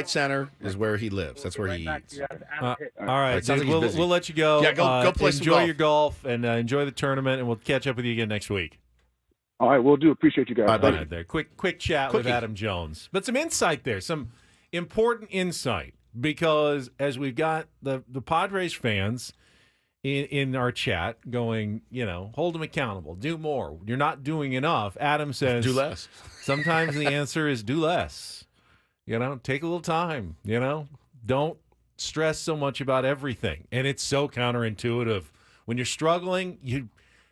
center is where he lives. That's where he eats. All right, sounds like he's busy. We'll let you go. Yeah, go play some enjoy golf. your golf and enjoy the tournament, and we'll catch up with you again next week. All right, we'll do. Appreciate you guys. Bye, buddy. Right there. Quick chat Quickie. with Adam Jones. But some insight there, some important insight, because as we've got the Padres fans in our chat going, hold them accountable, do more. You're not doing enough. Adam says, Do less. Sometimes the answer is do less. Take a little time. Don't stress so much about everything. And it's so counterintuitive. When you're struggling,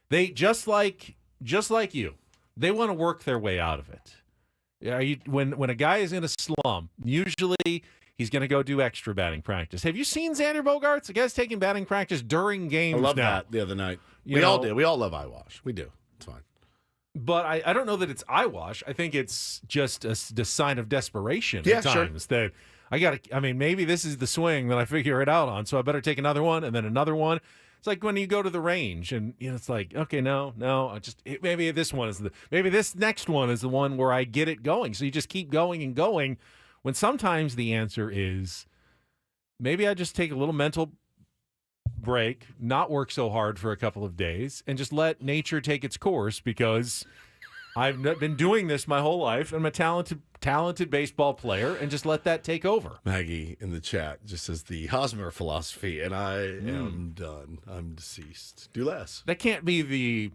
they just like you, they want to work their way out of it. When a guy is in a slump, usually he's going to go do extra batting practice. Have you seen Xander Bogaerts? The guy's taking batting practice during games. I love now. that the other night. We all did. We all love eyewash. We do. It's fine. But I don't know that it's eyewash. I think it's just the sign of desperation Yeah, at times that maybe this is the swing that I figure it out on, so I better take another one and then another one. It's like when you go to the range and it's like, okay, no, maybe this next one is the one where I get it going. So you just keep going and going, when sometimes the answer is maybe I just take a little mental break, not work so hard for a couple of days, and just let nature take its course, because I've been doing this my whole life. I'm a talented baseball player, and just let that take over. Maggie in the chat just says the Hosmer philosophy, and I am done. I'm deceased. Do less. That can't be the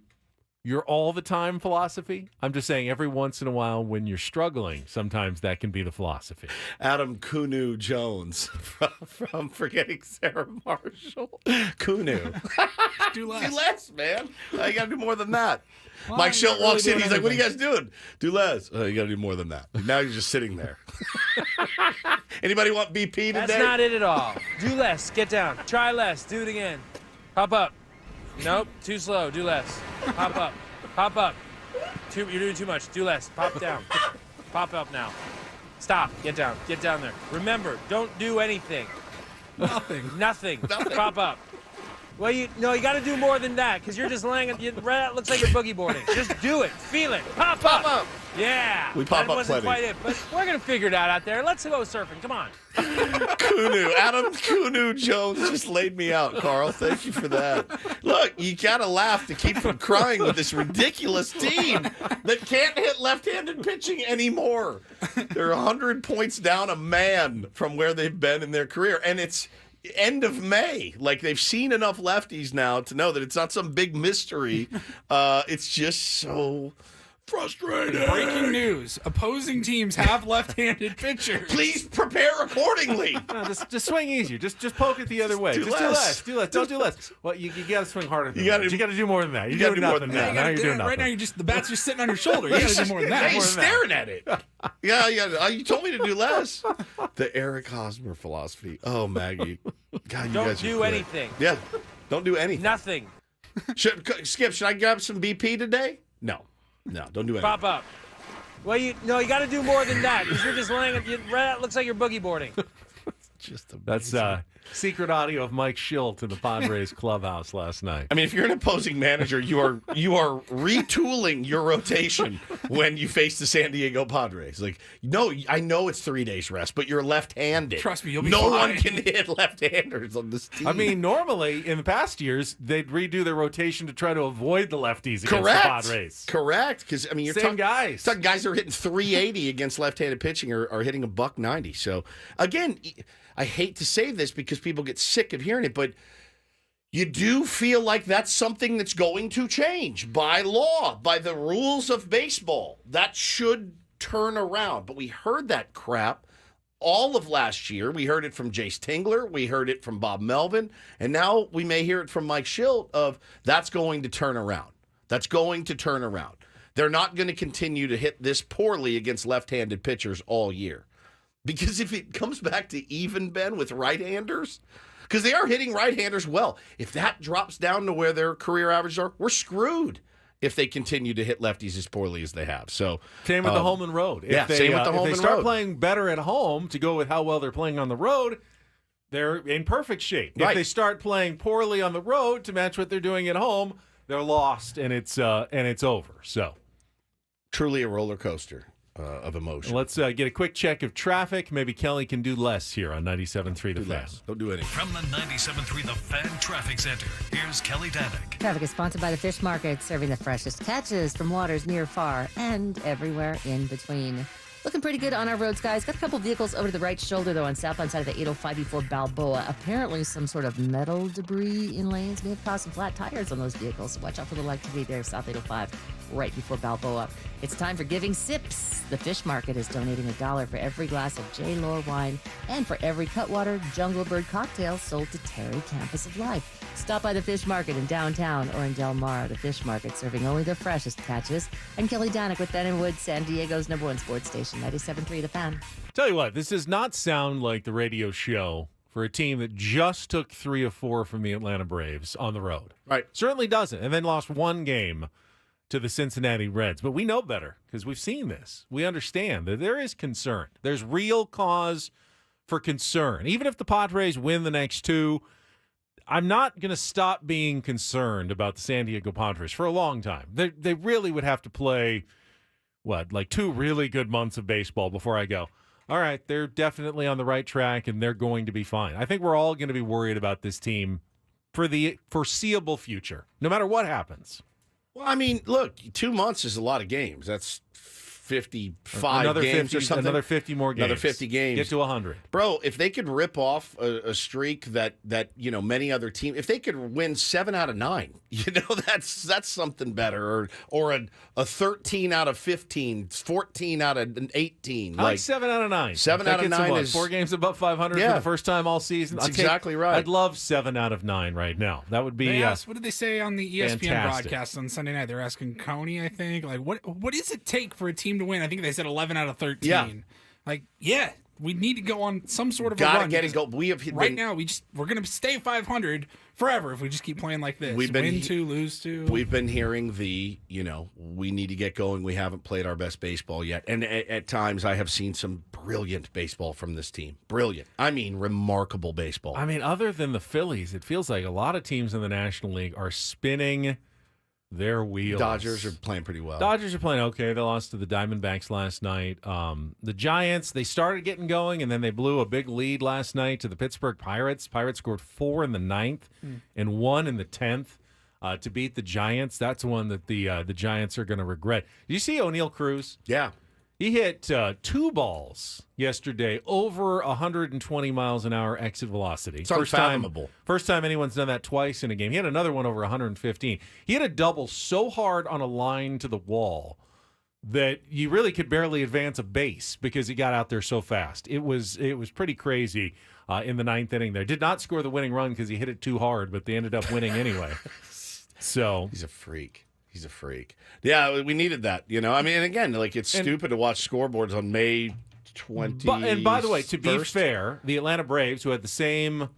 your all the time philosophy. I'm just saying every once in a while when you're struggling, sometimes that can be the philosophy. Adam Kunu Jones from Forgetting Sarah Marshall. Kunu. Do less. Do less, man. You got to do more than that. Well, Mike you're Schilt not walks really in. He's doing like, what are you guys anything. doing? Do less. You got to do more than that. Now you're just sitting there. Anybody want BP today? That's not it at all. Do less. Get down. Try less. Do it again. Pop up. Nope. Too slow. Do less. Pop up. Pop up. You're doing too much. Do less. Pop down. Pop up now. Stop. Get down. Get down there. Remember, don't do anything. Nothing. Pop up. Well, you got to do more than that, because you're just laying. It looks like you're boogie boarding. Just do it. Feel it. Pop up. Yeah. We pop that up wasn't plenty. quite it, but we're gonna figure it out there. Let's go surfing. Come on. Kunu. Adam Kunu Jones just laid me out, Carl. Thank you for that. Look, you got to laugh to keep from crying with this ridiculous team that can't hit left-handed pitching anymore. They're 100 points down a man from where they've been in their career, and it's end of May. Like, they've seen enough lefties now to know that it's not some big mystery. It's just so frustrating. Breaking news. Opposing teams have left-handed pitchers. Please prepare accordingly. No, just swing easier. Just poke it the other way. Do Just less. do less. Don't do less. Well, you got to swing harder. Than You gotta- that. You got to do more than that. you gotta do more than that. Now you're doing nothing. Right now, the bat's just sitting on your shoulder. You got to do more than that. He's staring at it. Yeah. You told me to do less. The Eric Hosmer philosophy. Oh, Maggie. God, you Don't guys are do quick. anything. Yeah. Don't do anything. Nothing. Skip, should I grab some BP today? No, don't do anything. Pop up. Well, you got to do more than that, because you're just laying. It looks like you're boogie boarding. Just That's secret audio of Mike Schilt in the Padres clubhouse last night. I mean, if you're an opposing manager, you are retooling your rotation when you face the San Diego Padres. Like, no, I know it's 3 days rest, but you're left-handed. Trust me, you'll be no fine. one can hit left-handers on this team. I mean, normally in the past years they'd redo their rotation to try to avoid the lefties against the Padres. Correct, because I mean, you're Same guys. talking guys that are hitting 380 against left-handed pitching are hitting a $190. So again, I hate to say this because people get sick of hearing it, but you do feel like that's something that's going to change by law, by the rules of baseball. That should turn around. But we heard that crap all of last year. We heard it from Jace Tingler. We heard it from Bob Melvin. And now we may hear it from Mike Schilt of that's going to turn around. That's going to turn around. They're not going to continue to hit this poorly against left-handed pitchers all year. Because if it comes back to even, Ben, with right-handers, because they are hitting right-handers well, if that drops down to where their career averages are, we're screwed if they continue to hit lefties as poorly as they have. So Same with the home and road. Same with the home if and they start road. playing better at home to go with how well they're playing on the road, they're in perfect shape. Right. If they start playing poorly on the road to match what they're doing at home, they're lost and it's over. So truly a roller coaster. of emotion. Let's get a quick check of traffic. Maybe Kelly can do less here on 97.3 The Fan. Less. Don't do anything. From the 97.3 The Fan Traffic Center, here's Kelly Danick. Traffic is sponsored by the Fish Market, serving the freshest catches from waters near, far, and everywhere in between. Looking pretty good on our roads, guys. Got a couple vehicles over to the right shoulder, though, on southbound side of the 805 before Balboa. Apparently, some sort of metal debris in lanes may have caused some flat tires on those vehicles. So watch out for the activity there, south 805, right before Balboa. It's time for Giving Sips. The Fish Market is donating $1 for every glass of J. Lore wine and for every Cutwater Jungle Bird cocktail sold to Terry Campus of Life. Stop by the Fish Market in downtown or in Del Mar. The Fish Market, serving only the freshest catches. I'm Kelly Danick with Ben & Woods, San Diego's #1 sports station, 97.3 The Fan. Tell you what, this does not sound like the radio show for a team that just took 3 of 4 from the Atlanta Braves on the road. Right. Certainly doesn't. And then lost one game to the Cincinnati Reds. But we know better because we've seen this. We understand that there is concern. There's real cause for concern. Even if the Padres win the next 2, I'm not going to stop being concerned about the San Diego Padres for a long time. They really would have to play, like 2 really good months of baseball before I go, all right, they're definitely on the right track and they're going to be fine. I think we're all going to be worried about this team for the foreseeable future, no matter what happens. Well, I mean, look, 2 months is a lot of games. That's 55 games or something. Another 50 more games. Another 50 games. Get to 100. Bro, if they could rip off a streak that many other teams, if they could win 7 out of 9, that's something better. Or a 13 out of 15, 14 out of 18. I like 7 out of 9. 7 out of 9 is 4 games above 500 for the first time all season. That's exactly right. I'd love 7 out of 9 right now. That would be. They asked, what did they say on the ESPN fantastic. broadcast on Sunday night? They're asking Coney, I think, like, what does it take for a team to win? I think they said 11 out of 13. Yeah. Like, yeah, we need to go on some sort of a Gotta run. get it go. We have right now. We're gonna stay 500 forever if we just keep playing like this. Win 2, lose 2. We've been hearing we need to get going. We haven't played our best baseball yet, and at times I have seen some brilliant baseball from this team. Brilliant. I mean, remarkable baseball. I mean, other than the Phillies, it feels like a lot of teams in the National League are spinning their wheels. Dodgers are playing pretty well. Dodgers are playing okay. They lost to the Diamondbacks last night. The Giants, they started getting going, and then they blew a big lead last night to the Pittsburgh Pirates. Pirates scored 4 in the 9th and 1 in the 10th to beat the Giants. That's one that the Giants are going to regret. Did you see O'Neal Cruz? Yeah. He hit 2 balls yesterday over 120 miles an hour exit velocity. It's unfathomable. First time anyone's done that twice in a game. He had another one over 115. He hit a double so hard on a line to the wall that you really could barely advance a base because he got out there so fast. It was pretty crazy in the 9th inning there. Did not score the winning run because he hit it too hard, but they ended up winning anyway. So he's a freak. He's a freak. Yeah, we needed that. I mean, and again, like it's stupid to watch scoreboards on May 20th. And by the way, to be fair, the Atlanta Braves, who had the same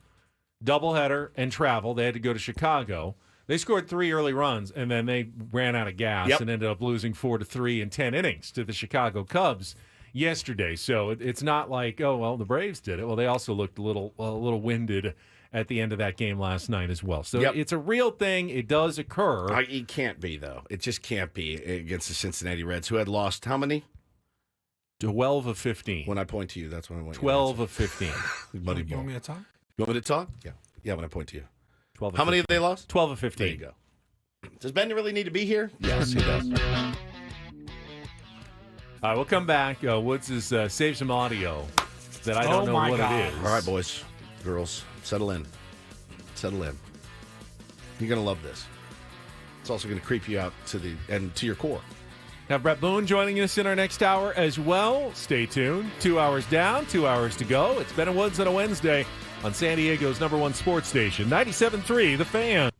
doubleheader and travel, they had to go to Chicago. They scored 3 early runs, and then they ran out of gas and ended up losing 4-3 in 10 innings to the Chicago Cubs yesterday. So it's not like, oh, well, the Braves did it. Well, they also looked a little winded at the end of that game last night as well. So it's a real thing. It does occur. It can't be, though. It just can't be against the Cincinnati Reds, who had lost how many? 12 of 15. When I point to you, that's when I want 12 of 15. Buddy You want me to talk? You want me to talk? Yeah. Yeah, when I point to you. 12 of how 15. many have they lost? 12 of 15. There you go. Does Ben really need to be here? Yes, he does. All right, we'll come back. Woods has saved some audio that I don't know what it is. All right, boys, girls, settle in. Settle in. You're going to love this. It's also going to creep you out to your core. Have Bret Boone joining us in our next hour as well. Stay tuned. 2 hours down, 2 hours to go. It's Ben & Woods on a Wednesday on San Diego's #1 sports station, 97.3 The Fan.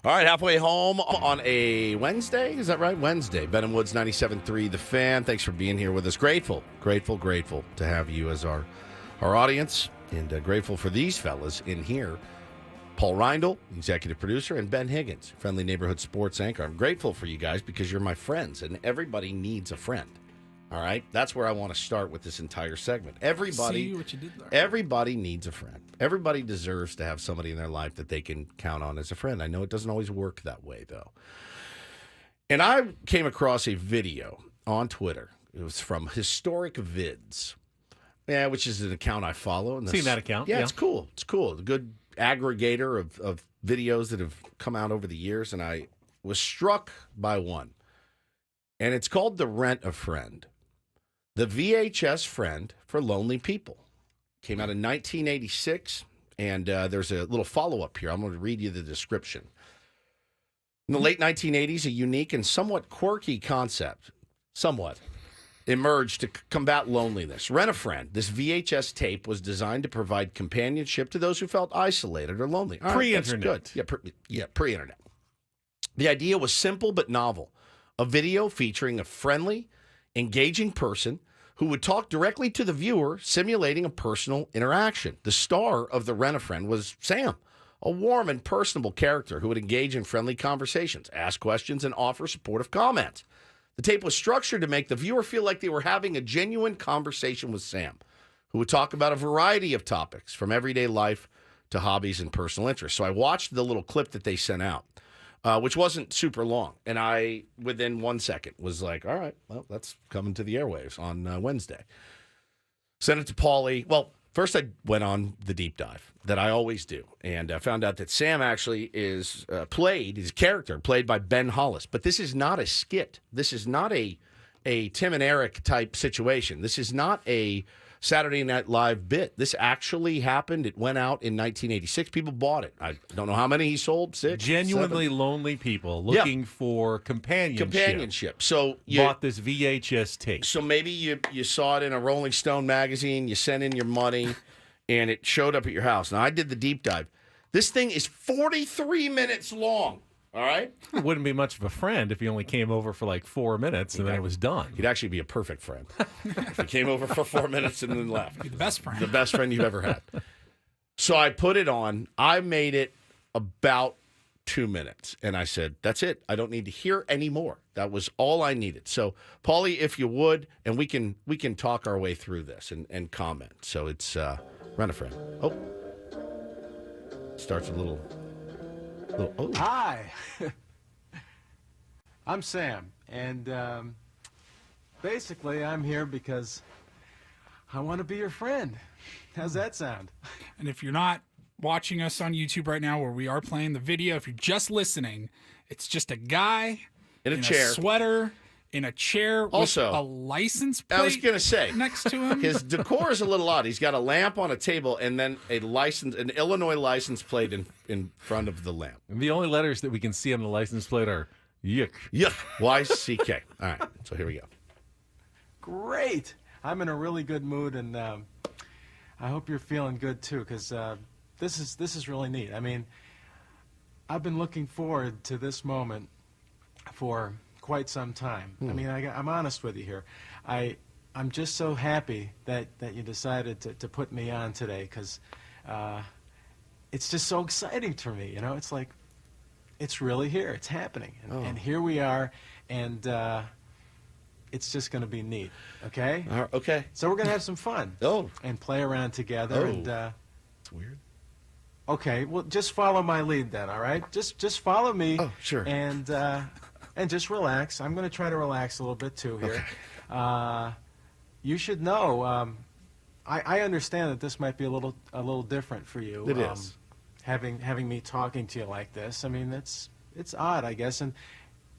All right, halfway home on a Wednesday. Is that right? Wednesday. Ben and Woods 97.3 The Fan. Thanks for being here with us. Grateful to have you as our audience, and grateful for these fellas in here. Paul Reindl, executive producer, and Ben Higgins, friendly neighborhood sports anchor. I'm grateful for you guys because you're my friends, and everybody needs a friend. All right? That's where I want to start with this entire segment. Everybody, See what you did there. Everybody needs a friend. Everybody deserves to have somebody in their life that they can count on as a friend. I know it doesn't always work that way, though. And I came across a video on Twitter. It was from Historic Vids, which is an account I follow. Seen that account. Yeah, it's cool. It's cool. A good aggregator of videos that have come out over the years, and I was struck by one. And it's called The Rent a Friend. The VHS friend for lonely people. Came out in 1986, and there's a little follow-up here. I'm going to read you the description. In the late 1980s, a unique and somewhat quirky concept, emerged to combat loneliness. Rent a Friend. This VHS tape was designed to provide companionship to those who felt isolated or lonely. All right, Pre-internet. that's good. Pre-internet. The idea was simple but novel. A video featuring a friendly, engaging person who would talk directly to the viewer, simulating a personal interaction. The star of the Rent a Friend was Sam, a warm and personable character who would engage in friendly conversations, ask questions, and offer supportive comments. The tape was structured to make the viewer feel like they were having a genuine conversation with Sam, who would talk about a variety of topics, from everyday life to hobbies and personal interests. So I watched the little clip that they sent out, which wasn't super long. And I, within 1 second, was like, all right, well, that's coming to the airwaves on Wednesday. Sent it to Paulie. Well, first I went on the deep dive that I always do, and I found out that Sam actually is his character played by Ben Hollis. But this is not a skit. This is not a Tim and Eric type situation. This is not a Saturday Night Live bit. This actually happened. It went out in 1986. People bought it. I don't know how many he sold. 6, Genuinely 7. lonely people looking for companionship. So you bought this VHS tape. So maybe you saw it in a Rolling Stone magazine. You sent in your money, and it showed up at your house. Now, I did the deep dive. This thing is 43 minutes long. All right? It wouldn't be much of a friend if he only came over for like 4 minutes and then it was done. He'd actually be a perfect friend. If he came over for 4 minutes and then left. Be the best friend. The best friend you've ever had. So I put it on. I made it about 2 minutes. And I said, that's it. I don't need to hear any more. That was all I needed. So, Paulie, if you would, and we can talk our way through this and comment. So it's Rent a Friend. Oh. Starts a little. Oh. Hi, I'm Sam, and basically I'm here because I want to be your friend. How's that sound? And if you're not watching us on YouTube right now, where we are playing the video, if you're just listening, it's just a guy in a chair, sweater, in a chair, also with a license plate. I was going to say next to him. His decor is a little odd. He's got a lamp on a table and then an Illinois license plate in front of the lamp. And the only letters that we can see on the license plate are yuck. Yuck. YCK. All right. So here we go. Great. I'm in a really good mood, and I hope you're feeling good too, because this is really neat. I mean, I've been looking forward to this moment for quite some time. I mean, I'm honest with you here. I'm just so happy that you decided to put me on today, because it's just so exciting to me. You know, it's like it's really here. It's happening, and here we are, and it's just going to be neat. Okay. Okay. So we're going to have some fun. And play around together. And it's weird. Okay. Well, just follow my lead then. All right. Just follow me. Oh, sure. And just relax. I'm going to try to relax a little bit too here. Okay. You should know. I understand that this might be a little different for you. It is. Having me talking to you like this. I mean, it's odd, I guess,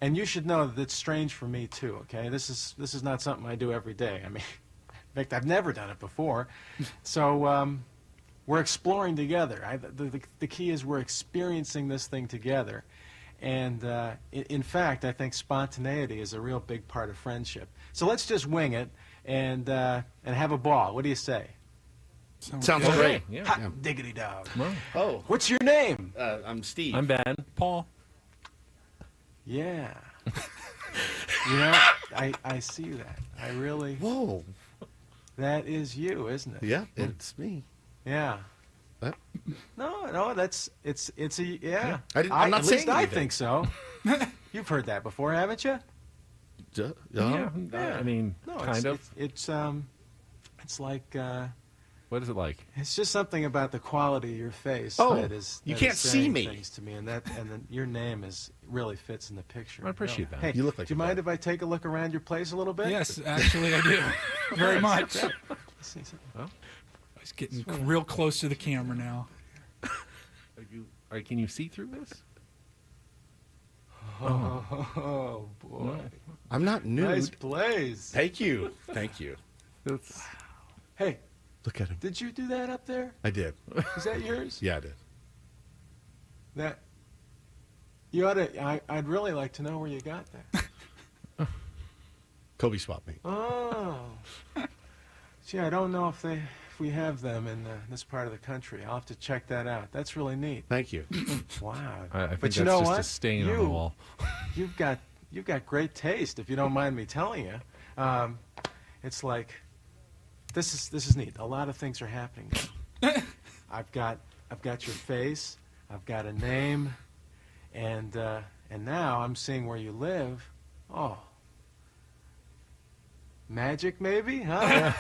and you should know that it's strange for me too. Okay. This is not something I do every day. I mean, in fact, I've never done it before. So we're exploring together. The key is we're experiencing this thing together. And in fact, I think spontaneity is a real big part of friendship. So let's just wing it and have a ball. What do you say? Sounds great. Hot diggity dog. Oh. What's your name? I'm Steve. I'm Ben. Paul. Yeah. You know, I see that. I really. Whoa. That is you, isn't it? Yeah, it's me. Yeah. What? No, it's a yeah. I'm not at saying least I anything. think so. You've heard that before, haven't you? Yeah, I mean, No, kind of. It's like. What is it like? It's just something about the quality of your face. Oh, that is, you that can't is see saying me. Things to me, and then your name really fits in the picture. I appreciate that. Hey, You look like do you your mind if I take a look around your place a little bit? Yes, actually, I do. Very much. Let's see something. Well, He's getting real close to the camera now. can you see through this? Oh boy! I'm not nude. Nice plays. Thank you. Thank you. Hey, Look at him. did you do that up there? I did. Is that yours? Yeah, I did. That you ought to. I'd really like to know where you got that. Kobe swapped me. Oh. Gee, I don't know if we have them in this part of the country. I'll have to check that out. That's really neat. Thank you. Wow. I think But that's you know just what? a stain on the wall. You've got great taste, if you don't mind me telling you. It's like this is neat. A lot of things are happening now. I've got your face. I've got a name, and now I'm seeing where you live. Oh. Magic, maybe? Huh?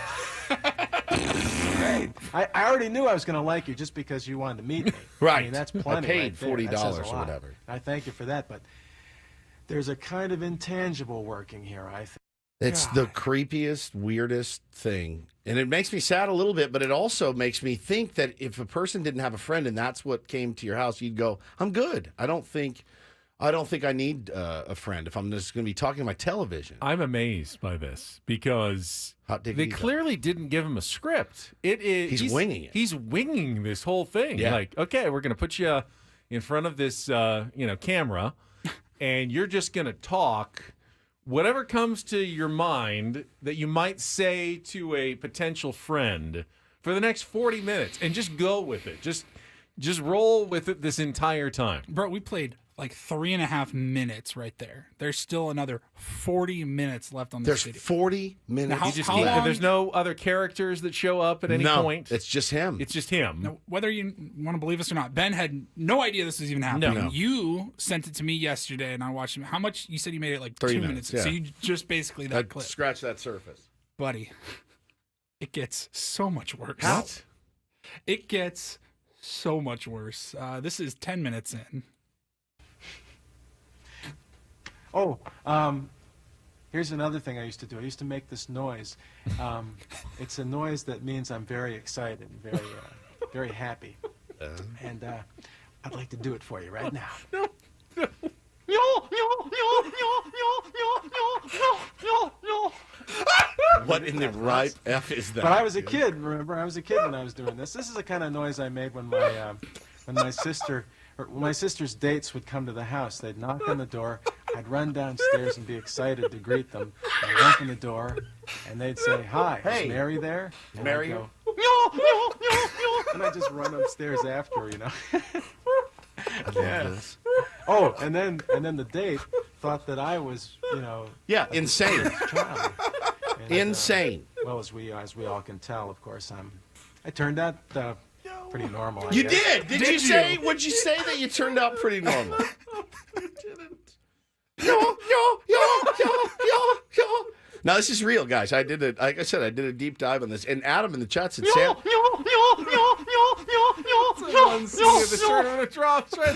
Great. I already knew I was going to like you just because you wanted to meet me. Right. I mean, that's plenty. I paid right there. $40 That says a or lot. whatever. I thank you for that, but there's a kind of intangible working here, I think. It's the creepiest, weirdest thing. And it makes me sad a little bit, but it also makes me think that if a person didn't have a friend and that's what came to your house, you'd go, I'm good. I don't think I need a friend if I'm just going to be talking to my television. I'm amazed by this because Hot they diggity clearly didn't give him a script. He's winging it. He's winging this whole thing. Yeah. Like, okay, we're going to put you in front of this camera, and you're just going to talk whatever comes to your mind that you might say to a potential friend for the next 40 minutes, and just go with it. Just roll with it this entire time. Bro, we played like 3.5 minutes right there. There's still another 40 minutes left on the There's video. 40 minutes. How long? There's no other characters that show up at any point. It's just him. It's just him. Now, whether you want to believe this or not, Ben had no idea this was even happening. No. You sent it to me yesterday, and I watched him. How much? You said you made it like 3 2 minutes, minutes. yeah. So you just basically that clip. Scratch that surface. Buddy, it gets so much worse. How? It gets so much worse. This is 10 minutes in. Oh, here's another thing I used to do. I used to make this noise. It's a noise that means I'm very excited and very happy. And I'd like to do it for you right now. What in the right F is that? But I was a kid, remember? I was a kid when I was doing this. This is the kind of noise I made when my sister's dates would come to the house. They'd knock on the door. I'd run downstairs and be excited to greet them. I'd open the door, and they'd say, "Hi, Hey. is Mary there?" And Mary? I'd go, and I'd just run upstairs after her, you know. I love this. Oh, and then the date thought that I was, Yeah, insane. a child. And, Insane. Well, as we all can tell, of course, I turned out pretty normal. I You guess. did. Would you say that you turned out pretty normal? You didn't. Yo. Now this is real, guys. Like I said, I did a deep dive on this, and Adam in the chat said, "Sam."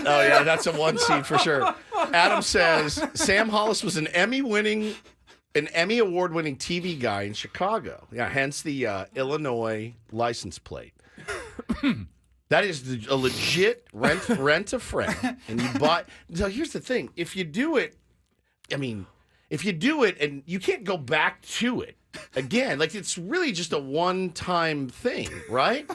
Oh yeah, that's a one seed for sure. Adam says Sam Hollis was an Emmy award-winning TV guy in Chicago. Yeah, hence the Illinois license plate. That is a legit rent a friend, and you buy. So here's the thing: if you do it, and you can't go back to it again, like it's really just a one-time thing, right?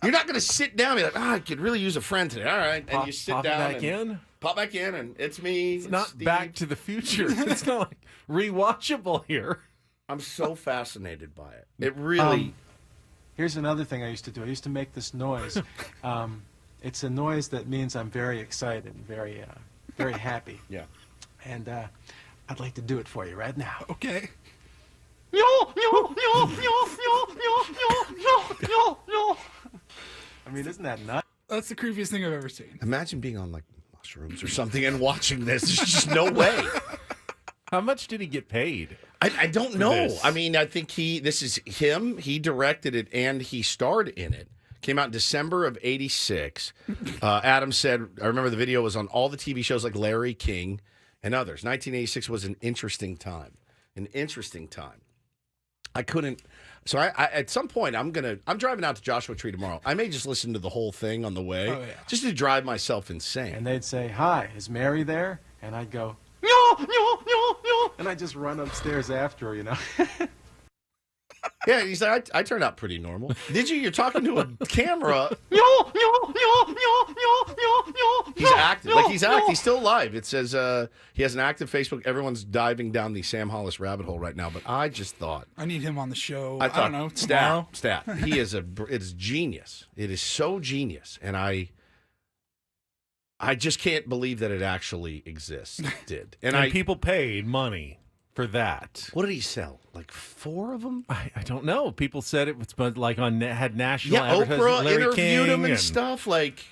You're not going to sit down and be like, I could really use a friend today. All right, and you sit pop down back in. Pop back in, and it's me. It's not Steve. Back to the Future. It's not like rewatchable here. I'm so fascinated by it. It really. Here's another thing I used to do. I used to make this noise. It's a noise that means I'm very excited and very happy. Yeah. And I'd like to do it for you right now. Okay. I mean, isn't that nuts? That's the creepiest thing I've ever seen. Imagine being on like mushrooms or something and watching this. There's just no way. How much did he get paid? I don't know. this? I mean, I think this is him. He directed it and he starred in it. Came out in December of '86. Adam said, I remember the video was on all the TV shows like Larry King and others. 1986 was an interesting time. An interesting time. I couldn't. So I at some point I'm driving out to Joshua Tree tomorrow. I may just listen to the whole thing on the way, just to drive myself insane. And they'd say, "Hi, is Mary there?" And I'd go, and I just run upstairs after her, you know. Yeah, he's like, I turned out pretty normal. Did you? You're talking to a camera. He's active. Like he's active. He's still alive. It says he has an active Facebook. Everyone's diving down the Sam Hollis rabbit hole right now. But I just thought I need him on the show. I don't know, tomorrow. Stat. He is it's genius. It is so genius, and I just can't believe that it actually existed. And people paid money for that. What did he sell? Like 4 of them? I don't know. People said it was like had national Yeah, advertising. Oprah Larry interviewed King him and stuff. Like,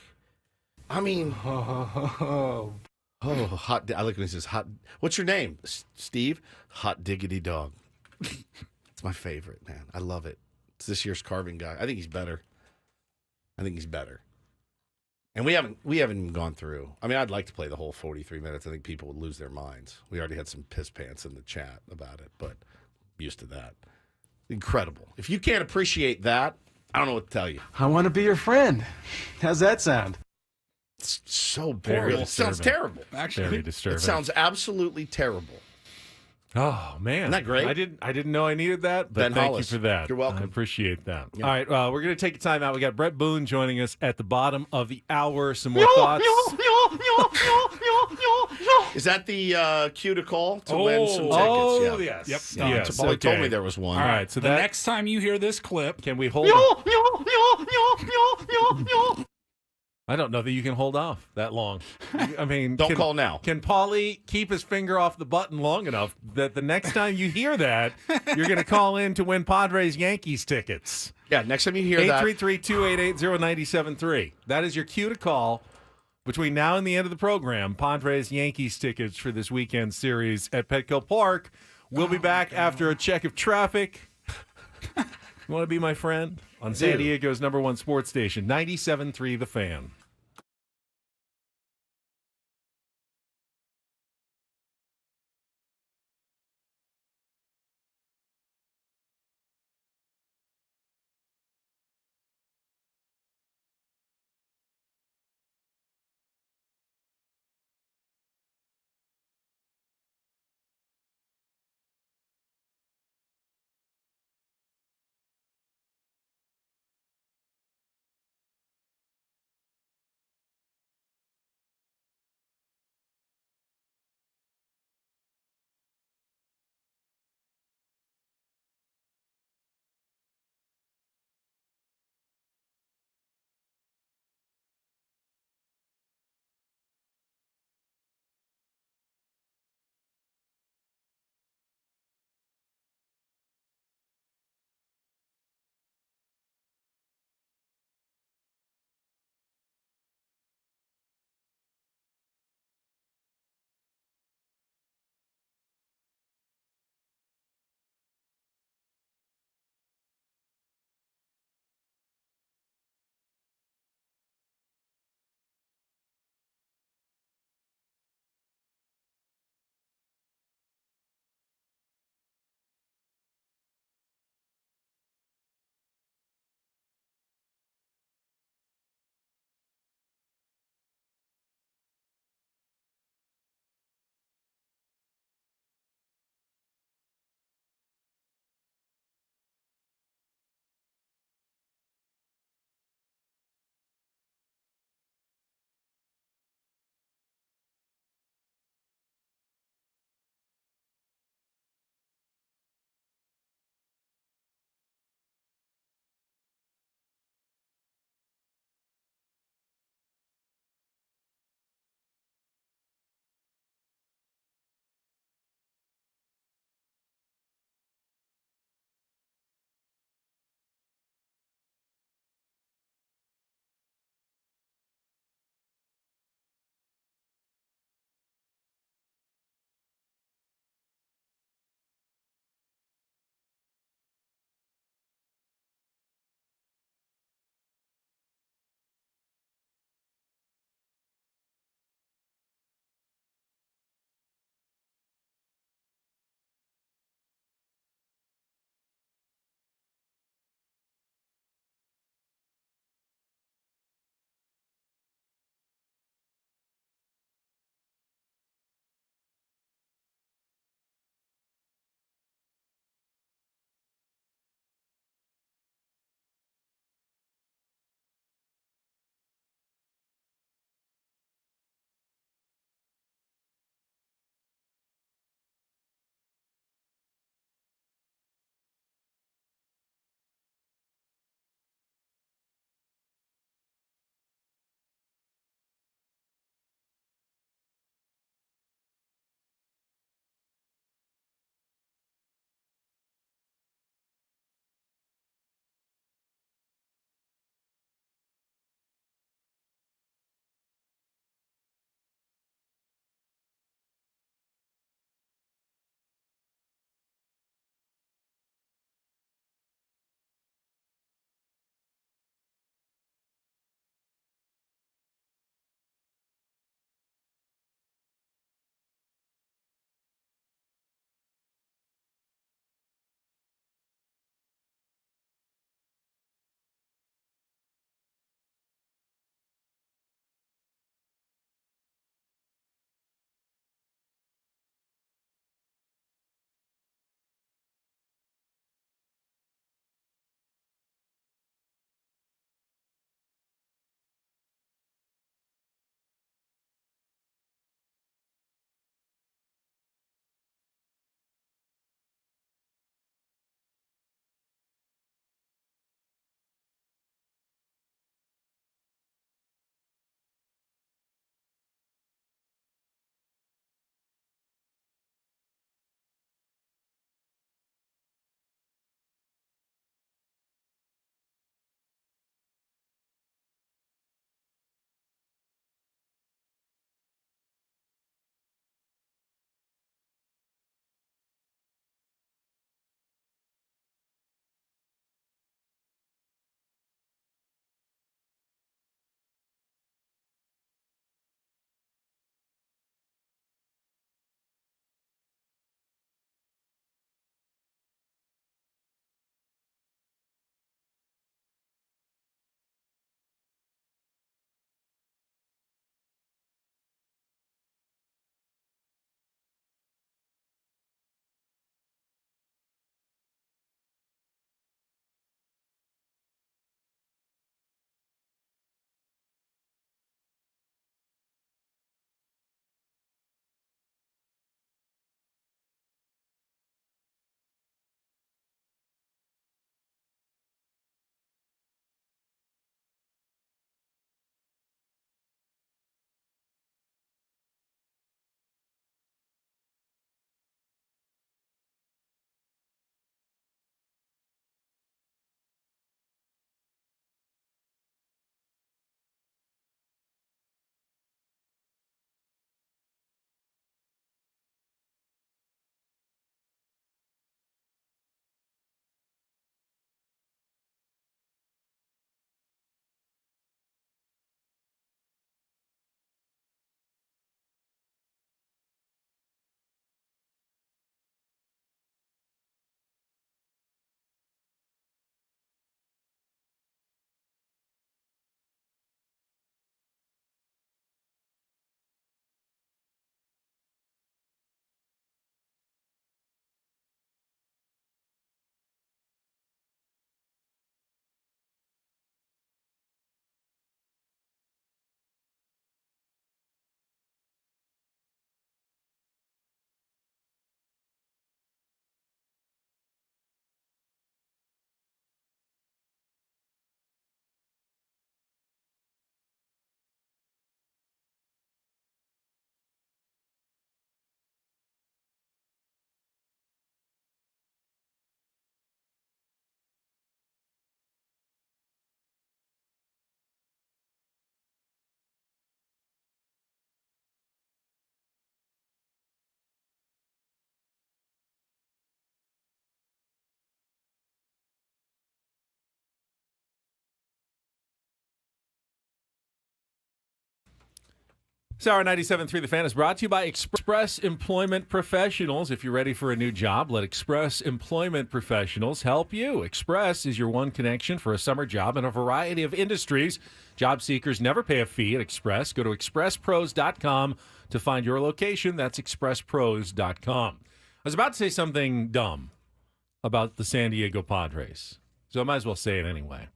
I mean, Oh, hot. I like when he says hot. What's your name, Steve? Hot diggity dog. It's my favorite, man. I love it. It's this year's carving guy. I think he's better. And we haven't even gone through. I mean, I'd like to play the whole 43 minutes. I think people would lose their minds. We already had some piss pants in the chat about it, but used to that. Incredible. If you can't appreciate that, I don't know what to tell you. I want to be your friend. How's that sound? It's so Very boring. It sounds disturbing. terrible. Actually, Very disturbing. It sounds absolutely terrible. Oh man, Isn't that great? I didn't know I needed that, but Ben thank Hollis. you for that. You're welcome. I appreciate that. Yeah. All right, we're going to take a time out. We got Bret Boone joining us at the bottom of the hour. Some more thoughts. Is that the cue to call to win some tickets? Oh, Yeah. yes. Yep. Yes. Paulie told Okay. me there was one. All right, so the that next time you hear this clip, can we hold? I don't know that you can hold off that long. I mean, Don't call now. Can Paulie keep his finger off the button long enough that the next time you hear that, you're going to call in to win Padres Yankees tickets? Yeah, next time you hear that. 833-288-0973. That is your cue to call between now and the end of the program. Padres Yankees tickets for this weekend series at Petco Park. We'll be back after a check of traffic. You want to be my friend? On San Diego's #1 sports station, 97.3 The Fan. Sour 97.3 The Fan is brought to you by Express Employment Professionals. If you're ready for a new job, let Express Employment Professionals help you. Express is your one connection for a summer job in a variety of industries. Job seekers never pay a fee at Express. Go to expresspros.com to find your location. That's expresspros.com. I was about to say something dumb about the San Diego Padres, so I might as well say it anyway.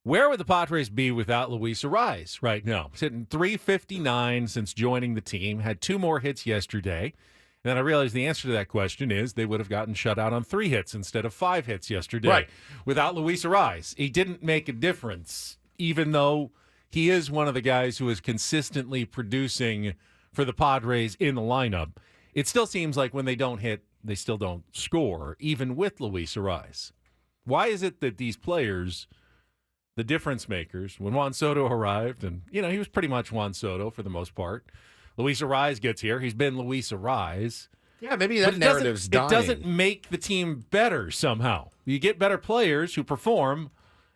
Where would the Padres be without Luis Arraez right now? He's hitting .359 since joining the team, had 2 more hits yesterday. And then I realized the answer to that question is they would have gotten shut out on 3 hits instead of 5 hits yesterday. Right. Without Luis Arraez, he didn't make a difference, even though he is one of the guys who is consistently producing for the Padres in the lineup. It still seems like when they don't hit, they still don't score, even with Luis Arraez. Why is it that these players, the difference makers, when Juan Soto arrived, and, he was pretty much Juan Soto for the most part. Luis Arraez gets here. He's been Luis Arraez. Yeah, maybe that narrative's dying. It doesn't make the team better somehow. You get better players who perform,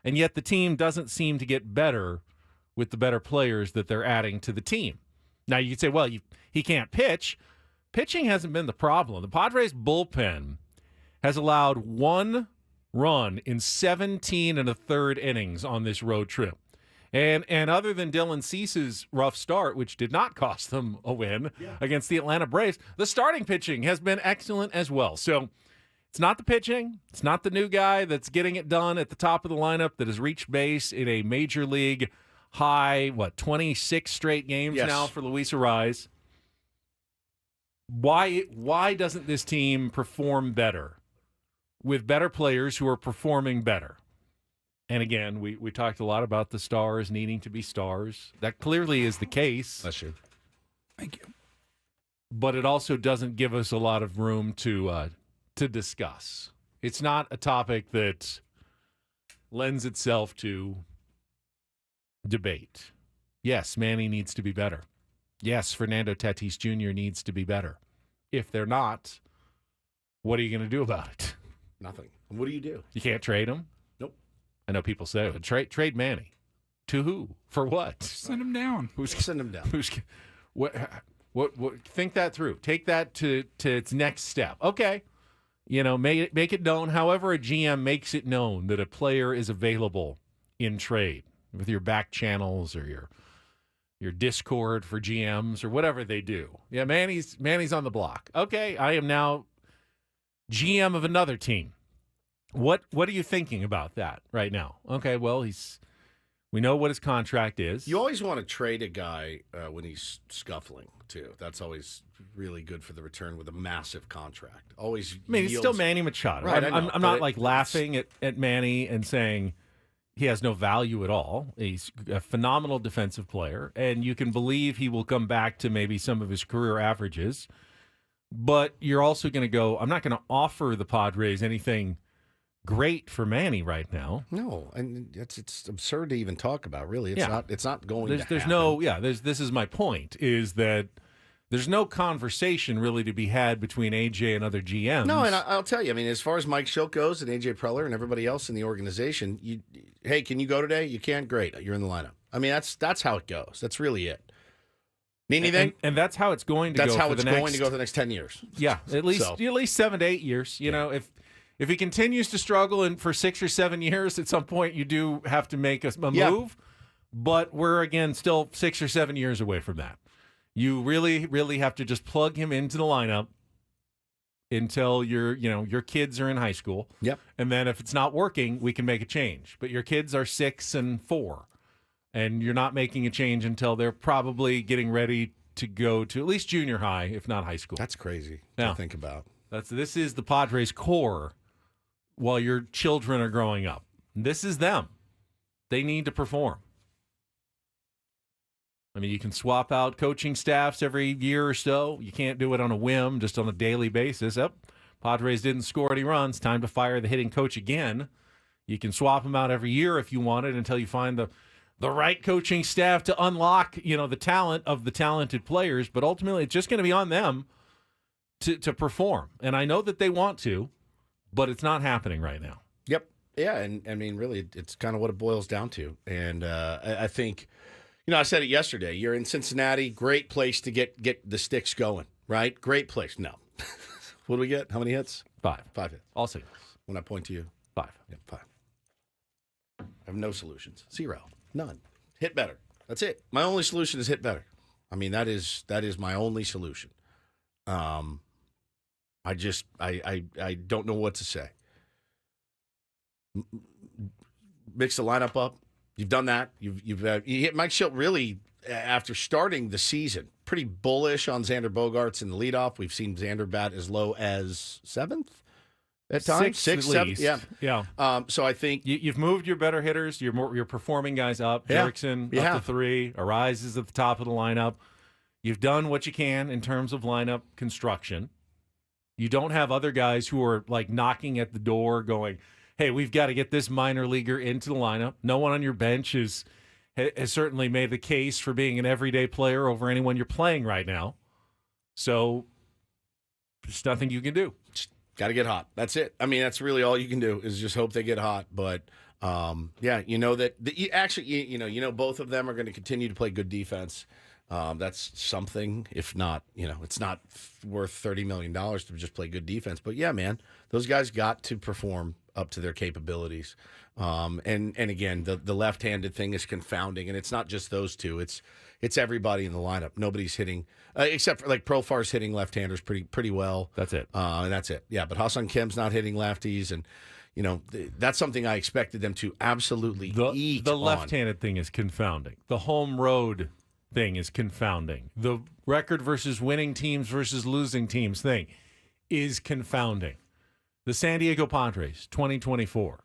and yet the team doesn't seem to get better with the better players that they're adding to the team. Now, you could say, well, he can't pitch. Pitching hasn't been the problem. The Padres bullpen has allowed 1 run in 17 1/3 innings on this road trip. And other than Dylan Cease's rough start, which did not cost them a win against the Atlanta Braves, the starting pitching has been excellent as well. So it's not the pitching. It's not the new guy that's getting it done at the top of the lineup that has reached base in a major league high, 26 straight games now for Luis Arraez. Why doesn't this team perform better with better players who are performing better? And again, we talked a lot about the stars needing to be stars. That clearly is the case. Bless you. Thank you. But it also doesn't give us a lot of room to discuss. It's not a topic that lends itself to debate. Yes, Manny needs to be better. Yes, Fernando Tatis Jr. needs to be better. If they're not, what are you going to do about it? Nothing. What do you do? You can't trade him? Nope. I know people say, trade Manny. To who? For what? Send him down. Send him down. What? Think that through. Take that to its next step. Okay. Make it known. However, a GM makes it known that a player is available in trade with your back channels or your Discord for GMs or whatever they do. Yeah, Manny's on the block. Okay, I am now GM of another team. What are you thinking about that right now? Okay, well, we know what his contract is. You always want to trade a guy when he's scuffling, too. That's always really good for the return with a massive contract. Always. It's still Manny Machado. Right, I'm not laughing at Manny and saying he has no value at all. He's a phenomenal defensive player, and you can believe he will come back to maybe some of his career averages. But you're also going to go, I'm not going to offer the Padres anything great for Manny right now. No, and it's absurd to even talk about, really. It's not going to there's happen. This is my point, is that there's no conversation really to be had between AJ and other GMs. No, and I'll tell you, as far as Mike Schilt goes and AJ Preller and everybody else in the organization, hey, can you go today? You can? Great. You're in the lineup. That's how it goes. That's really it. Need anything? And that's how it's going to go. That's how for it's going to go for the next 10 years. Yeah, at least 7 to 8 years. If he continues to struggle for 6 or 7 years, at some point you do have to make a move. But we're, again, still 6 or 7 years away from that. You really, really have to just plug him into the lineup until your kids are in high school. Yep. And then if it's not working, we can make a change. But your kids are 6 and 4, and you're not making a change until they're probably getting ready to go to at least junior high, if not high school. That's crazy to think about. This is the Padres core while your children are growing up. This is them. They need to perform. You can swap out coaching staffs every year or so. You can't do it on a whim, just on a daily basis. Padres didn't score any runs. Time to fire the hitting coach again. You can swap them out every year if you wanted until you find the right coaching staff to unlock, the talent of the talented players. But ultimately, it's just going to be on them to perform. And I know that they want to, but it's not happening right now. Yep. Yeah, and really, it's kind of what it boils down to. And I think I said it yesterday. You're in Cincinnati. Great place to get the sticks going, right? Great place. No. What do we get? How many hits? 5. 5 hits. All singles. When I point to you? 5. Yeah, 5. I have no solutions. 0. None. Hit better. That's it. My only solution is hit better. I mean, that is my only solution. I don't know what to say. Mix the lineup up. You've done that. You hit Mike Schilt really after starting the season pretty bullish on Xander Bogaerts in the leadoff. We've seen Xander bat as low as 7th at times, 6th, 7th. Yeah. So I think you've moved your better hitters. You're performing guys up. Erickson up to 3. Arise is at the top of the lineup. You've done what you can in terms of lineup construction. You don't have other guys who are like knocking at the door going, hey, we've got to get this minor leaguer into the lineup. No one on your bench has certainly made the case for being an everyday player over anyone you're playing right now. So there's nothing you can do. Just got to get hot. That's it. I mean, that's really all you can do is just hope they get hot. But both of them are going to continue to play good defense. That's something, if not, it's not worth $30 million to just play good defense. But yeah, man, those guys got to perform up to their capabilities. And again, the left-handed thing is confounding, and it's not just those two. It's everybody in the lineup. Nobody's hitting, except for like Profar's hitting left-handers pretty well. That's it. And that's it. Yeah, but Hassan Kim's not hitting lefties, and that's something I expected them to absolutely eat. The left-handed thing is confounding. The home road thing is confounding. The record versus winning teams versus losing teams thing is confounding. The San Diego Padres 2024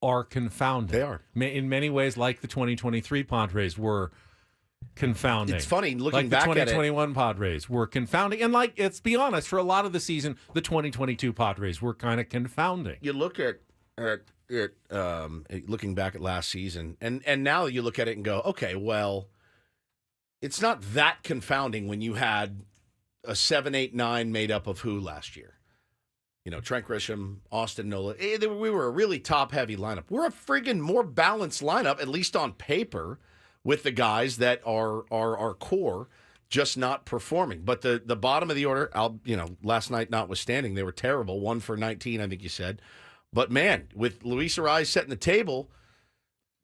are confounding. They are. In many ways, like the 2023 Padres were confounding. It's funny looking back at it. The 2021 Padres were confounding. And let's be honest, for a lot of the season, the 2022 Padres were kind of confounding. You look at it, looking back at last season, and now you look at it and go, okay, well, it's not that confounding when you had a 7, 8, 9 made up of who last year? Trent Grisham, Austin Nola. We were a really top-heavy lineup. We're a friggin' more balanced lineup, at least on paper, with the guys that are our core, just not performing. But the bottom of the order, last night notwithstanding, they were terrible. 1 for 19, I think you said. But, man, with Luis Arraez setting the table,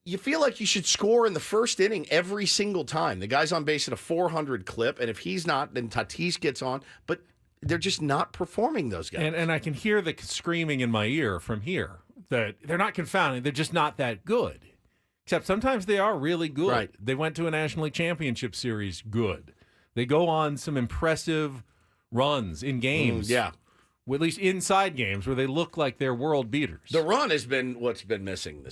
you feel like you should score in the first inning every single time. The guy's on base at a 400 clip, and if he's not, then Tatis gets on. But they're just not performing, those guys. And I can hear the screaming in my ear from here that they're not confounding. They're just not that good. Except sometimes they are really good. Right. They went to a National League Championship Series good. They go on some impressive runs in games. Yeah. At least inside games where they look like they're world beaters. The run has been what's been missing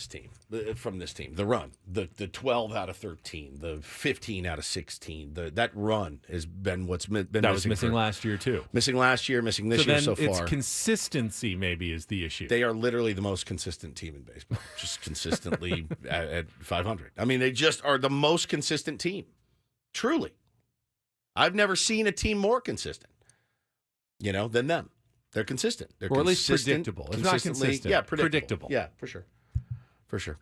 from this team. The run, the 12 out of 13, the 15 out of 16. That run has been what's been missing. That was missing last year too. Missing last year, missing this year so far. It's consistency maybe is the issue. They are literally the most consistent team in baseball, just consistently at 500. I mean, they just are the most consistent team. Truly, I've never seen a team more consistent, than them. They're consistent. They're or at least predictable. It's not consistent. Yeah, predictable. Yeah, for sure.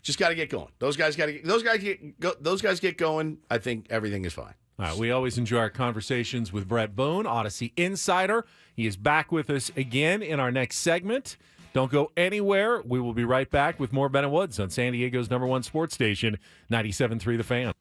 Just got to get going. Those guys get going. I think everything is fine. All right, we always enjoy our conversations with Bret Boone, Odyssey Insider. He is back with us again in our next segment. Don't go anywhere. We will be right back with more Ben and Woods on San Diego's #1 sports station, 97.3 The Fan.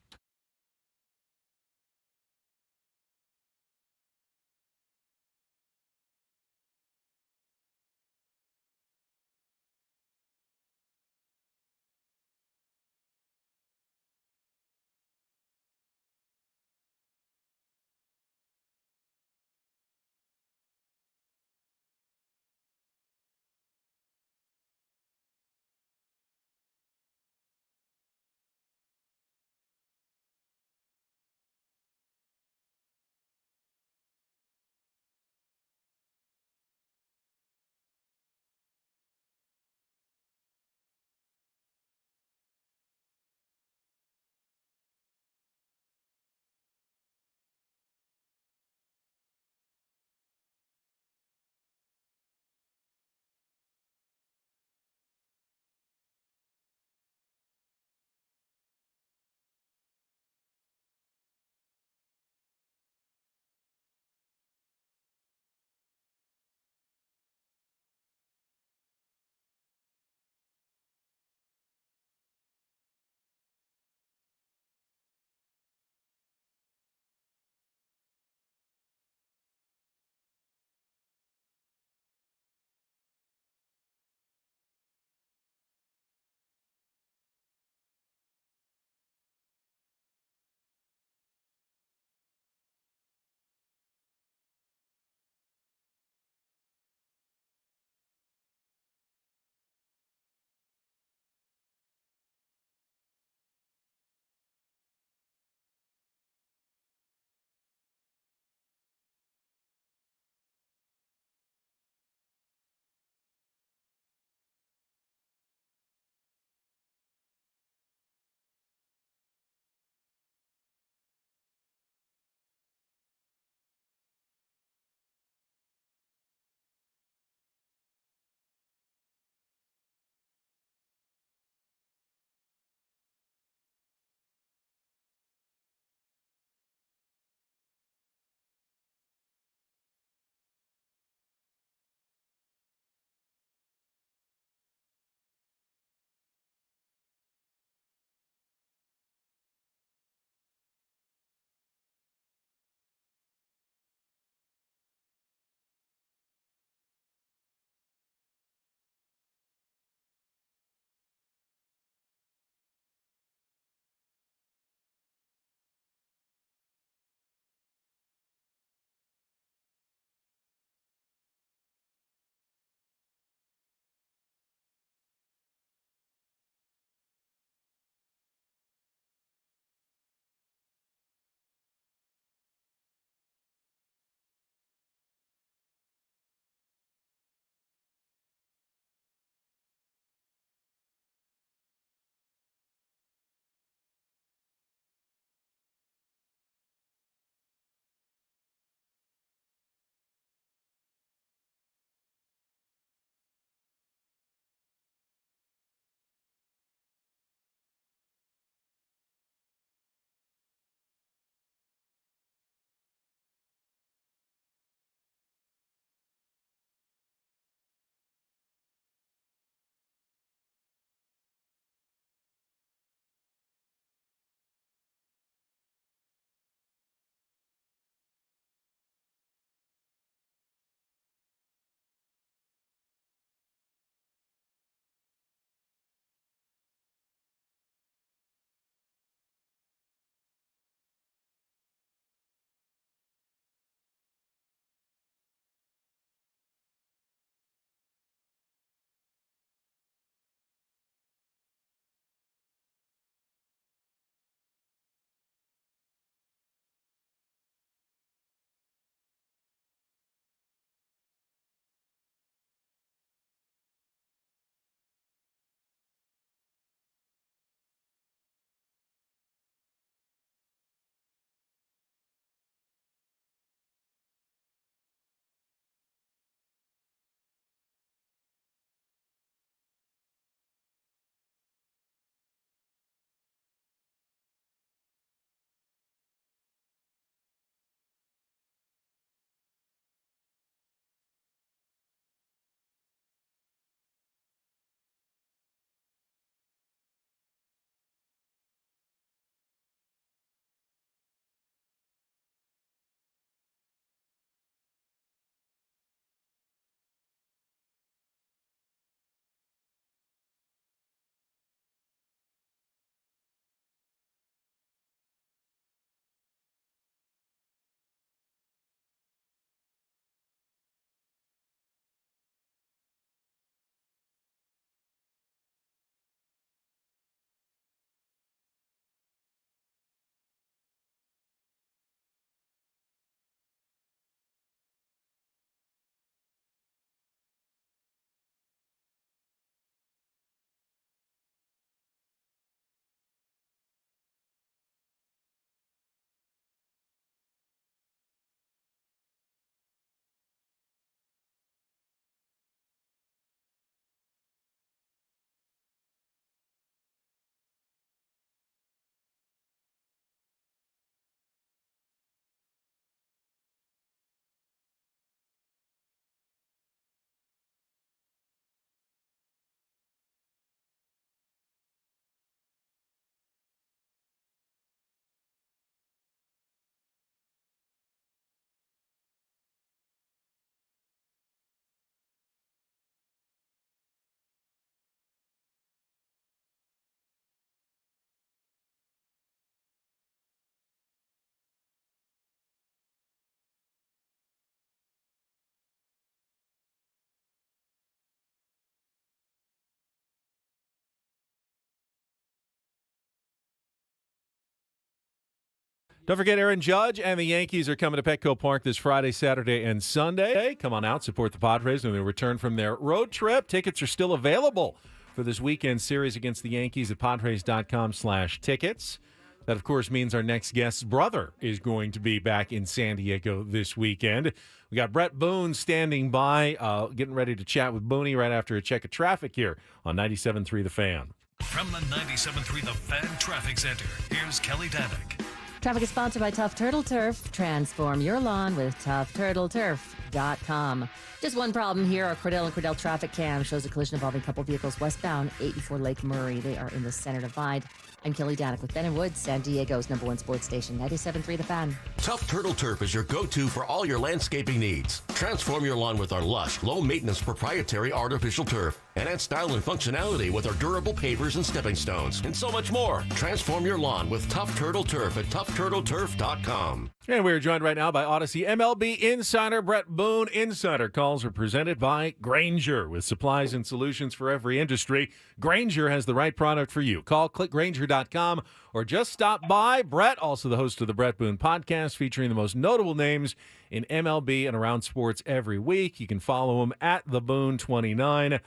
Don't forget, Aaron Judge and the Yankees are coming to Petco Park this Friday, Saturday, and Sunday. Come on out, support the Padres when they return from their road trip. Tickets are still available for this weekend series against the Yankees at Padres.com/tickets. That, of course, means our next guest's brother is going to be back in San Diego this weekend. We got Bret Boone standing by, getting ready to chat with Booney right after a check of traffic here on 97.3 The Fan. From the 97.3 The Fan Traffic Center, here's Kelly Danick. Traffic is sponsored by Tough Turtle Turf. Transform your lawn with ToughTurtleTurf.com. Just one problem here. Our Cordell and Cordell traffic cam shows a collision involving a couple vehicles westbound 84 Lake Murray. They are in the center divide. I'm Kelly Danick with Ben and Woods, San Diego's #1 sports station, 97.3 The Fan. Tough Turtle Turf is your go-to for all your landscaping needs. Transform your lawn with our lush, low-maintenance proprietary artificial turf. And add style and functionality with our durable pavers and stepping stones, and so much more. Transform your lawn with Tough Turtle Turf at ToughTurtleTurf.com. And we're joined right now by Odyssey MLB insider Bret Boone. Insider calls are presented by Grainger, with supplies and solutions for every industry. Grainger has the right product for you. Call clickgrainger.com or just stop by. Bret, also the host of the Bret Boone podcast, featuring the most notable names in MLB and around sports every week. You can follow him at TheBoone29.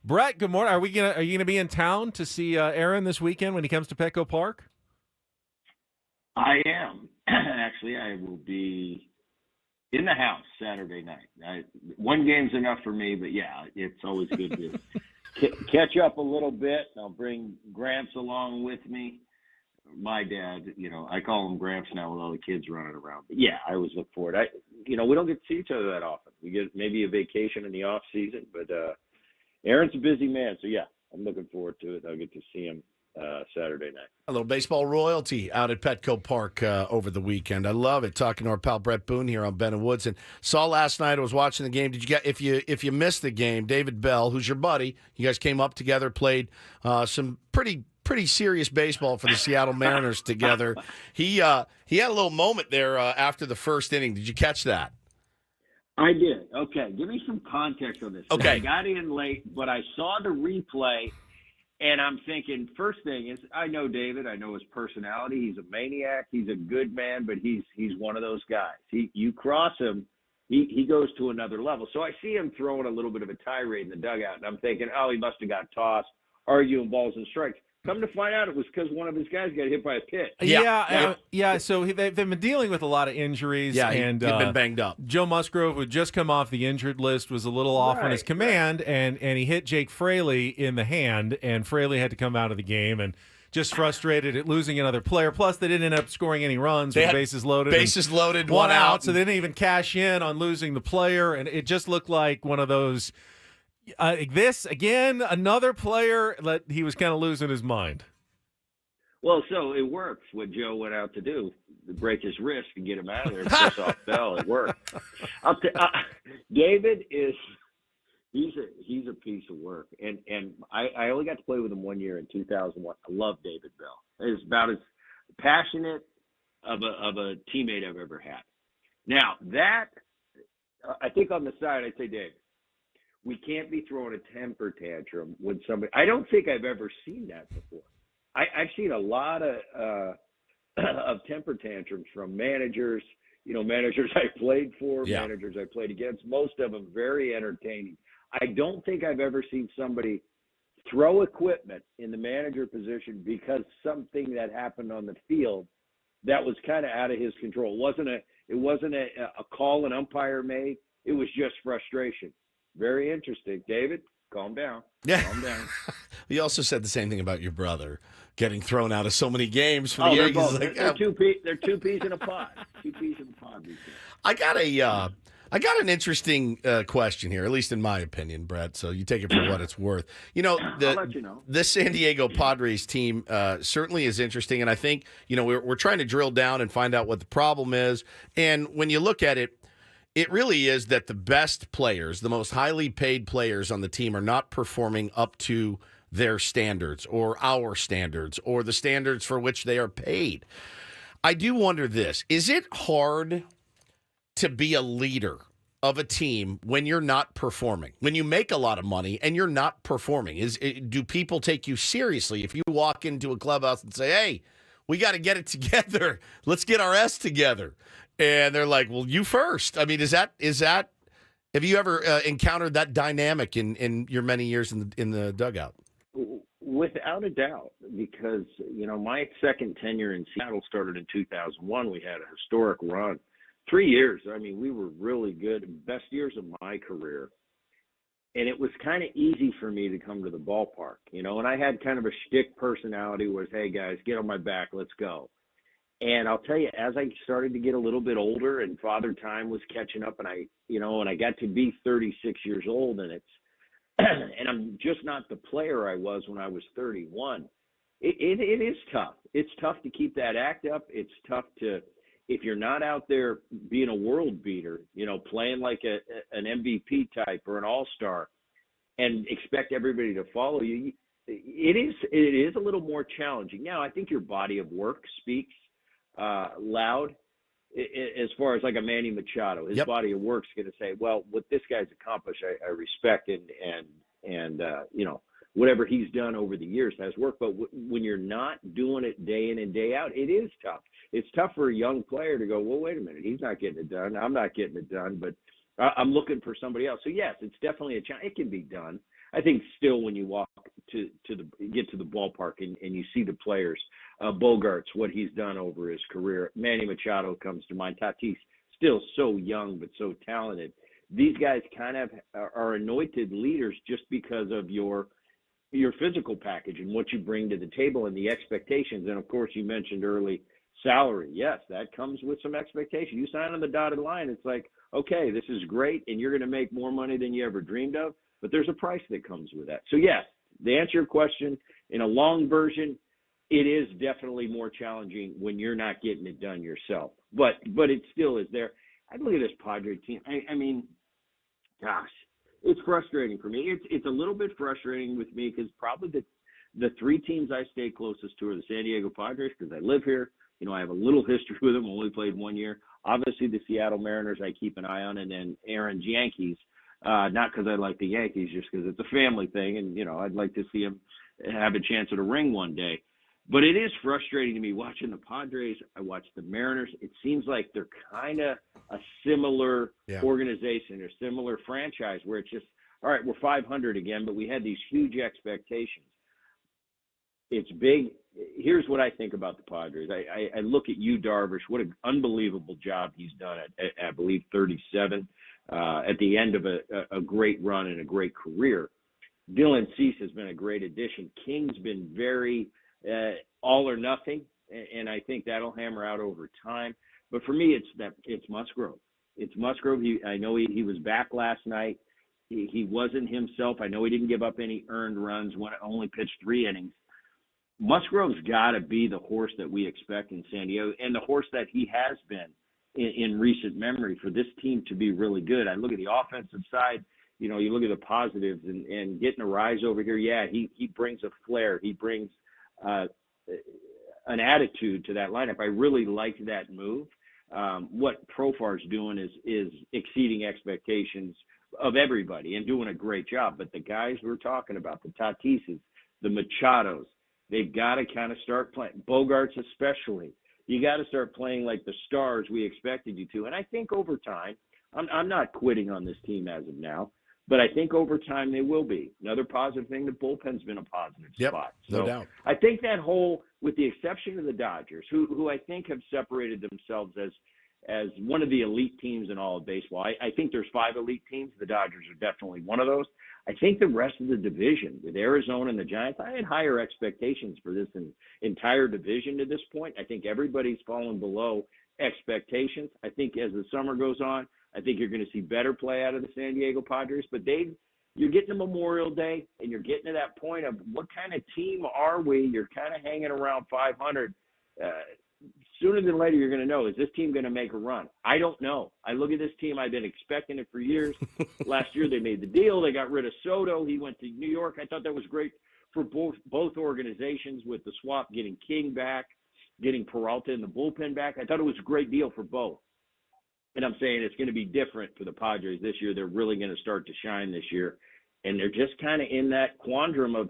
Bret, good morning. Are you gonna be in town to see Aaron this weekend when he comes to Petco Park? I am. Actually, I will be in the house Saturday night. One game's enough for me, but yeah, it's always good to catch up a little bit. I'll bring Gramps along with me. My dad, I call him Gramps now with all the kids running around. But yeah, I always look forward. We don't get to see each other that often. We get maybe a vacation in the off season, but Aaron's a busy man, so yeah, I'm looking forward to it. I'll get to see him Saturday night. A little baseball royalty out at Petco Park over the weekend. I love it. Talking to our pal Bret Boone here on Ben and Woods, and saw last night. I was watching the game. Did you get if you missed the game? David Bell, who's your buddy, you guys came up together, played some pretty serious baseball for the Seattle Mariners together. He had a little moment there after the first inning. Did you catch that? I did. Okay, give me some context on this. Okay. I got in late, but I saw the replay, and I'm thinking, first thing is, I know David. I know his personality. He's a maniac. He's a good man, but he's one of those guys. You cross him, he goes to another level. So I see him throwing a little bit of a tirade in the dugout, and I'm thinking, oh, he must have got tossed, arguing balls and strikes. Come to find out, it was because one of his guys got hit by a pitch. Yeah. So they've been dealing with a lot of injuries. Yeah, and he'd been banged up. Joe Musgrove, who had just come off the injured list, was a little off on his command, and he hit Jake Fraley in the hand, and Fraley had to come out of the game, and just frustrated at losing another player. Plus, they didn't end up scoring any runs with bases loaded. Bases loaded, one out. So they didn't even cash in on losing the player, and it just looked like one of those. This, again, another player that he was kind of losing his mind. Well, so it worked what Joe went out to do, to break his wrist and get him out of there and piss off Bell. It worked. David he's a piece of work. And I only got to play with him 1 year in 2001. I love David Bell. He's about as passionate of a teammate I've ever had. Now, that, I think on the side, I'd say, David, we can't be throwing a temper tantrum when somebody. I don't think I've ever seen that before. I've seen a lot of temper tantrums from managers. Managers I played for, managers I played against. Most of them very entertaining. I don't think I've ever seen somebody throw equipment in the manager position because something that happened on the field that was kind of out of his control. It wasn't a call an umpire made. It was just frustration. Very interesting. David, calm down. Yeah. Calm down. You also said the same thing about your brother getting thrown out of so many games for the Yankees. They're two peas in a pod. Two peas in a pod. I got an interesting question here, at least in my opinion, Bret. So you take it for what it's worth. I'll let you know. This San Diego Padres team certainly is interesting, and I think we're trying to drill down and find out what the problem is. And when you look at it, it really is that the best players, the most highly paid players on the team, are not performing up to their standards or our standards or the standards for which they are paid. I do wonder this. Is it hard to be a leader of a team when you're not performing? When you make a lot of money and you're not performing? Do people take you seriously if you walk into a clubhouse and say, hey, we got to get it together. Let's get our S together. And they're like, well, you first. I mean, is that have you ever encountered that dynamic in your many years in the dugout? Without a doubt, because, my second tenure in Seattle started in 2001. We had a historic run. 3 years. I mean, we were really good. Best years of my career. And it was kind of easy for me to come to the ballpark, and I had kind of a shtick personality was, hey, guys, get on my back. Let's go. And I'll tell you, as I started to get a little bit older and Father Time was catching up and I got to be 36 years old and and I'm just not the player I was when I was 31. It is tough. It's tough to keep that act up. It's tough to, if you're not out there being a world beater, playing like an MVP type or an all-star and expect everybody to follow you, it is a little more challenging. Now, I think your body of work speaks loud as far as like a Manny Machado. His body of work's going to say, well, what this guy's accomplished, I respect and whatever he's done over the years has worked. But when you're not doing it day in and day out, it is tough. It's tough for a young player to go, well, wait a minute, he's not getting it done. I'm not getting it done, but I'm looking for somebody else. So yes, it's definitely a challenge. It can be done. I think still when you walk get to the ballpark and you see the players, Bogarts, what he's done over his career. Manny Machado comes to mind. Tatis, still so young but so talented. These guys kind of are anointed leaders just because of your physical package and what you bring to the table and the expectations. And of course, you mentioned early salary. Yes, that comes with some expectation. You sign on the dotted line, it's like, okay, this is great, and you're going to make more money than you ever dreamed of, but there's a price that comes with that. So yes, to answer your question, in a long version, it is definitely more challenging when you're not getting it done yourself. But it still is there. I look at this Padres team. I mean, gosh, it's frustrating for me. It's a little bit frustrating with me because probably the three teams I stay closest to are the San Diego Padres because I live here. I have a little history with them. Only played 1 year. Obviously, the Seattle Mariners I keep an eye on, and then Aaron's Yankees. Not because I like the Yankees, just because it's a family thing, and I'd like to see them have a chance at a ring one day. But it is frustrating to me watching the Padres. I watch the Mariners. It seems like they're kind of a similar organization or similar franchise where it's just, all right, we're 500 again, but we had these huge expectations. It's big. Here's what I think about the Padres. I look at Yu Darvish. What an unbelievable job he's done at I believe, 37, at the end of a great run and a great career. Dylan Cease has been a great addition. King's been very all or nothing, and I think that'll hammer out over time. But for me, it's Musgrove. It's Musgrove. I know he was back last night. He wasn't himself. I know he didn't give up any earned runs. Only pitched 3 innings. Musgrove's got to be the horse that we expect in San Diego and the horse that he has been in recent memory for this team to be really good. I look at the offensive side, you look at the positives and getting a rise over here. Yeah, he brings a flair. He brings an attitude to that lineup. I really like that move. What Profar's doing is exceeding expectations of everybody and doing a great job. But the guys we're talking about, the Tatises, the Machados, they've got to kind of start playing. Bogarts especially. You got to start playing like the stars we expected you to. And I think over time, I'm not quitting on this team as of now, but I think over time they will be. Another positive thing, the bullpen's been a positive spot. So no doubt. I think that whole, with the exception of the Dodgers, who I think have separated themselves as one of the elite teams in all of baseball. I think there's 5 elite teams. The Dodgers are definitely one of those. I think the rest of the division, with Arizona and the Giants, I had higher expectations for this entire division to this point. I think everybody's fallen below expectations. I think as the summer goes on, I think you're going to see better play out of the San Diego Padres. But you're getting to Memorial Day, and you're getting to that point of what kind of team are we? You're kind of hanging around 500. Sooner than later, you're going to know, is this team going to make a run? I don't know. I look at this team. I've been expecting it for years. Last year, they made the deal. They got rid of Soto. He went to New York. I thought that was great for both organizations with the swap, getting King back, getting Peralta in the bullpen back. I thought it was a great deal for both. And I'm saying it's going to be different for the Padres this year. They're really going to start to shine this year. And they're just kind of in that quandrum of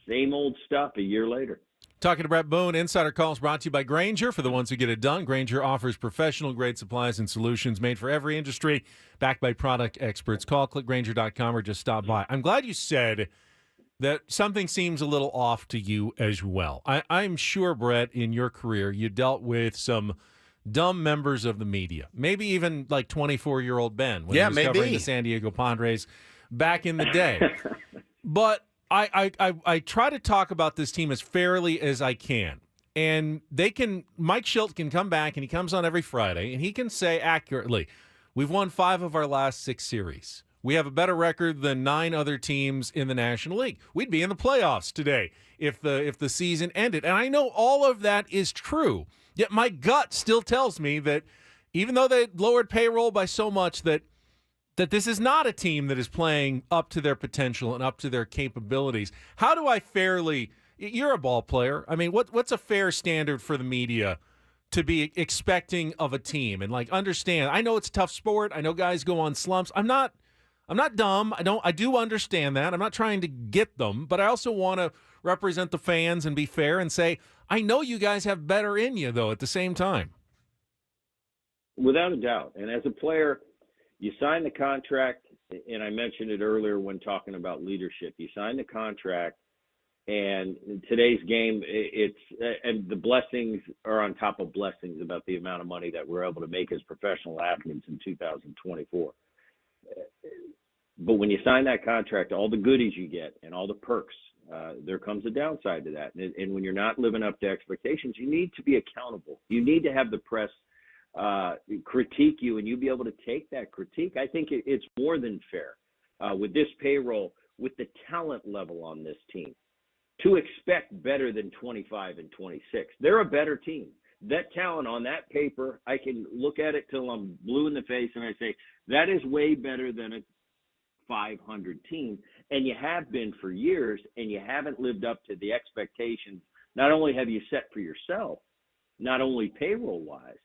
same old stuff a year later. Talking to Bret Boone, Insider Calls brought to you by Grainger. For the ones who get it done, Grainger offers professional-grade supplies and solutions made for every industry, backed by product experts. Call, click Grainger.com, or just stop by. I'm glad you said that something seems a little off to you as well. I'm sure, Bret, in your career, you dealt with some dumb members of the media, maybe even like 24-year-old Ben when he was covering the San Diego Padres back in the day. But I try to talk about this team as fairly as I can. And Mike Schilt can come back, and he comes on every Friday, and he can say accurately, we've won 5 of our last 6 series. We have a better record than 9 other teams in the National League. We'd be in the playoffs today if the season ended. And I know all of that is true, yet my gut still tells me that even though they lowered payroll by so much, that this is not a team that is playing up to their potential and up to their capabilities. How do I fairly – you're a ball player. I mean, what's a fair standard for the media to be expecting of a team? And, like, understand, I know it's a tough sport. I know guys go on slumps. I'm not dumb. I do understand that. I'm not trying to get them, but I also want to represent the fans and be fair and say, I know you guys have better in you, though, at the same time. Without a doubt. And as a player – you sign the contract, and I mentioned it earlier when talking about leadership. You sign the contract, and in today's game, and the blessings are on top of blessings about the amount of money that we're able to make as professional athletes in 2024. But when you sign that contract, all the goodies you get and all the perks, there comes a downside to that. And when you're not living up to expectations, you need to be accountable. You need to have the press critique you, and you be able to take that critique. I think it's more than fair with this payroll, with the talent level on this team, to expect better than 25 and 26. They're a better team. That talent on that paper, I can look at it till I'm blue in the face and I say, that is way better than a 500 team. And you have been for years, and you haven't lived up to the expectations. Not only have you set for yourself, not only payroll-wise,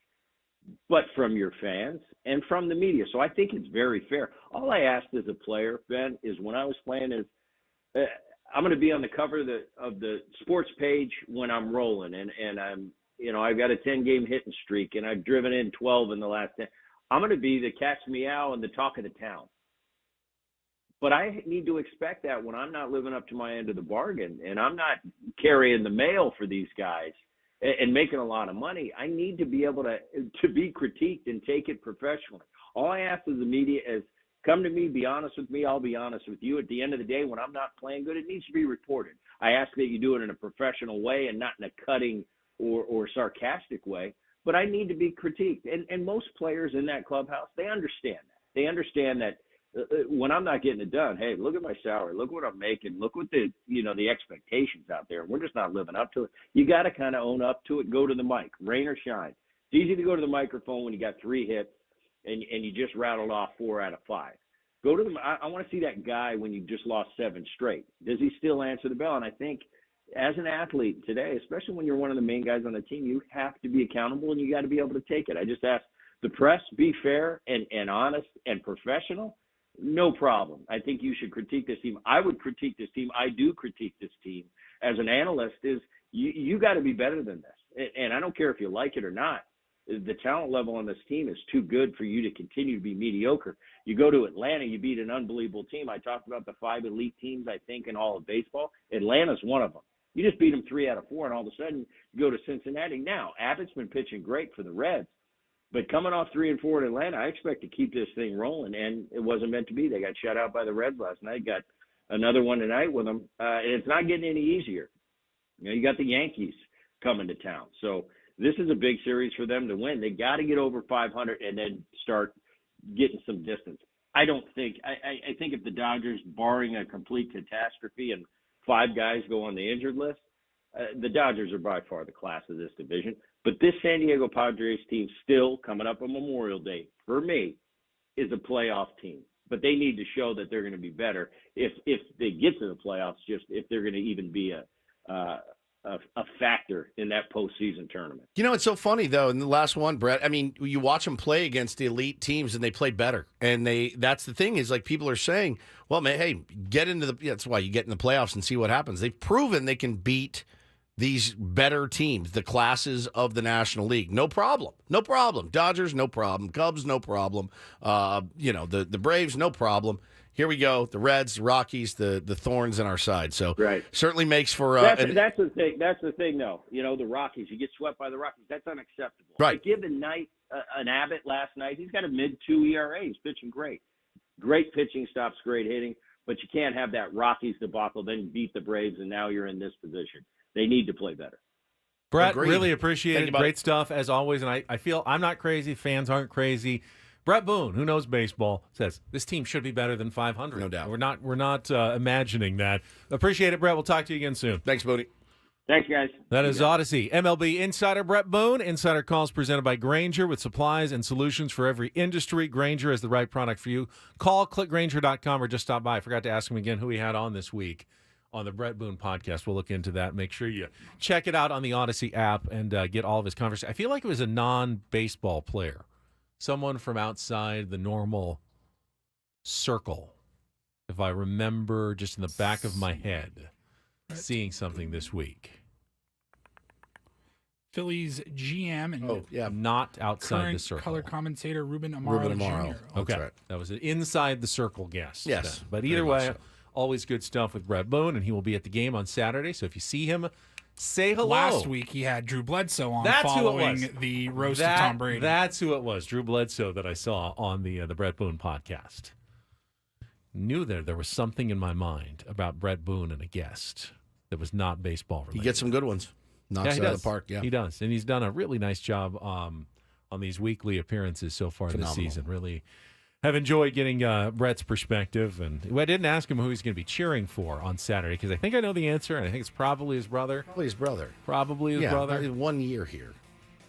but from your fans and from the media. So I think it's very fair. All I asked as a player, Ben, is when I was playing is I'm going to be on the cover of the sports page when I'm rolling, and I'm, I've got a 10-game hitting streak, and I've driven in 12 in the last 10. I'm going to be the catch meow and the talk of the town. But I need to expect that when I'm not living up to my end of the bargain, and I'm not carrying the mail for these guys and making a lot of money. I need to be able to be critiqued and take it professionally. All I ask of the media is, come to me, be honest with me, I'll be honest with you. At the end of the day, when I'm not playing good, it needs to be reported. I ask that you do it in a professional way and not in a cutting or sarcastic way, but I need to be critiqued. And most players in that clubhouse, they understand that. They understand that when I'm not getting it done, hey, look at my salary, look what I'm making, look what the expectations out there. We're just not living up to it. You got to kind of own up to it. Go to the mic, rain or shine. It's easy to go to the microphone when you got 3 hits and you just rattled off 4 out of 5. Go to I want to see that guy when you just lost 7 straight. Does he still answer the bell? And I think as an athlete today, especially when you're one of the main guys on the team, you have to be accountable and you got to be able to take it. I just ask the press, be fair and honest and professional. No problem. I think you should critique this team. I would critique this team. I do critique this team as an analyst. Is you got to be better than this. And I don't care if you like it or not. The talent level on this team is too good for you to continue to be mediocre. You go to Atlanta, you beat an unbelievable team. I talked about the 5 elite teams, I think, in all of baseball. Atlanta's one of them. You just beat them 3 out of 4, and all of a sudden you go to Cincinnati. Now, Abbott's been pitching great for the Reds. But coming off 3 and 4 in Atlanta, I expect to keep this thing rolling, and it wasn't meant to be. They got shut out by the Reds last night. Got another one tonight with them. And it's not getting any easier. You got the Yankees coming to town. So this is a big series for them to win. They got to get over 500 and then start getting some distance. I think if the Dodgers, barring a complete catastrophe and 5 guys go on the injured list, the Dodgers are by far the class of this division. But this San Diego Padres team still coming up on Memorial Day, for me, is a playoff team. But they need to show that they're going to be better if they get to the playoffs, just if they're going to even be a factor in that postseason tournament. It's so funny, though, in the last one, Bret, I mean, you watch them play against the elite teams, and they play better. And that's the thing is, like, people are saying, well, man, hey, that's why you get in the playoffs and see what happens. They've proven they can beat these better teams, the classes of the National League. No problem. No problem. Dodgers, no problem. Cubs, no problem. The Braves, no problem. Here we go. The Reds, the Rockies, the thorns in our side. So certainly makes for that's the thing. That's the thing, though. The Rockies. You get swept by the Rockies. That's unacceptable. Right. Like given Knight, an Abbott last night, he's got a mid-2 ERA. He's pitching great. Great pitching stops, great hitting. But you can't have that Rockies debacle, then beat the Braves, and now you're in this position. They need to play better. Brett, Agreed. really appreciate Thank it. you, Great stuff, as always. And I feel I'm not crazy. Fans aren't crazy. Bret Boone, who knows baseball, says this team should be better than 500. No doubt. We're not imagining that. Appreciate it, Brett. We'll talk to you again soon. Thanks, Boone. Thanks, guys. That is Odyssey. MLB Insider Bret Boone. Insider calls presented by Grainger with supplies and solutions for every industry. Grainger is the right product for you. Call clickgrainger.com or just stop by. I forgot to ask him again who he had on this week on the Bret Boone podcast. We'll look into that. Make sure you check it out on the Odyssey app and get all of his conversation. I feel like it was a non-baseball player, someone from outside the normal circle, if I remember just in the back of my head, seeing something this week. Phillies GM and not outside current the circle. color commentator Ruben Amaro Jr. Okay, right. That was an inside the circle guest. Yes, then. But very either much way, so. always good stuff with Bret Boone, and he will be at the game on Saturday. So if you see him, say hello. Last week he had Drew Bledsoe on That's following who it was. the roast of Tom Brady. That's who it was, Drew Bledsoe, that I saw on the Bret Boone podcast. Knew there was something in my mind about Bret Boone and a guest that was not baseball related. He gets some good ones. Knocks it out of the park. Yeah, he does, and he's done a really nice job on these weekly appearances so far Phenomenal. this season. Really have enjoyed getting Brett's perspective, and I didn't ask him who he's going to be cheering for on Saturday because I think I know the answer, and I think it's probably his brother. Probably his brother. Probably his brother. 1 year here.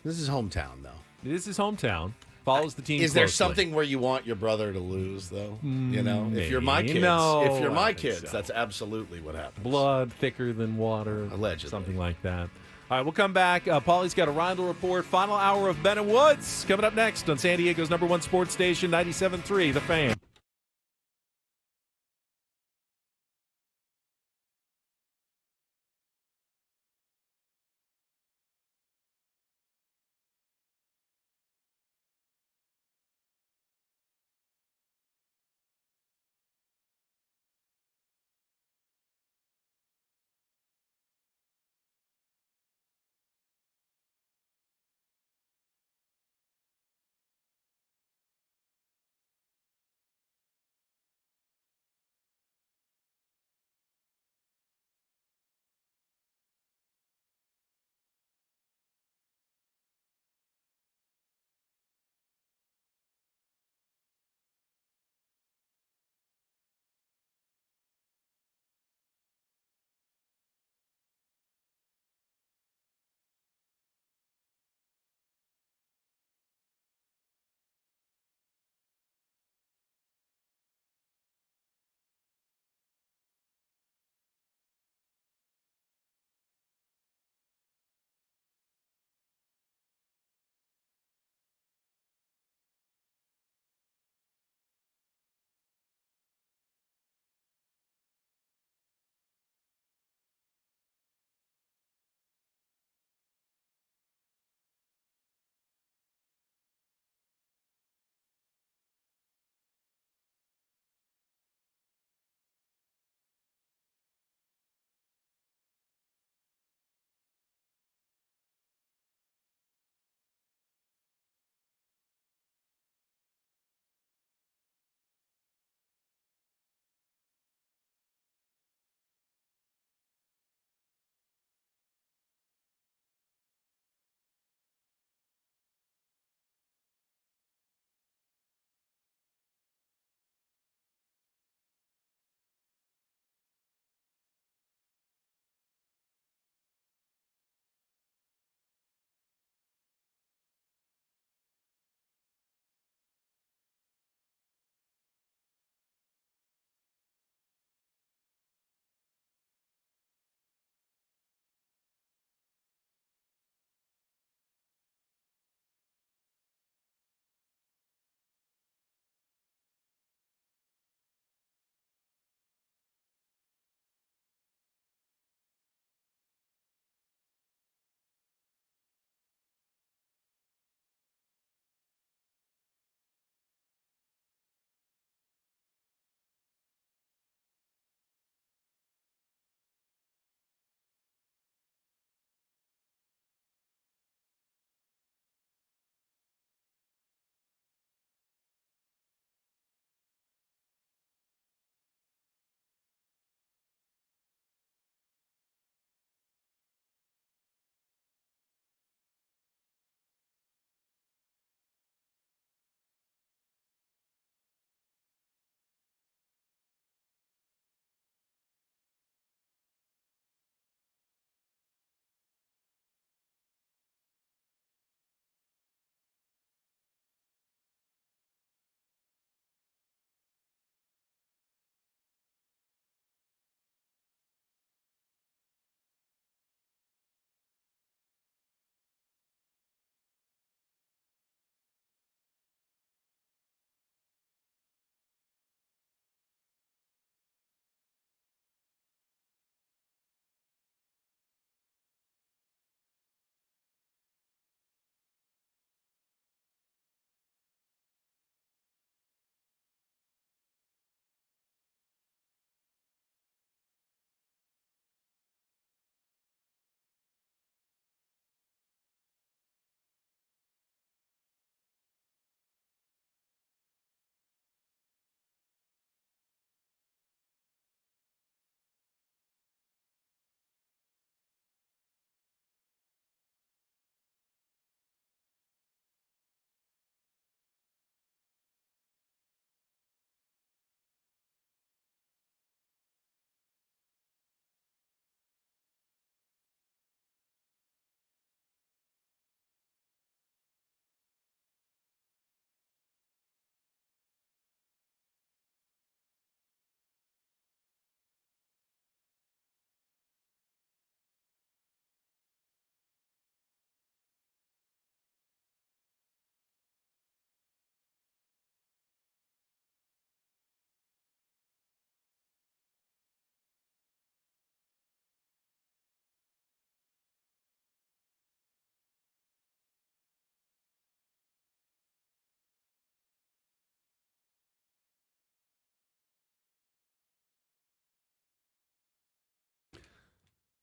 This is hometown, though. It is his hometown. Follows the team. Is there closely. something where you want your brother to lose, though? If you're my maybe. kids, No, if you're I my think kids, so. that's absolutely what happens. Blood thicker than water, Allegedly. something like that. All right, we'll come back. Paulie's got a Reindl Report. Final hour of Ben and Woods coming up next on San Diego's #1 sports station, 97.3 The Fan.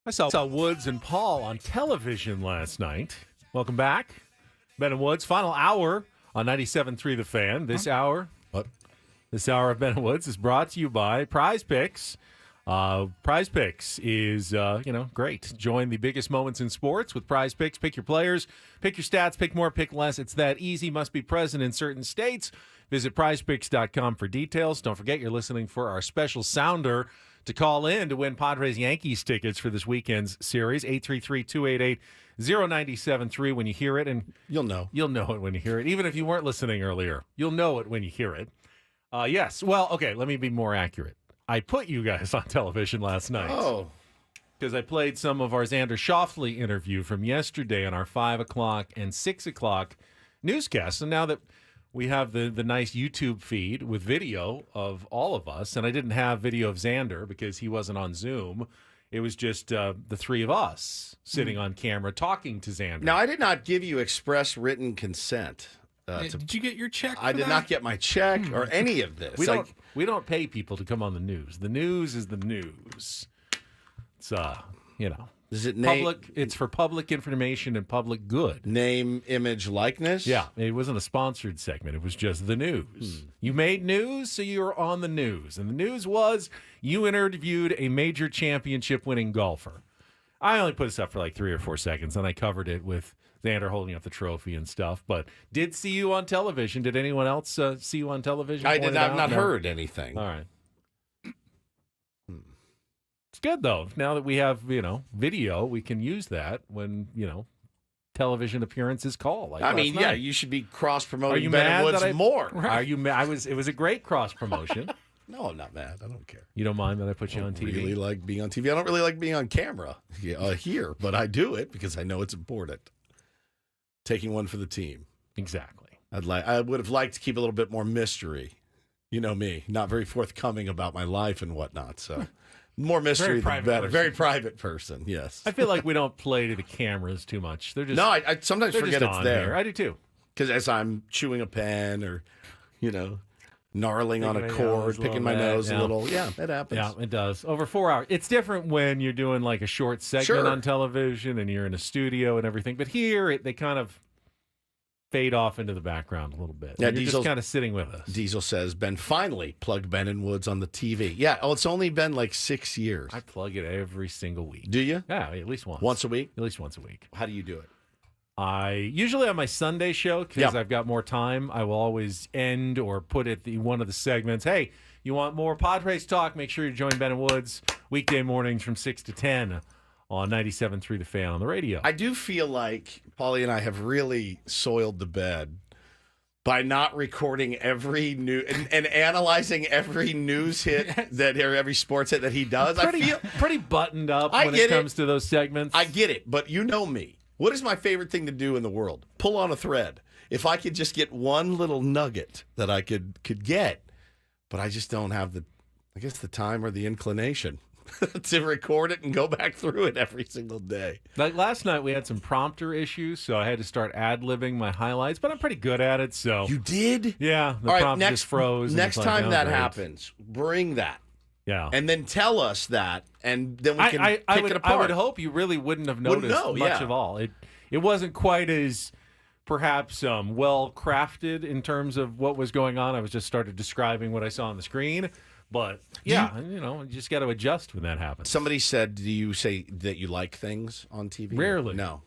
I saw Woods and Paul on television last night. Welcome back. Ben and Woods, final hour on 97.3 The Fan. This hour of Ben and Woods is brought to you by Prize Picks. Prize Picks is, great. Join the biggest moments in sports with Prize Picks. Pick your players, pick your stats, pick more, pick less. It's that easy. Must be present in certain states. Visit prizepicks.com for details. Don't forget you're listening for our special sounder to call in to win Padres Yankees tickets for this weekend's series. 833-288-0973. When you hear it, and you'll know it when you hear it. Even if you weren't listening earlier, you'll know it when you hear it. Yes. Well, okay, let me be more accurate. I put you guys on television last night. Oh. Because I played some of our Xander Schauffele interview from yesterday on our 5 o'clock and 6 o'clock newscasts. And now that we have the nice YouTube feed with video of all of us, and I didn't have video of Xander because he wasn't on Zoom. It was just the three of us sitting on camera talking to Xander. Now, I did not give you express written consent. Did you get your check? I did not get my check or any of this. We don't pay people to come on the news. The news is the news. It's Is it public? It's for public information and public good. Name, image, likeness? Yeah, it wasn't a sponsored segment. It was just the news. You made news, so you were on the news. And the news was you interviewed a major championship-winning golfer. I only put this up for like 3 or 4 seconds, and I covered it with Xander holding up the trophy and stuff. But did see you on television. Did anyone else see you on television? I did not heard anything. All right. It's good, though. Now that we have, video, we can use that when, television appearances call. Like I mean, last night. you should be cross-promoting Ben Ben Woods more. Are you mad? It was a great cross-promotion. No, I'm not mad. I don't care. You don't mind that I put you on TV? I really like being on TV. I don't really like being on camera here, but I do it because I know it's important. Taking one for the team. Exactly. I would have liked to keep a little bit more mystery. You know me, not very forthcoming about my life and whatnot, so... More mystery, the better. Very private person, yes. I feel like we don't play to the cameras too much. They're just I sometimes forget it's there. Here. I do too. Because as I'm chewing a pen or, gnarling on a cord, picking my nose a little. Yeah, it happens. Yeah, it does. Over 4 hours. It's different when you're doing like a short segment on television and you're in a studio and everything. But here, they kind of fade off into the background a little bit. Yeah, you're just kind of sitting with us. Diesel says, Ben finally plugged Ben and Woods on the TV. Yeah, it's only been like 6 years. I plug it every single week. Do you? Yeah, at least once. Once a week? At least once a week. How do you do it? I usually on my Sunday show, because I've got more time, I will always end or put at one of the segments, hey, you want more Padres talk? Make sure you join Ben and Woods weekday mornings from 6 to 10 on 97.3 The Fan on the radio. I do feel like Paulie and I have really soiled the bed by not recording every new and analyzing every news hit or every sports hit that he does. I feel pretty buttoned up when it comes to those segments. I get it, but you know me. What is my favorite thing to do in the world? Pull on a thread. If I could just get one little nugget that I could get, but I just don't have the time or the inclination to record it and go back through it every single day. Like last night, we had some prompter issues, so I had to start ad-libbing my highlights, but I'm pretty good at it. So you did? Yeah, the prompter just froze. Next time that happens, bring that. Yeah. And then tell us that, and then we can pick it apart. I would hope you really wouldn't have noticed much of all. It wasn't quite as perhaps well-crafted in terms of what was going on. I was just started describing what I saw on the screen. But, you just got to adjust when that happens. Somebody said, do you say that you like things on TV? Rarely. No.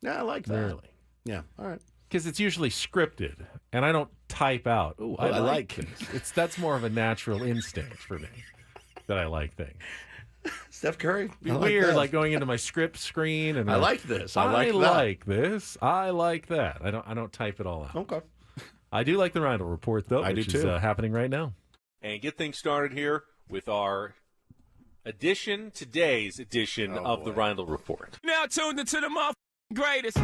I like that. Rarely. Yeah, all right. Because it's usually scripted, and I don't type out, I like this. That's more of a natural instinct for me, that I like things. Steph Curry? It'd be weird, like going into my script screen. And I like this. I like that. like this. I like that. I don't type it all out. Okay. I do like the Reindl Report, though, which is happening right now. And get things started here with our today's edition of the Reindl Report. Now tuned into the greatest.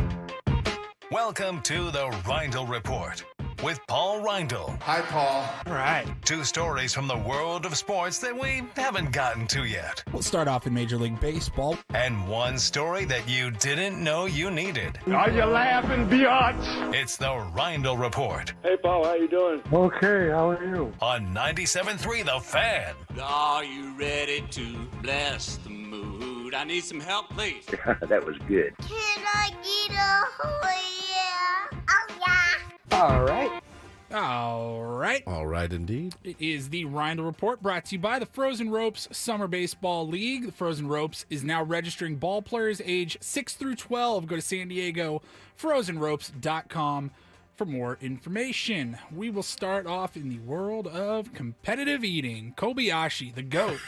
Welcome to the Reindl Report with Paul Reindl. Hi, Paul. All right. 2 stories from the world of sports that we haven't gotten to yet. We'll start off in Major League Baseball. And 1 story that you didn't know you needed. Are you laughing, biatch? It's the Reindl Report. Hey, Paul, how you doing? Okay, how are you? On 97.3 The Fan. Are you ready to bless the mood? I need some help, please. That was good. Can I get a oh yeah? Oh yeah. All right. All right. All right, indeed. It is the Reindl Report brought to you by the Frozen Ropes Summer Baseball League. The Frozen Ropes is now registering ball players age 6 through 12. Go to San Diego frozenropes.com for more information. We will start off in the world of competitive eating. Kobayashi, the GOAT,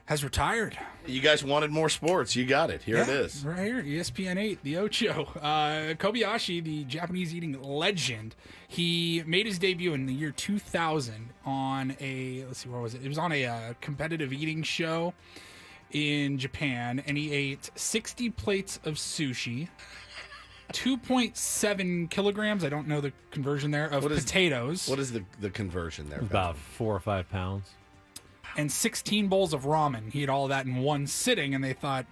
has retired. You guys wanted more sports. You got it. Here it is. Right here, ESPN 8, the Ocho. Kobayashi, the Japanese eating legend, he made his debut in the year 2000 on a, let's see, where was it? It was on a competitive eating show in Japan, and he ate 60 plates of sushi, 2.7 kilograms, I don't know the conversion there, of potatoes. What is the conversion there? About 4 or 5 pounds. And 16 bowls of ramen. He had all of that in one sitting, and they thought,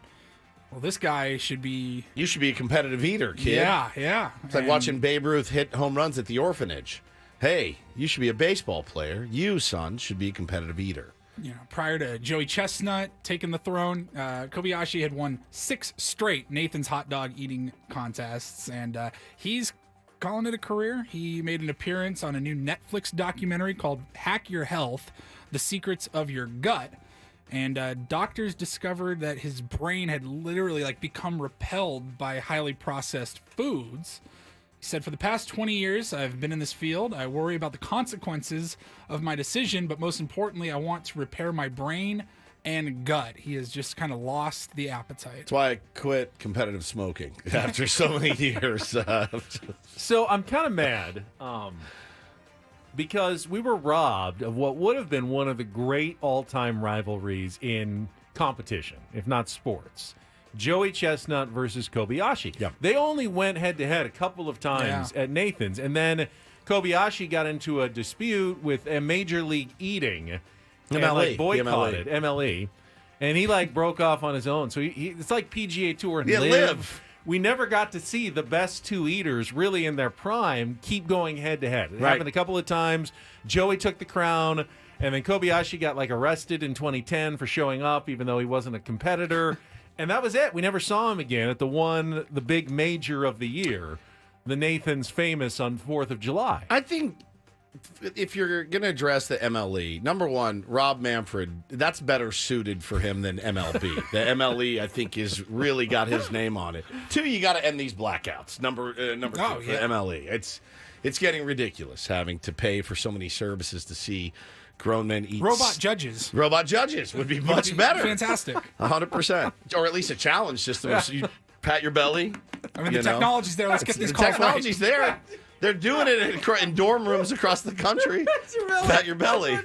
well, this guy should be... You should be a competitive eater, kid. Yeah. It's like watching Babe Ruth hit home runs at the orphanage. Hey, you should be a baseball player. You, son, should be a competitive eater. You know, prior to Joey Chestnut taking the throne, Kobayashi had won 6 straight Nathan's hot dog eating contests, and he's calling it a career. He made an appearance on a new Netflix documentary called Hack Your Health, The Secrets of Your Gut, and doctors discovered that his brain had literally become repelled by highly processed foods. He said, for the past 20 years, I've been in this field. I worry about the consequences of my decision, but most importantly, I want to repair my brain and gut. He has just kind of lost the appetite. That's why I quit competitive smoking after so many years. So I'm kind of mad because we were robbed of what would have been one of the great all-time rivalries in competition, if not sports. Joey Chestnut versus Kobayashi. Yep. They only went head-to-head a couple of times at Nathan's, and then Kobayashi got into a dispute with a Major League Eating and boycotted MLE, and he broke off on his own. So it's like PGA Tour and Live. We never got to see the best 2 eaters really in their prime keep going head-to-head. It happened a couple of times. Joey took the crown, and then Kobayashi got arrested in 2010 for showing up even though he wasn't a competitor. And that was it. We never saw him again at the big major of the year, the Nathan's famous on 4th of July. I think if you're going to address the MLE, number one, Rob Manfred, that's better suited for him than MLB. The MLE, I think, is really got his name on it. 2, you got to end these blackouts. Number 2 for MLE. It's getting ridiculous having to pay for so many services to see grown men eat. Robot judges. Robot judges would be much better. Fantastic. 100%. Or at least a challenge system. So you pat your belly. I mean, the technology's there. Let's get these the calls technology's there. They're doing it in dorm rooms across the country. Pat your belly.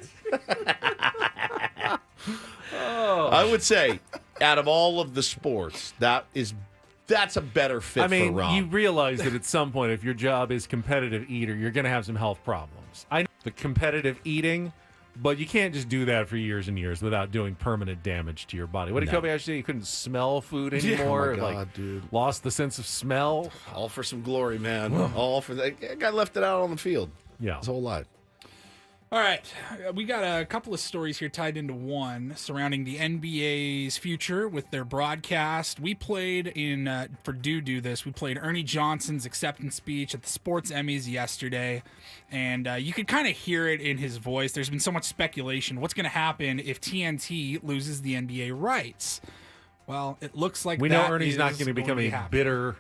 I would say, out of all of the sports, that's a better fit for Rob. You realize that at some point, if your job is competitive eater, you're going to have some health problems. I know the competitive eating, but you can't just do that for years and years without doing permanent damage to your body. What did Kobayashi say? You couldn't smell food anymore? Oh my God, dude. Lost the sense of smell? All for some glory, man. All for that. That guy left it out on the field. Yeah. His whole life. All right. We got a couple of stories here tied into one surrounding the NBA's future with their broadcast. We played for Do This, we played Ernie Johnson's acceptance speech at the Sports Emmys yesterday, and you could kind of hear it in his voice. There's been so much speculation. What's going to happen if TNT loses the NBA rights? Well, it looks like we know Ernie's not going to become a happen. bitter,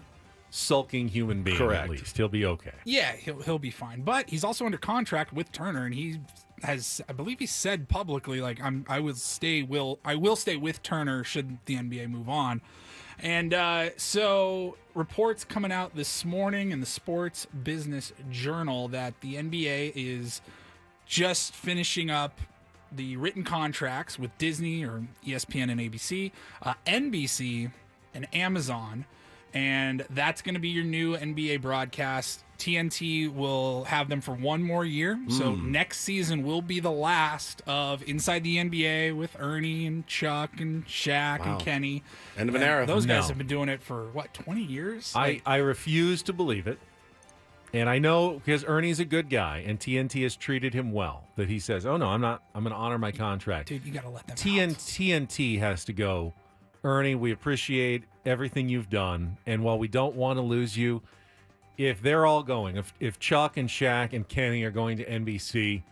sulking human being. Correct. At least he'll be okay. Yeah, he'll be fine. But he's also under contract with Turner, and he has, I believe, he said publicly, I will stay with Turner should the NBA move on. And so reports coming out this morning in the Sports Business Journal that the NBA is just finishing up the written contracts with Disney or ESPN and ABC, NBC, and Amazon. And that's going to be your new NBA broadcast. TNT will have them for one more year. So next season will be the last of Inside the NBA with Ernie and Chuck and Shaq and Kenny. End of an era. Those guys have been doing it for, 20 years? I refuse to believe it. And I know because Ernie's a good guy and TNT has treated him well that he says, oh, no, I'm not. I'm going to honor my contract. Dude, you got to let them TNT has to go Ernie, we appreciate everything you've done. And while we don't want to lose you, if they're all going, if Chuck and Shaq and Kenny are going to NBC,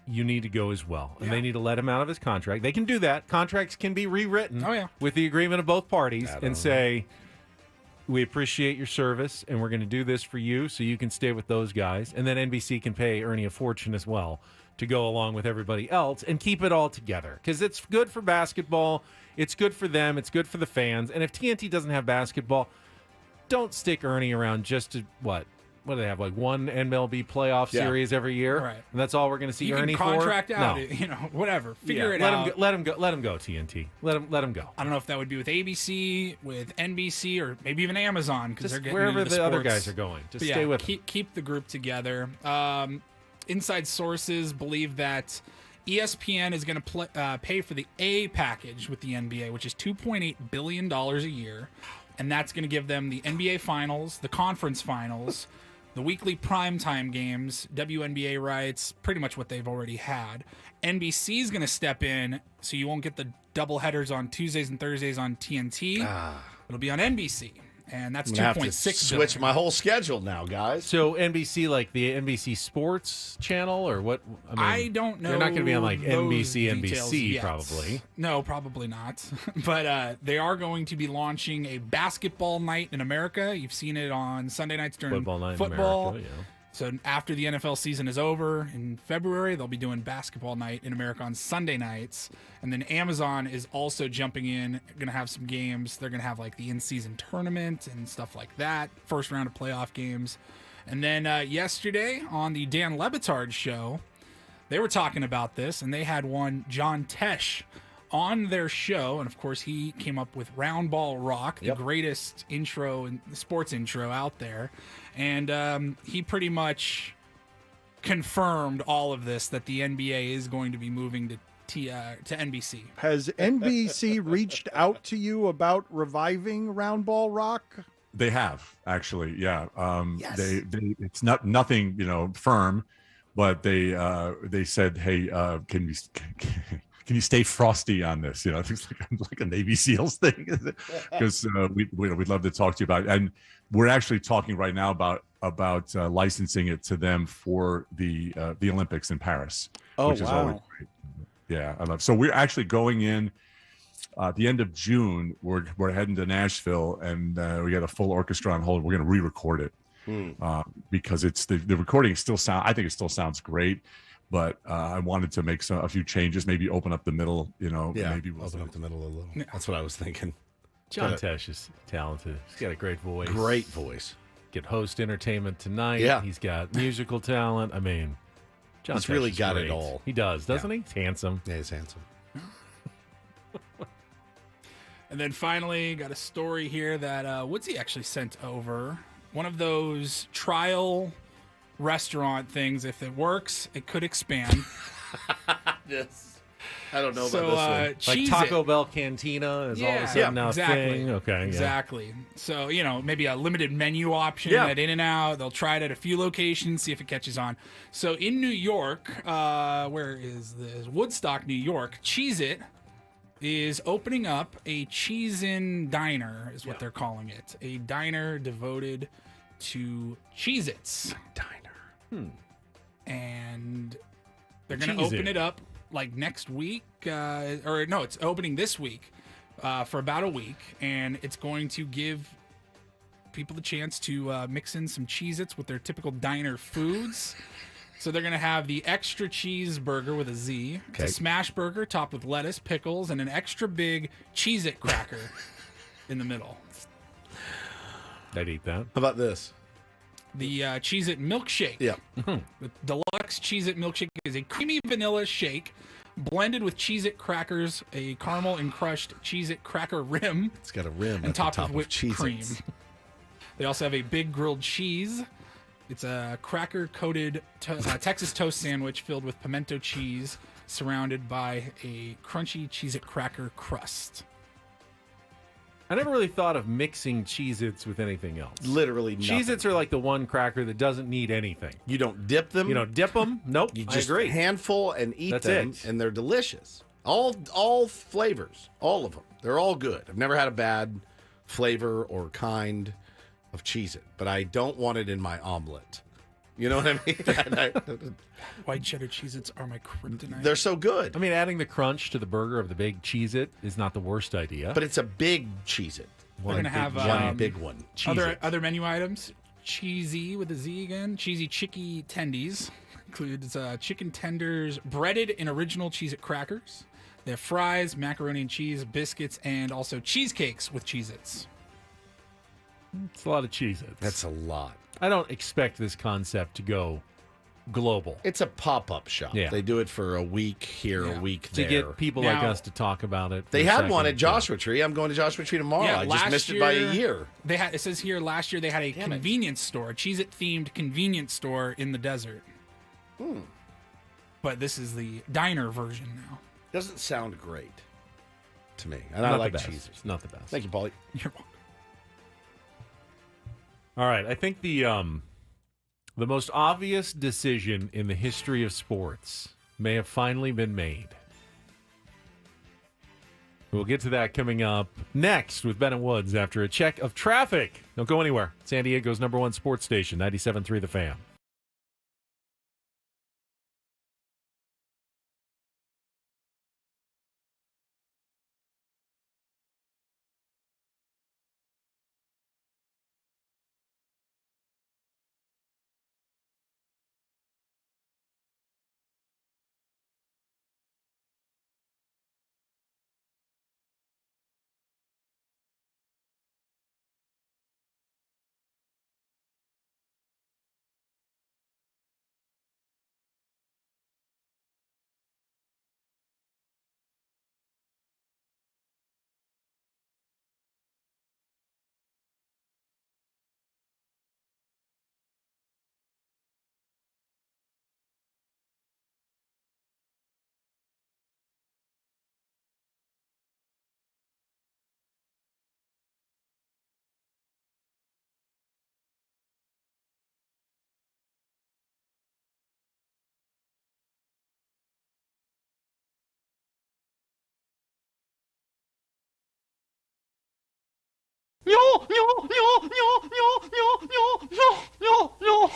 you need to go as well. And they need to let him out of his contract. They can do that. Contracts can be rewritten with the agreement of both parties and say, we appreciate your service, and we're going to do this for you so you can stay with those guys. And then NBC can pay Ernie a fortune as well to go along with everybody else and keep it all together. Because it's good for basketball. It's good for them. It's good for the fans. And if TNT doesn't have basketball, don't stick Ernie around just to, what do they have, like one MLB playoff series every year? Right. And that's all we're going to see You Ernie can contract for? out, No. Whatever. Figure it let out. Him go, let him go, TNT. Let him go. I don't know if that would be with ABC, with NBC, or maybe even Amazon, because they're getting wherever into the other sports. guys are going. Just But stay with them. keep the group together. Inside sources believe that ESPN is going to pay for the A package with the NBA, which is $2.8 billion a year. And that's going to give them the NBA Finals, the Conference Finals, the weekly primetime games, WNBA rights, pretty much what they've already had. NBC is going to step in, so you won't get the double headers on Tuesdays and Thursdays on TNT. It'll be on NBC, and that's I'm gonna have to $2.6 switch my whole schedule now, guys. So NBC, like the NBC Sports channel, or what? I don't know. They're not going to be on like those NBC, details NBC, yet. probably. No, probably not. But they are going to be launching a basketball night in America. You've seen it on Sunday nights during Football night in football. America, yeah. So after the NFL season is over in February, they'll be doing basketball night in America on Sunday nights. And then Amazon is also jumping in, going to have some games. They're going to have like the in-season tournament and stuff like that. First round of playoff games. And then yesterday on the Dan Le Batard show, they were talking about this, and they had one John Tesh on their show. And of course, he came up with Round Ball Rock, the greatest intro and sports intro out there. And he pretty much confirmed all of this, that the NBA is going to be moving to NBC. Has NBC reached out to you about reviving Round Ball Rock? They have, actually, yeah. Yes. They it's nothing firm, but they said, hey, can you stay frosty on this? It's like a Navy SEALs thing, because we'd love to talk to you about it. And we're actually talking right now about licensing it to them for the Olympics in Paris. Oh, which is always great. Yeah, I love. So we're actually going in at the end of June. We're heading to Nashville, and we got a full orchestra on hold. We're going to re-record it because it's the recording I think it still sounds great. But I wanted to make a few changes, maybe open up the middle, maybe open up the middle a little. That's what I was thinking. John Tesh is talented. He's got a great voice. Great voice. Get host Entertainment Tonight. Yeah. He's got musical talent. I mean, John He's Tesh really is got great. it all. He does, doesn't he? He's handsome. Yeah, he's handsome. And then finally, got a story here that Woodsy actually sent over. One of those trial restaurant things. If it works, it could expand. Yes. I don't know So, about this one. Like Taco Bell Cantina is all of a sudden now a thing. Okay, yeah. Exactly. So, maybe a limited menu option at In-N-Out. They'll try it at a few locations, see if it catches on. So in New York, where is this? Woodstock, New York, Cheez-It is opening up a Cheez-In diner, is what they're calling it. A diner devoted to Cheez-Its. Diner. And they're going to open it up like next week, it's opening this week for about a week, and it's going to give people the chance to mix in some Cheez-Its with their typical diner foods. So they're going to have the extra cheeseburger with a Z. It's a smash burger topped with lettuce, pickles, and an extra big Cheez-It cracker in the middle. I'd eat that. How about this? The Cheez-It milkshake. Yeah. The deluxe Cheez-It milkshake is a creamy vanilla shake blended with Cheez-It crackers, a caramel and crushed Cheez-It cracker rim. It's got a rim and at the topped top with of whipped Cheez-Its. cream. They also have a big grilled cheese. It's a cracker-coated Texas toast sandwich filled with pimento cheese, surrounded by a crunchy Cheez-It cracker crust. I never really thought of mixing Cheez-Its with anything else. Literally nothing. Cheez-Its are like the one cracker that doesn't need anything. You don't dip them. You don't dip them? Nope. You I just agree. handful and eat That's them, it. and they're delicious. All flavors, all of them. They're all good. I've never had a bad flavor or kind of Cheez-It, but I don't want it in my omelet. You know what I mean? White cheddar Cheez-Its are my kryptonite. They're so good. I mean, adding the crunch to the burger of the big Cheez-It is not the worst idea. But it's a big Cheez-It. We're going to have one big one. Other menu items. Cheesy with a Z again. Cheesy Chicky Tendies. Includes chicken tenders breaded in original Cheez-It crackers. They have fries, macaroni and cheese, biscuits, and also cheesecakes with Cheez-Its. It's a lot of Cheez-Its. That's a lot. I don't expect this concept to go global. It's a pop-up shop. Yeah. They do it for a week here, a week there. To get people like us to talk about it. They had one at Joshua Tree. I'm going to Joshua Tree tomorrow. Yeah, I just missed it by a year. It says here last year they had a convenience store, a Cheez-It themed convenience store in the desert. But this is the diner version now. Doesn't sound great to me. And Not I the like best. cheese. It's not the best. Thank you, Paulie. You're welcome. All right, I think the most obvious decision in the history of sports may have finally been made. We'll get to that coming up next with Bennett Woods after a check of traffic. Don't go anywhere. San Diego's #1 sports station, 97.3 The Fan. Yo, yo, yo, yo, yo, yo, yo, yo, yo, yo.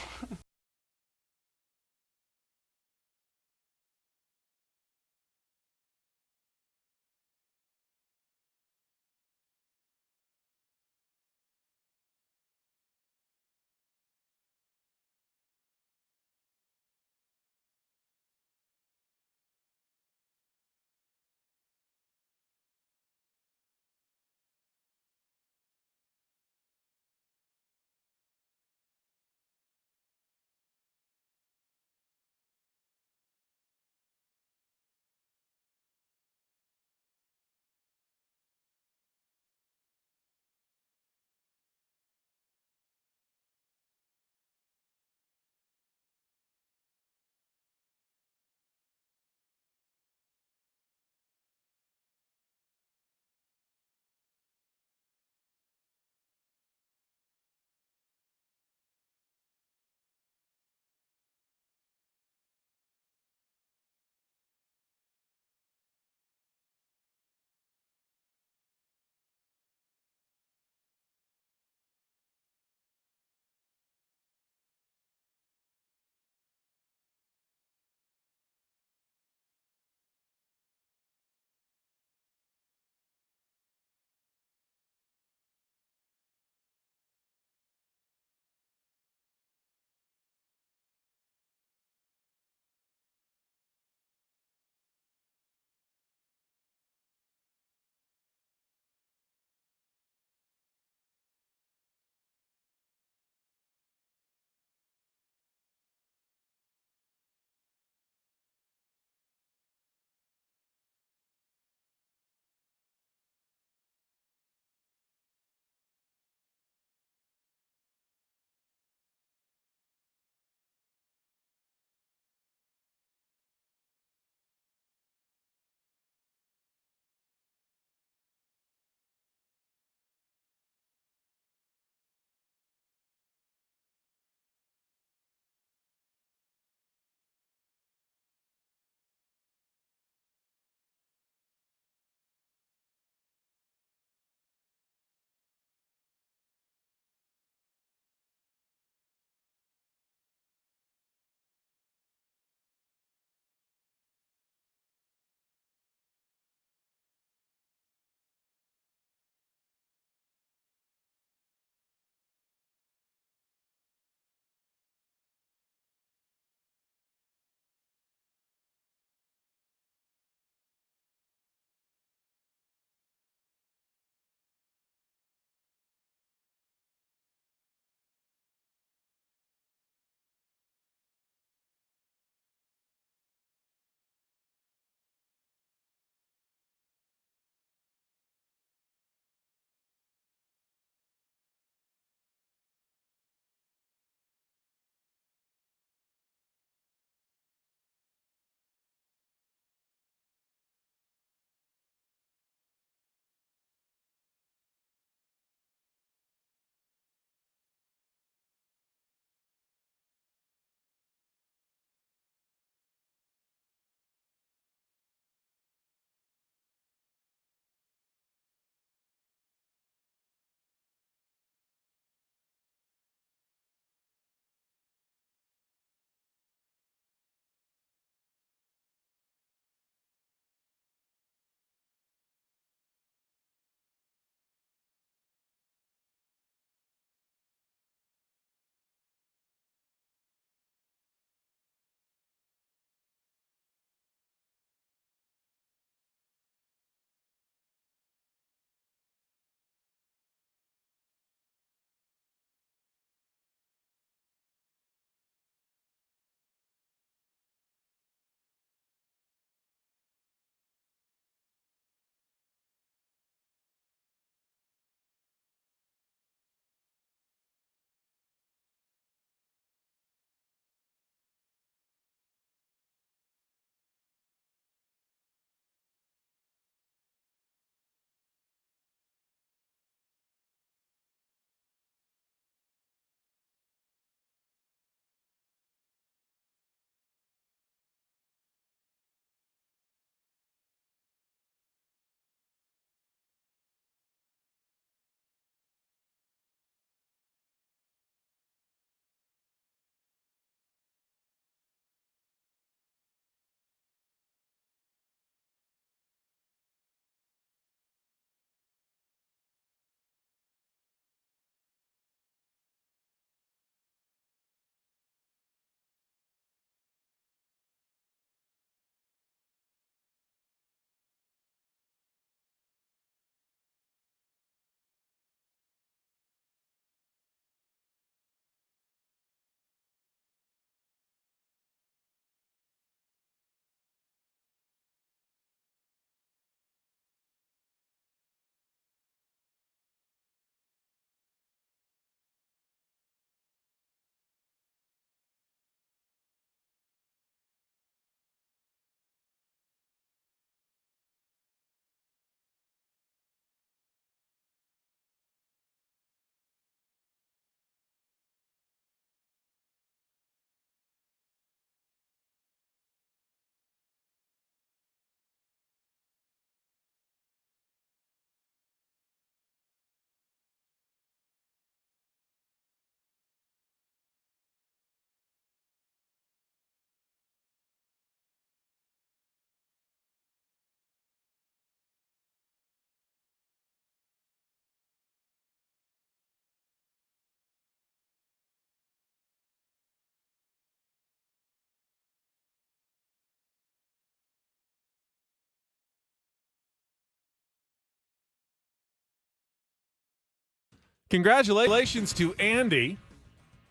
Congratulations to Andy.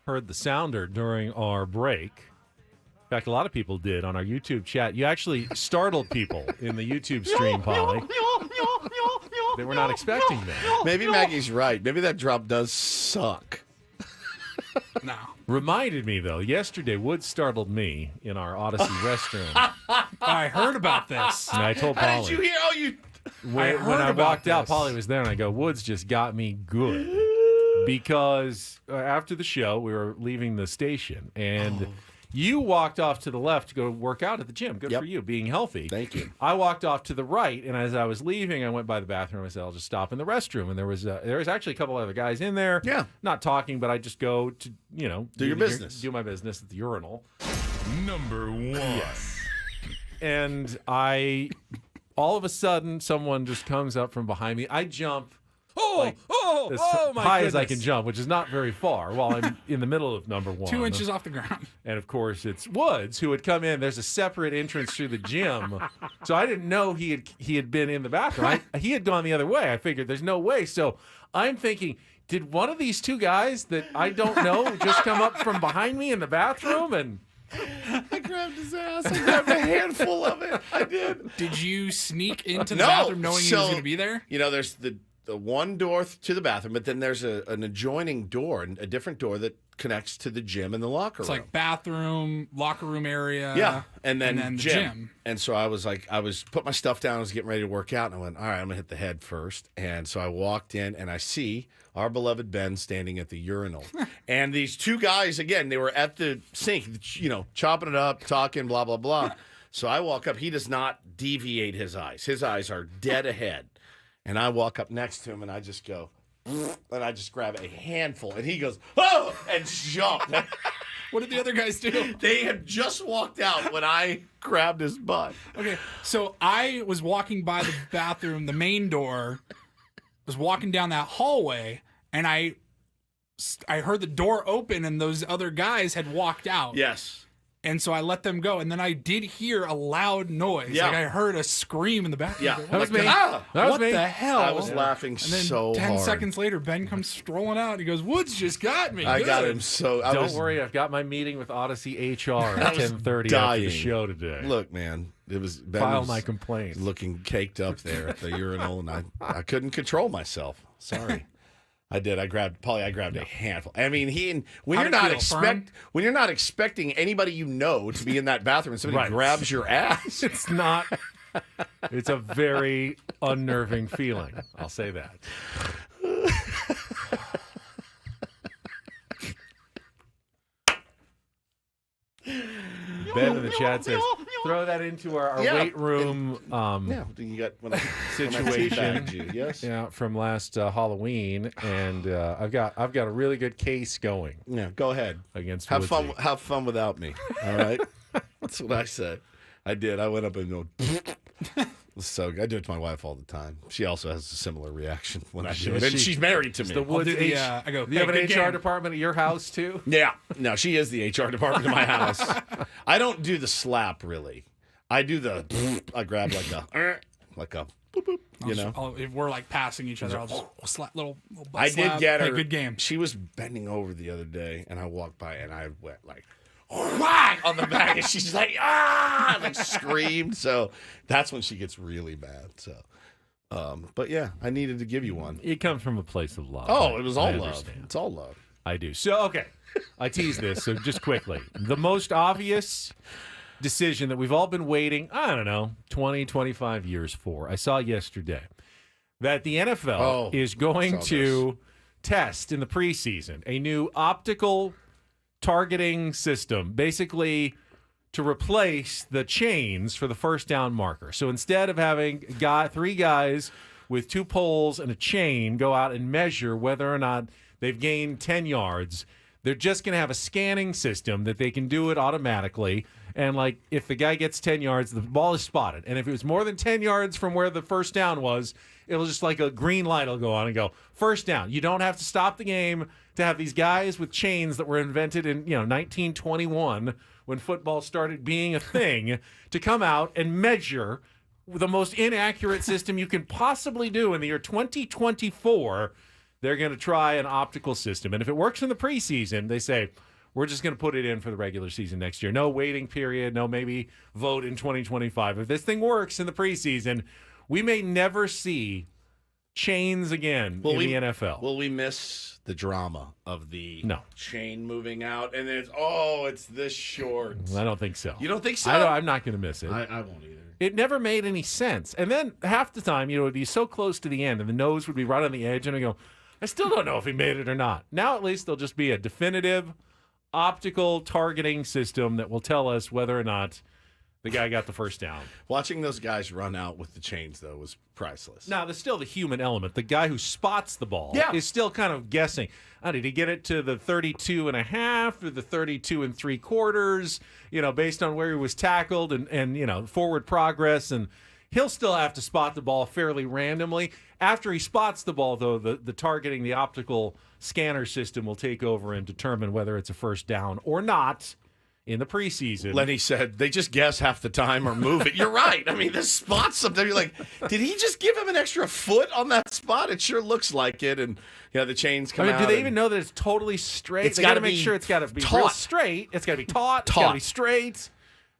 Heard the sounder during our break. In fact, a lot of people did on our YouTube chat. You actually startled people in the YouTube stream, Polly. They were not expecting that. Maybe Maggie's right. Maybe that drop does suck. No. Reminded me, though, yesterday Woods startled me in our Odyssey restroom. I heard about this. And I told Polly. How did you hear? Oh, you. When I walked out, Polly was there, and I go, Woods just got me good. Because after the show, we were leaving the station, and you walked off to the left to go work out at the gym. Good for you, being healthy. Thank you. I walked off to the right, and as I was leaving, I went by the bathroom. I said, I'll just stop in the restroom. And there was actually a couple other guys in there. Yeah. Not talking, but I just go to, do your business. Do my business at the urinal. Number 1. Yes. And all of a sudden, someone just comes up from behind me. I jump. My high goodness. as I can jump, which is not very far while I'm in the middle of number 1. 2 inches off the ground. And, of course, it's Woods who had come in. There's a separate entrance through the gym. So I didn't know he had been in the bathroom. He had gone the other way. I figured there's no way. So I'm thinking, did one of these 2 guys that I don't know just come up from behind me in the bathroom? And I grabbed his ass. I grabbed a handful of it. I did. Did you sneak into the bathroom knowing he was going to be there? There's the one door to the bathroom, but then there's an adjoining door, a different door that connects to the gym and the locker room. It's like bathroom, locker room area. Yeah, and then the gym. And so I put my stuff down. I was getting ready to work out, and I went, all right, I'm gonna hit the head first. And so I walked in, and I see our beloved Ben standing at the urinal, and these 2 guys again. They were at the sink, chopping it up, talking, blah blah blah. So I walk up. He does not deviate his eyes. His eyes are dead ahead. And I walk up next to him, and I just go, and I just grab a handful, and he goes, oh, and jump. What did the other guys do? They had just walked out when I grabbed his butt. Okay, so I was walking by the bathroom, the main door, was walking down that hallway, and I heard the door open, and those other guys had walked out. Yes. And so I let them go, and then I did hear a loud noise. Yeah. Like I heard a scream in the bathroom. Yeah. That was me. What the hell? I was laughing And then so 10 hard. seconds later, Ben comes strolling out. He goes, Woods just got me. I Good. got him so... don't worry, I've got my meeting with Odyssey HR at 10:30 after the show today. Look, man, it was... Ben File was my complaint. looking caked up there at the urinal, and I couldn't control myself. Sorry. I did. I grabbed a handful. I mean, when you're not expecting anybody to be in that bathroom, and somebody grabs your ass, it's not. It's a very unnerving feeling. I'll say that. Ben in the chat says, throw that into our weight room you got situation. Yes. Yeah, from last Halloween, and I've got a really good case going. Yeah, go ahead. Against have Woodsy. fun without me. All right. That's what I said. I did. I went up and go. So I do it to my wife all the time. She also has a similar reaction when I do it. And she's married to me. The Woods I go, do you have an HR department at your house too? Yeah. No, she is the HR department in my house. I don't do the slap really. I do the. I grab like a boop, boop, If we're like passing each other, I'll just slap little butt I slap. did get her. Hey, good game. She was bending over the other day, and I walked by, and I went like, whack on the back, and she's like, like screamed. So that's when she gets really mad. So, but yeah, I needed to give you one. It comes from a place of love. Oh, it was all I love. understand. It's all love. I do. So, okay. I teased this, so just quickly. The most obvious decision that we've all been waiting, 20, 25 years for. I saw yesterday that the NFL is going to test in the preseason a new optical targeting system, basically to replace the chains for the first down marker. So instead of having 3 guys with 2 poles and a chain go out and measure whether or not they've gained 10 yards, they're just going to have a scanning system that they can do it automatically. And like if the guy gets 10 yards, the ball is spotted. And if it was more than 10 yards from where the first down was, it'll just like a green light will go on and go, first down. You don't have to stop the game to have these guys with chains that were invented in 1921 when football started being a thing to come out and measure the most inaccurate system you can possibly do in the year 2024 they're going to try an optical system. And if it works in the preseason, they say, we're just going to put it in for the regular season next year. No waiting period, no maybe vote in 2025. If this thing works in the preseason, we may never see chains again in the NFL. Will we miss the drama of the No. chain moving out? And then it's this short. I don't think so. You don't think so? I'm not going to miss it. I won't either. It never made any sense. And then half the time, it would be so close to the end, and the nose would be right on the edge, and I go, I still don't know if he made it or not. Now at least there'll just be a definitive optical targeting system that will tell us whether or not the guy got the first down. Watching those guys run out with the chains, though, was priceless. Now, there's still the human element. The guy who spots the ball is still kind of guessing. Oh, did he get it to the 32 and a half or the 32 and 3/4, based on where he was tackled and forward progress. And he'll still have to spot the ball fairly randomly. After he spots the ball, though, the targeting, the optical scanner system will take over and determine whether it's a first down or not in the preseason. Lenny said they just guess half the time or move it. You're right. I mean, this spot sometimes you're like, did he just give him an extra foot on that spot? It sure looks like it. And the chains come out. Do they even know that it's totally straight? They got to make sure it's got to be real straight. It's got to be taut. It's got to be straight.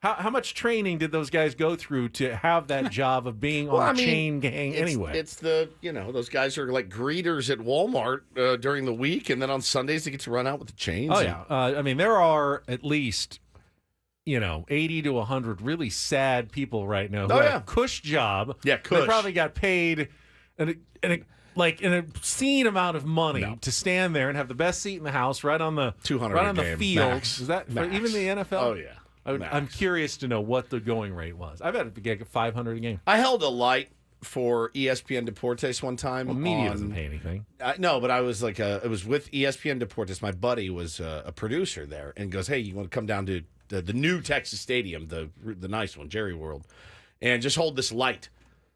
How much training did those guys go through to have that job of being on the chain gang anyway? It's those guys are like greeters at Walmart during the week, and then on Sundays they get to run out with the chains. Oh, yeah. There are at least, 80 to 100 really sad people right now who have a cush job. Yeah, cush. They probably got paid an obscene amount of money to stand there and have the best seat in the house right on the 200 right on the game, field. max. Is that for Max. even the NFL? Oh, yeah. I'm curious to know what the going rate was. I bet it get 500 a game. I held a light for ESPN Deportes one time. Well, media doesn't pay anything. No, but I was it was with ESPN Deportes. My buddy was a producer there and goes, hey, you want to come down to the new Texas Stadium, the nice one, Jerry World, and just hold this light.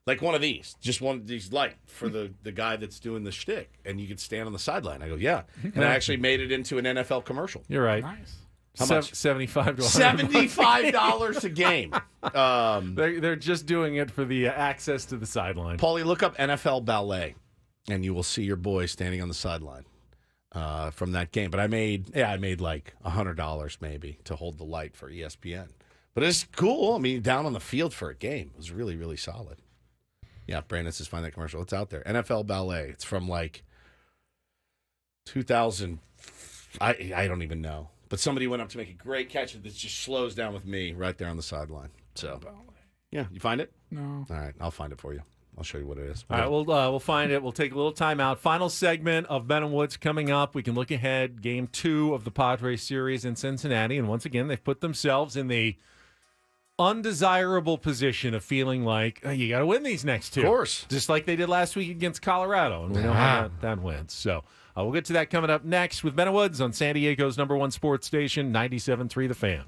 Like one of these, just one of these light for the guy that's doing the shtick, and you could stand on the sideline. I go, yeah. And I actually made it into an NFL commercial. You're right. Nice. How much? $75 $75 a game. They're just doing it for the access to the sideline. Paulie, look up NFL Ballet, and you will see your boy standing on the sideline from that game. But I made like $100 maybe to hold the light for ESPN. But it's cool. I mean, down on the field for a game. It was really, really solid. Yeah, Brandon says find that commercial. It's out there. NFL Ballet. It's from like 2000. I don't even know. But somebody went up to make a great catch that just slows down with me right there on the sideline. So, yeah, you find it? No. All right, I'll find it for you. I'll show you what it is. All right, we'll find it. We'll take a little time out. Final segment of Ben and Woods coming up. We can look ahead. Game 2 of the Padres series in Cincinnati. And once again, they've put themselves in the undesirable position of feeling like you got to win these next 2. Of course. Just like they did last week against Colorado. And we know how that went. So we'll get to that coming up next with Ben and Woods on San Diego's #1 sports station, 97.3 The Fan.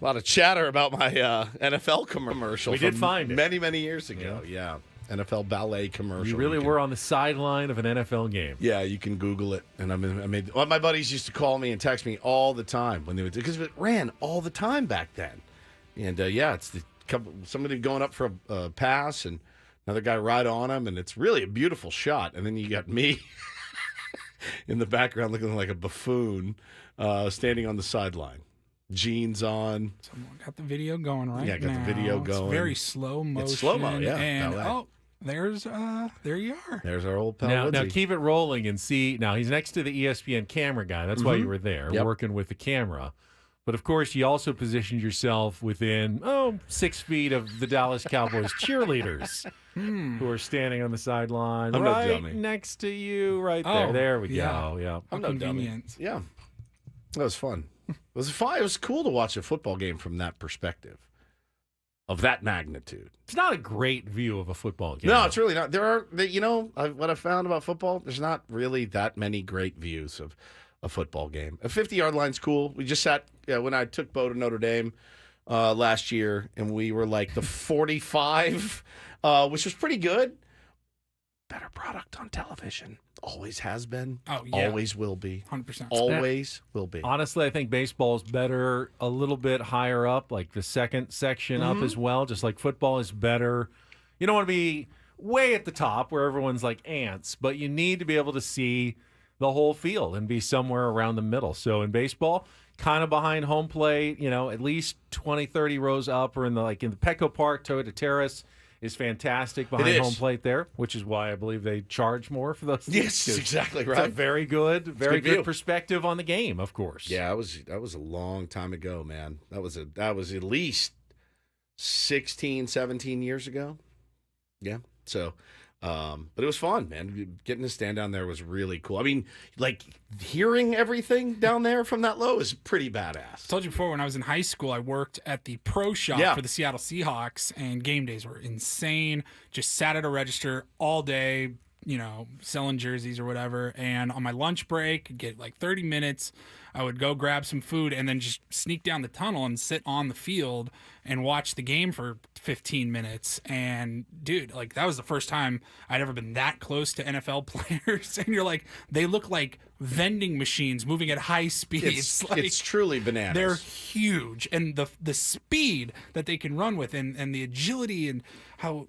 A lot of chatter about my NFL commercial. We did find it many years ago. Yeah. NFL ballet commercial. You really were on the sideline of an NFL game. Yeah, you can Google it. And my buddies used to call me and text me all the time when they would, because it ran all the time back then. And it's somebody going up for a pass and another guy right on him, and it's really a beautiful shot. And then you got me in the background looking like a buffoon standing on the sideline. Jeans on. Someone got the video going right now. Yeah, got the video going. It's very slow motion. It's slow-mo, yeah. And, there you are. There's our old pal Now keep it rolling and see. Now, he's next to the ESPN camera guy. That's why you were there, working with the camera. But, of course, you also positioned yourself within, 6 feet of the Dallas Cowboys cheerleaders who are standing on the sideline I'm right no dummy. next to you right there. There we go. Yeah. I'm no dummy. Yeah. That was fun. It was fun. It was cool to watch a football game from that perspective, of that magnitude. It's not a great view of a football game. No, it's really not. What I found about football, there's not really that many great views of a football game. A 50-yard line's cool. We just sat, when I took Bo to Notre Dame last year, and we were like the 45, which was pretty good. Better product on television. Always has been. Oh, yeah. Always will be. 100%. Always will be. Honestly, I think baseball's better a little bit higher up, like the second section up as well, just like football is better. You don't want to be way at the top where everyone's like ants, but you need to be able to see the whole field and be somewhere around the middle. So in baseball, kind of behind home plate, at least 20, 30 rows up, or in the Petco Park, Toyota Terrace is fantastic behind home plate there, which is why I believe they charge more for those. Yes, exactly right. It's a very good perspective on the game, of course. Yeah, that was a long time ago, man. That was at least 16, 17 years ago. Yeah. So, but it was fun, man. Getting to stand down there was really cool. I mean, hearing everything down there from that low is pretty badass. I told you before, when I was in high school, I worked at the pro shop for the Seattle Seahawks, and game days were insane. Just sat at a register all day, selling jerseys or whatever. And on my lunch break, get 30 minutes, I would go grab some food and then just sneak down the tunnel and sit on the field and watch the game for 15 minutes. And dude, that was the first time I'd ever been that close to NFL players. And you're like, they look like vending machines moving at high speeds. It's truly bananas. They're huge. And the speed that they can run with and the agility and how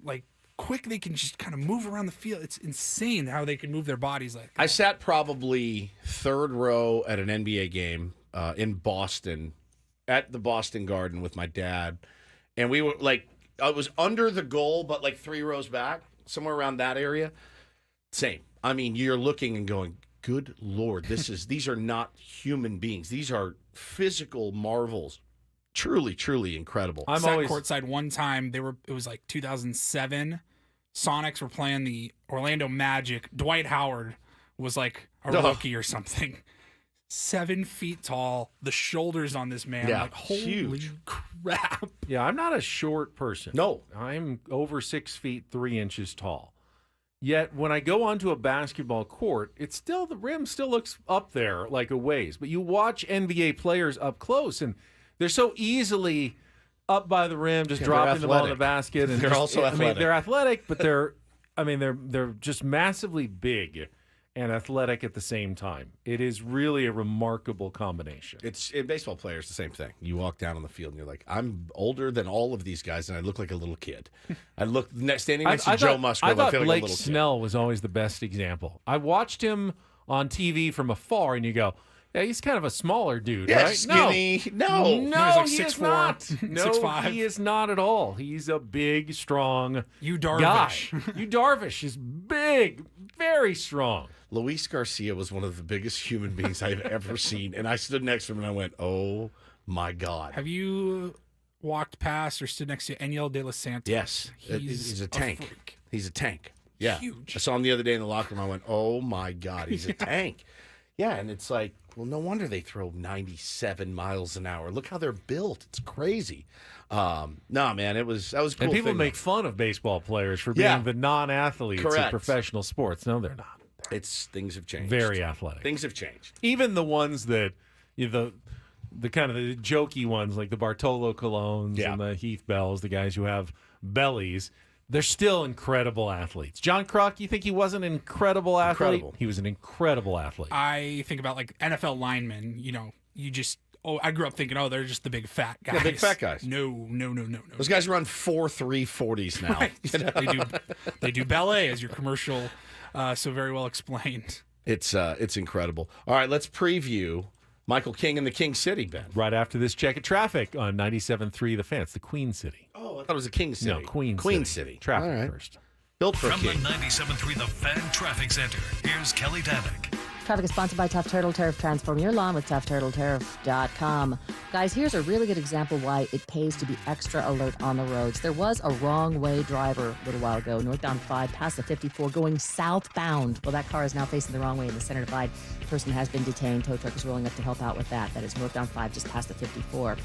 quick they can just kind of move around the field. It's insane how they can move their bodies like that. I sat probably third row at an NBA game in Boston, at the Boston Garden with my dad. And we were I was under the goal, but 3 rows back, somewhere around that area. Same. I mean, you're looking and going, good Lord, these are not human beings. These are physical marvels. Truly, truly incredible. I sat courtside one time. It was 2007. Sonics were playing the Orlando Magic. Dwight Howard was a rookie or something. 7 feet tall. The shoulders on this man, holy huge. crap. Yeah, I'm not a short person. No. I'm over 6 feet 3 inches tall. Yet when I go onto a basketball court, the rim still looks up there like a ways. But you watch NBA players up close, and they're so easily up by the rim, just dropping the ball in the basket. And they're also athletic. I mean, they're athletic, but they're just massively big and athletic at the same time. It is really a remarkable combination. It's in baseball players, the same thing. You walk down on the field and you're like, I'm older than all of these guys, and I look like a little kid. I look standing next to Joe Musgrove. I thought feel like Blake a little Snell was always the best example. I watched him on TV from afar, and you go, yeah, he's kind of a smaller dude, right? Skinny. No, he's he is not. No, 6'5". he is not at all. He's a big, strong Darvish. guy. Yu Darvish is big, very strong. Luis Garcia was one of the biggest human beings I've ever seen, and I stood next to him and I went, "Oh my God!" Have you walked past or stood next to Eniel De Los Santos? Yes, he's a tank. Freak. He's a tank. Yeah, huge. I saw him the other day in the locker room. I went, "Oh my God, he's a tank." Yeah, and it's like, well, no wonder they throw 97 miles an hour. Look how they're built. It's crazy. No, man, that was a cool. And people thing, make fun of baseball players for being the non-athletes of professional sports. No, they're not. Things have changed. Very athletic. Things have changed. Even the ones that the the kind of the jokey ones like the Bartolo Colons and the Heath Bells, the guys who have bellies, they're still incredible athletes. John Kruk, you think he wasn't an incredible athlete? Incredible. He was an incredible athlete. I think about like NFL linemen. I grew up thinking, they're just the big fat guys. Yeah, big fat guys. No. Those guys run 4.3 40s now. Right. They do ballet, as your commercial so very well explained. It's incredible. All right, let's preview Michael King in the King City, Ben. Right after this check of traffic on 97.3 The Fan. It's the Queen City. Oh, I thought it was the King City. No, Queen City. Traffic All right. first. Built for From King. the 97.3 The Fan Traffic Center, here's Kelly Danick. Traffic is sponsored by Tough Turtle Turf. Transform your lawn with ToughTurtleTurf.com. Guys, here's a really good example why it pays to be extra alert on the roads. There was a wrong-way driver a little while ago, northbound 5, past the 54, going southbound. Well, that car is now facing the wrong way in the center divide. The person has been detained. Tow truck is rolling up to help out with that. That is northbound 5, just past the 54.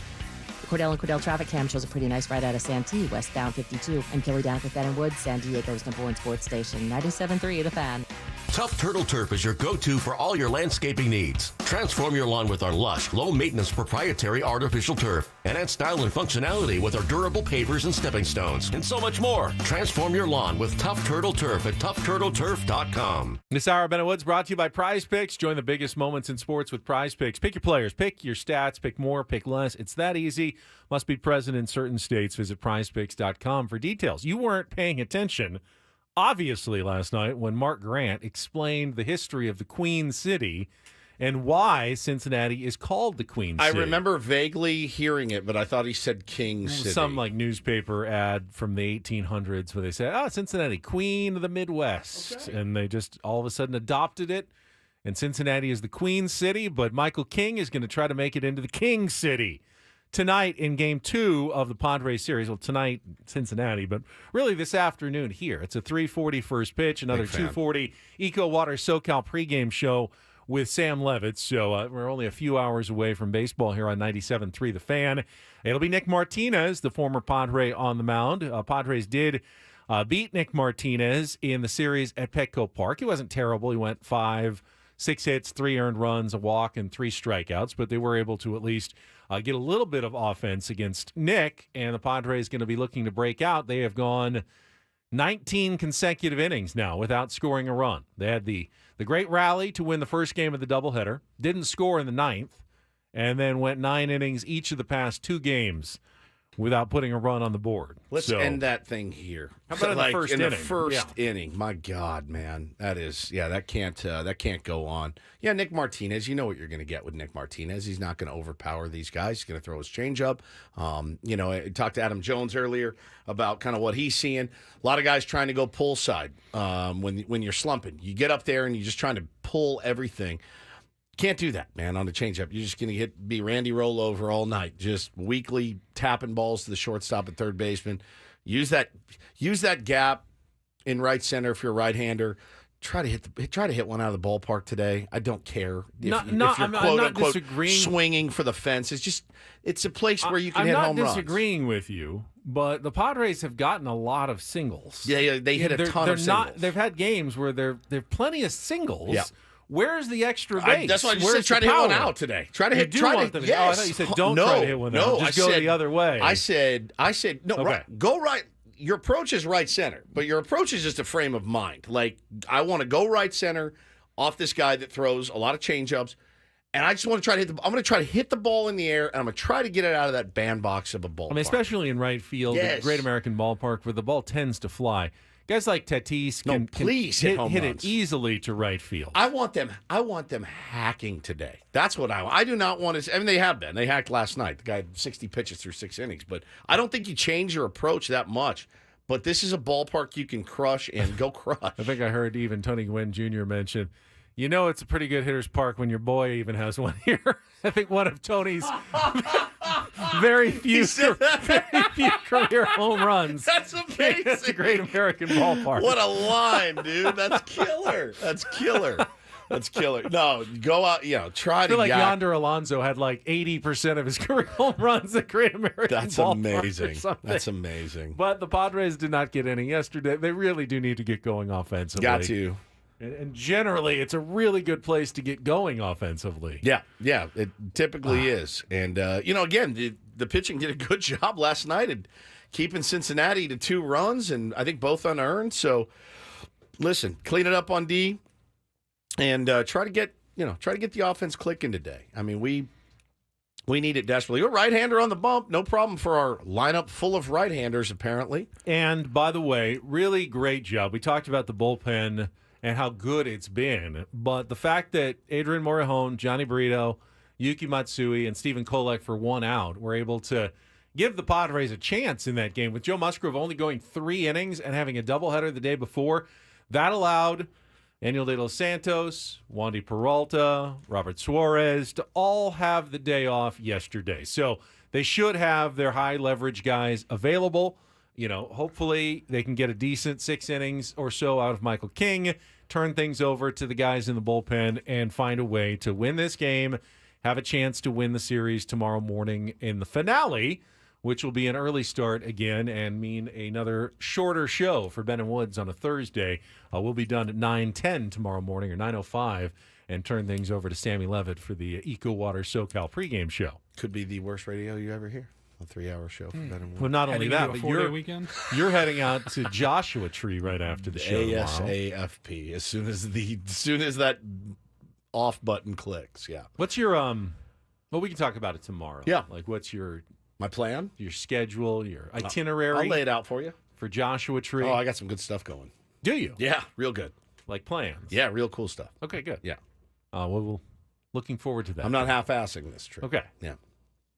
The Cordell and Cordell traffic cam shows a pretty nice ride out of Santee, westbound 52. I'm Kelly Danick with Ben & Woods, San Diego's #1 sports station, 97.3 The Fan. Tough Turtle Turf is your go-to for all your landscaping needs. Transform your lawn with our lush, low-maintenance proprietary artificial turf. And add style and functionality with our durable pavers and stepping stones. And so much more. Transform your lawn with Tough Turtle Turf at ToughTurtleTurf.com. This hour of Ben & Woods brought to you by Prize Picks. Join the biggest moments in sports with Prize Picks. Pick your players, pick your stats, pick more, pick less. It's that easy. Must be present in certain states. Visit PrizePicks.com for details. You weren't paying attention, obviously, last night when Mark Grant explained the history of the Queen City and why Cincinnati is called the Queen City. I remember vaguely hearing it, but I thought he said King City. Some like newspaper ad from the 1800s where they said, Cincinnati, Queen of the Midwest. Okay. And they just all of a sudden adopted it. And Cincinnati is the Queen City, but Michael King is going to try to make it into the King City. Tonight in Game 2 of the Padres series. Well, tonight, Cincinnati, but really this afternoon here. It's a 3:40 first pitch, another 2:40 Eco Water SoCal pregame show with Sam Levitz. So we're only a few hours away from baseball here on 97.3 The Fan. It'll be Nick Martinez, the former Padre, on the mound. Padres did beat Nick Martinez in the series at Petco Park. He wasn't terrible. He went 6 hits, 3 earned runs, a walk, and 3 strikeouts, but they were able to at least get a little bit of offense against Nick, and the Padres going to be looking to break out. They have gone 19 consecutive innings now without scoring a run. They had the great rally to win the first game of the doubleheader, didn't score in the 9th, and then went 9 innings each of the past 2 games without putting a run on the board. Let's end that thing here. How about in the first inning? In the first inning, my God, man, that can't go on. Yeah, Nick Martinez, you know what you're going to get with Nick Martinez. He's not going to overpower these guys. He's going to throw his changeup. I talked to Adam Jones earlier about kind of what he's seeing. A lot of guys trying to go pull side when you're slumping. You get up there and you're just trying to pull everything. Can't do that, man, on the changeup. You're just going to be Randy Rollover all night, just weakly tapping balls to the shortstop and third baseman. Use that gap in right center if you're a right-hander. Try to hit one out of the ballpark today. I don't care if you're I'm not disagreeing. Swinging for the fence. It's a place where you can hit home runs. I'm not disagreeing with you, but the Padres have gotten a lot of singles. Yeah, they hit a ton of singles. They've had games where they've plenty of singles. Yeah. Where's the extra base? That's why I just said try to hit one out today. Try to hit. Yes. Oh, I thought you said don't try to hit one out. Just go the other way. I said no. Okay. Right, go right. Your approach is right center, but your approach is just a frame of mind. Like I want to go right center off this guy that throws a lot of changeups, and I just want to try to hit. I'm going to try to hit the ball in the air, and I'm going to try to get it out of that bandbox of a ball. I mean, especially in right field, the Great American Ballpark, where the ball tends to fly. Guys like Tatis can hit it easily to right field. I want them hacking today. That's what I want. I do not want to. I mean, they have been. They hacked last night. The guy had 60 pitches through 6 innings. But I don't think you change your approach that much. But this is a ballpark you can crush and go crush. I think I heard even Tony Gwynn Jr. mention, it's a pretty good hitter's park when your boy even has one here. I think one of Tony's very few career home runs. That's amazing. It's a Great American Ballpark. What a line, dude. That's killer. That's killer. No, go out, try to. I feel like Yonder Alonso had like 80% of his career home runs at Great American Ballpark. That's amazing. But the Padres did not get any yesterday. They really do need to get going offensively. Got to. And generally, it's a really good place to get going offensively. Yeah, it typically is. And, again, the pitching did a good job last night at keeping Cincinnati to 2 runs, and I think both unearned. So, listen, clean it up on D and try to get the offense clicking today. I mean, we need it desperately. We're right-hander on the bump. No problem for our lineup full of right-handers, apparently. And, by the way, really great job. We talked about the bullpen and how good it's been. But the fact that Adrian Morejon, Johnny Brito, Yuki Matsui, and Stephen Kolek for 1 out were able to give the Padres a chance in that game, with Joe Musgrove only going 3 innings and having a doubleheader the day before, that allowed Daniel De Los Santos, Wandy Peralta, Robert Suarez to all have the day off yesterday. So they should have their high-leverage guys available. Hopefully they can get a decent 6 innings or so out of Michael King, turn things over to the guys in the bullpen, and find a way to win this game, have a chance to win the series tomorrow morning in the finale, which will be an early start again and mean another shorter show for Ben and Woods on a Thursday. We'll be done at 9:10 tomorrow morning, or 9:05, and turn things over to Sammy Levitt for the Eco Water SoCal pregame show. Could be the worst radio you ever hear. A 3-hour show for Ben and Woods. Well, not only that, but weekend? You're heading out to Joshua Tree right after the show tomorrow. ASAFP. As soon as that off button clicks, yeah. What's your well, we can talk about it tomorrow. Yeah. Like, what's my plan? Your schedule, your itinerary? I'll lay it out for you. For Joshua Tree. Oh, I got some good stuff going. Do you? Yeah, real good. Like plans? Yeah, real cool stuff. Okay, good. Yeah. We'll looking forward to that. I'm not half-assing this trip. Okay. Yeah.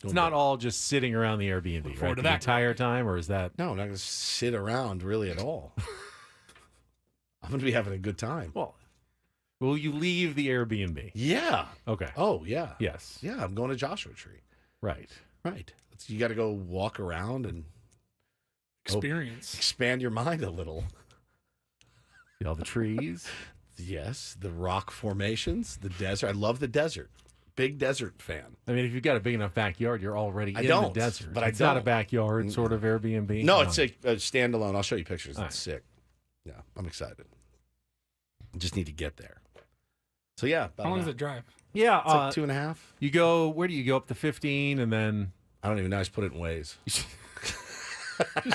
It's not all just sitting around the Airbnb, right? The entire time, or is that? No, I'm not going to sit around really at all. I'm going to be having a good time. Well, will you leave the Airbnb? Yeah. Okay. Oh, yeah. Yes. Yeah, I'm going to Joshua Tree. Right. You got to go walk around and expand your mind a little. See all the trees. Yes, the rock formations, the desert. I love the desert. Big desert fan. I mean, if you've got a big enough backyard, you're already in the desert. But it's not a backyard sort of Airbnb. No, it's a standalone. I'll show you pictures. It's sick. Yeah, I'm excited. I just need to get there. So, yeah. How long does it drive? Yeah. It's like 2.5. You go, where do you go? Up to 15 and then? I don't even know. I just put it in Waze.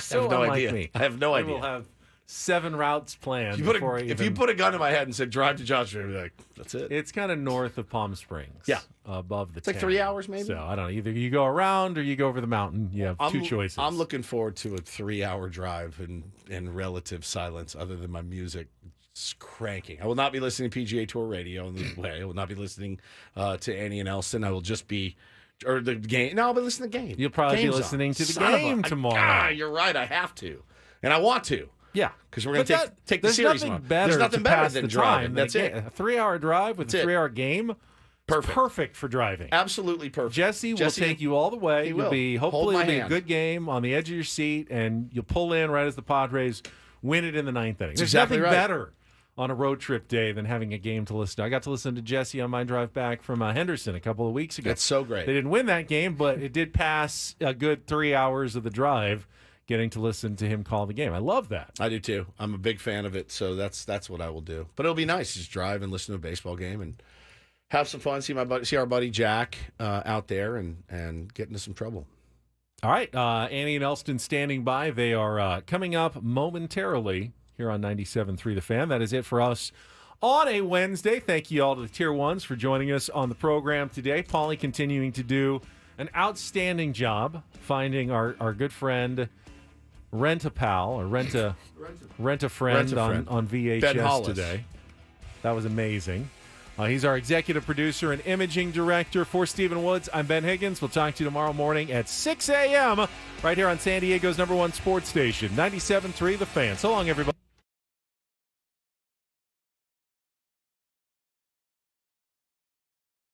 So I have no unlike idea. Me. I have no idea. We'll have 7 routes planned. If you put a gun in my head and said drive to Joshua, I'd be like, that's it. It's kind of north of Palm Springs. Yeah. Above the It's like town. 3 hours maybe. So I don't know. Either you go around or you go over the mountain. You have 2 choices. I'm looking forward to a 3-hour drive in relative silence other than my music cranking. I will not be listening to PGA Tour radio in the way. I will not be listening to Annie and Elson. I will just be or the game. No, I'll be listening to the game. You'll probably be listening to the game tomorrow. You're right. I have to. And I want to. Yeah. Because we're going to take the series on. There's nothing better than driving. That's it. A 3-hour drive with a 3-hour game. Perfect for driving. Absolutely perfect. Jesse will take you all the way. He will. Hopefully it'll be a good game on the edge of your seat, and you'll pull in right as the Padres win it in the 9th inning. There's exactly nothing right. better on a road trip day than having a game to listen to. I got to listen to Jesse on my drive back from Henderson a couple of weeks ago. That's so great. They didn't win that game, but it did pass a good 3 hours of the drive getting to listen to him call the game. I love that. I do too. I'm a big fan of it, so that's what I will do. But it'll be nice to just drive and listen to a baseball game and have some fun. See our buddy Jack out there and get into some trouble. All right, Annie and Elston standing by. They are coming up momentarily here on 97.3 The Fan. That is it for us on a Wednesday. Thank you all to the Tier 1s for joining us on the program today. Paulie continuing to do an outstanding job finding our good friend Rent-A-Pal or Rent-A-Friend on VHS today. That was amazing. He's our executive producer and imaging director. For Stephen Woods, I'm Ben Higgins. We'll talk to you tomorrow morning at 6 a.m. right here on San Diego's #1 sports station, 97.3 The Fan. So long, everybody.